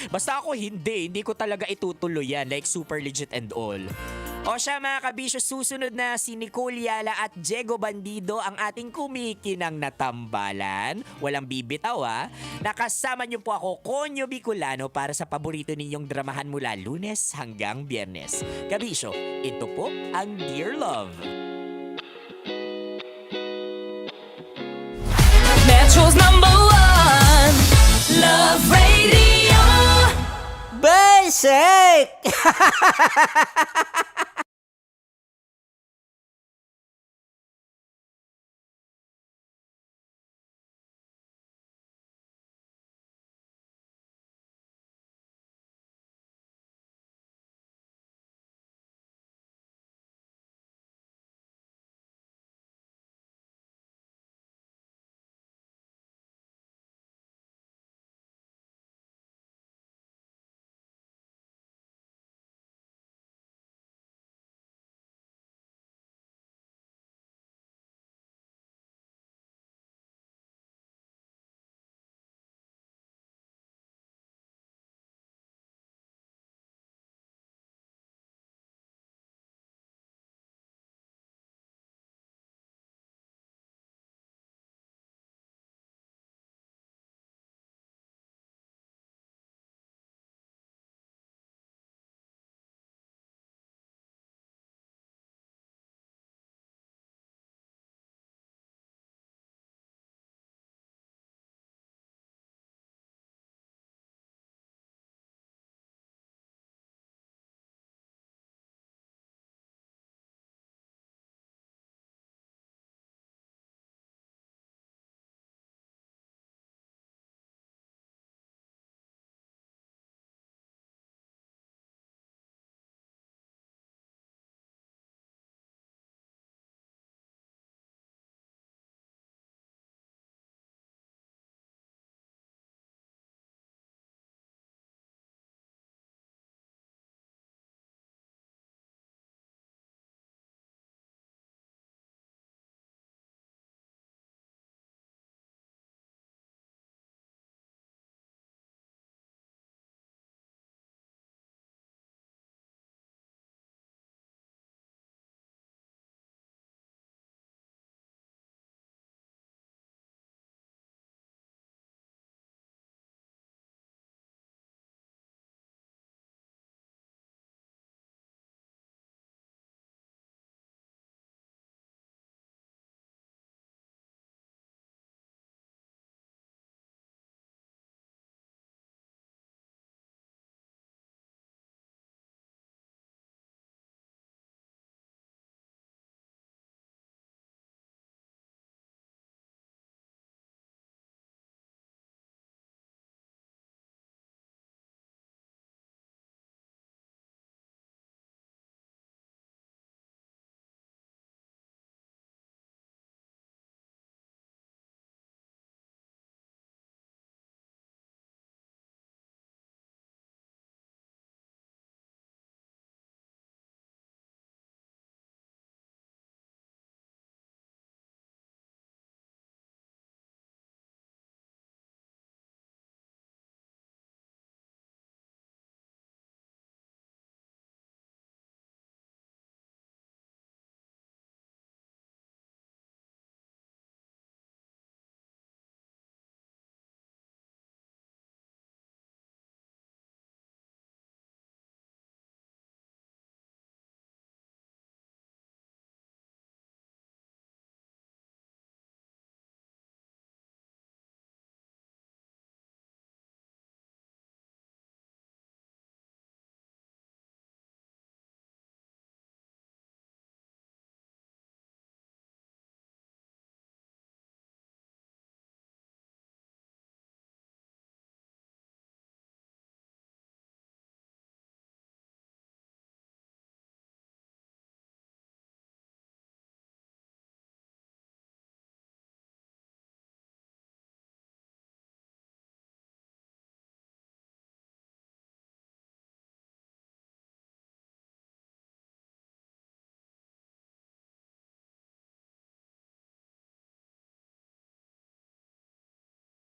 Basta ako hindi ko talaga itutuloy yan, like Super Legit and All. O siya, mga kabisyo, susunod na si Nicole Yala at Diego Bandido ang ating kumikinang natambalan. Walang bibitaw Nakasama niyo po ako, Konyo Bicolano, para sa paborito ninyong dramahan mula Lunes hanggang Biyernes. Kabisyo, ito po ang Dear Love. Metro's #1 Love Radio. Basic!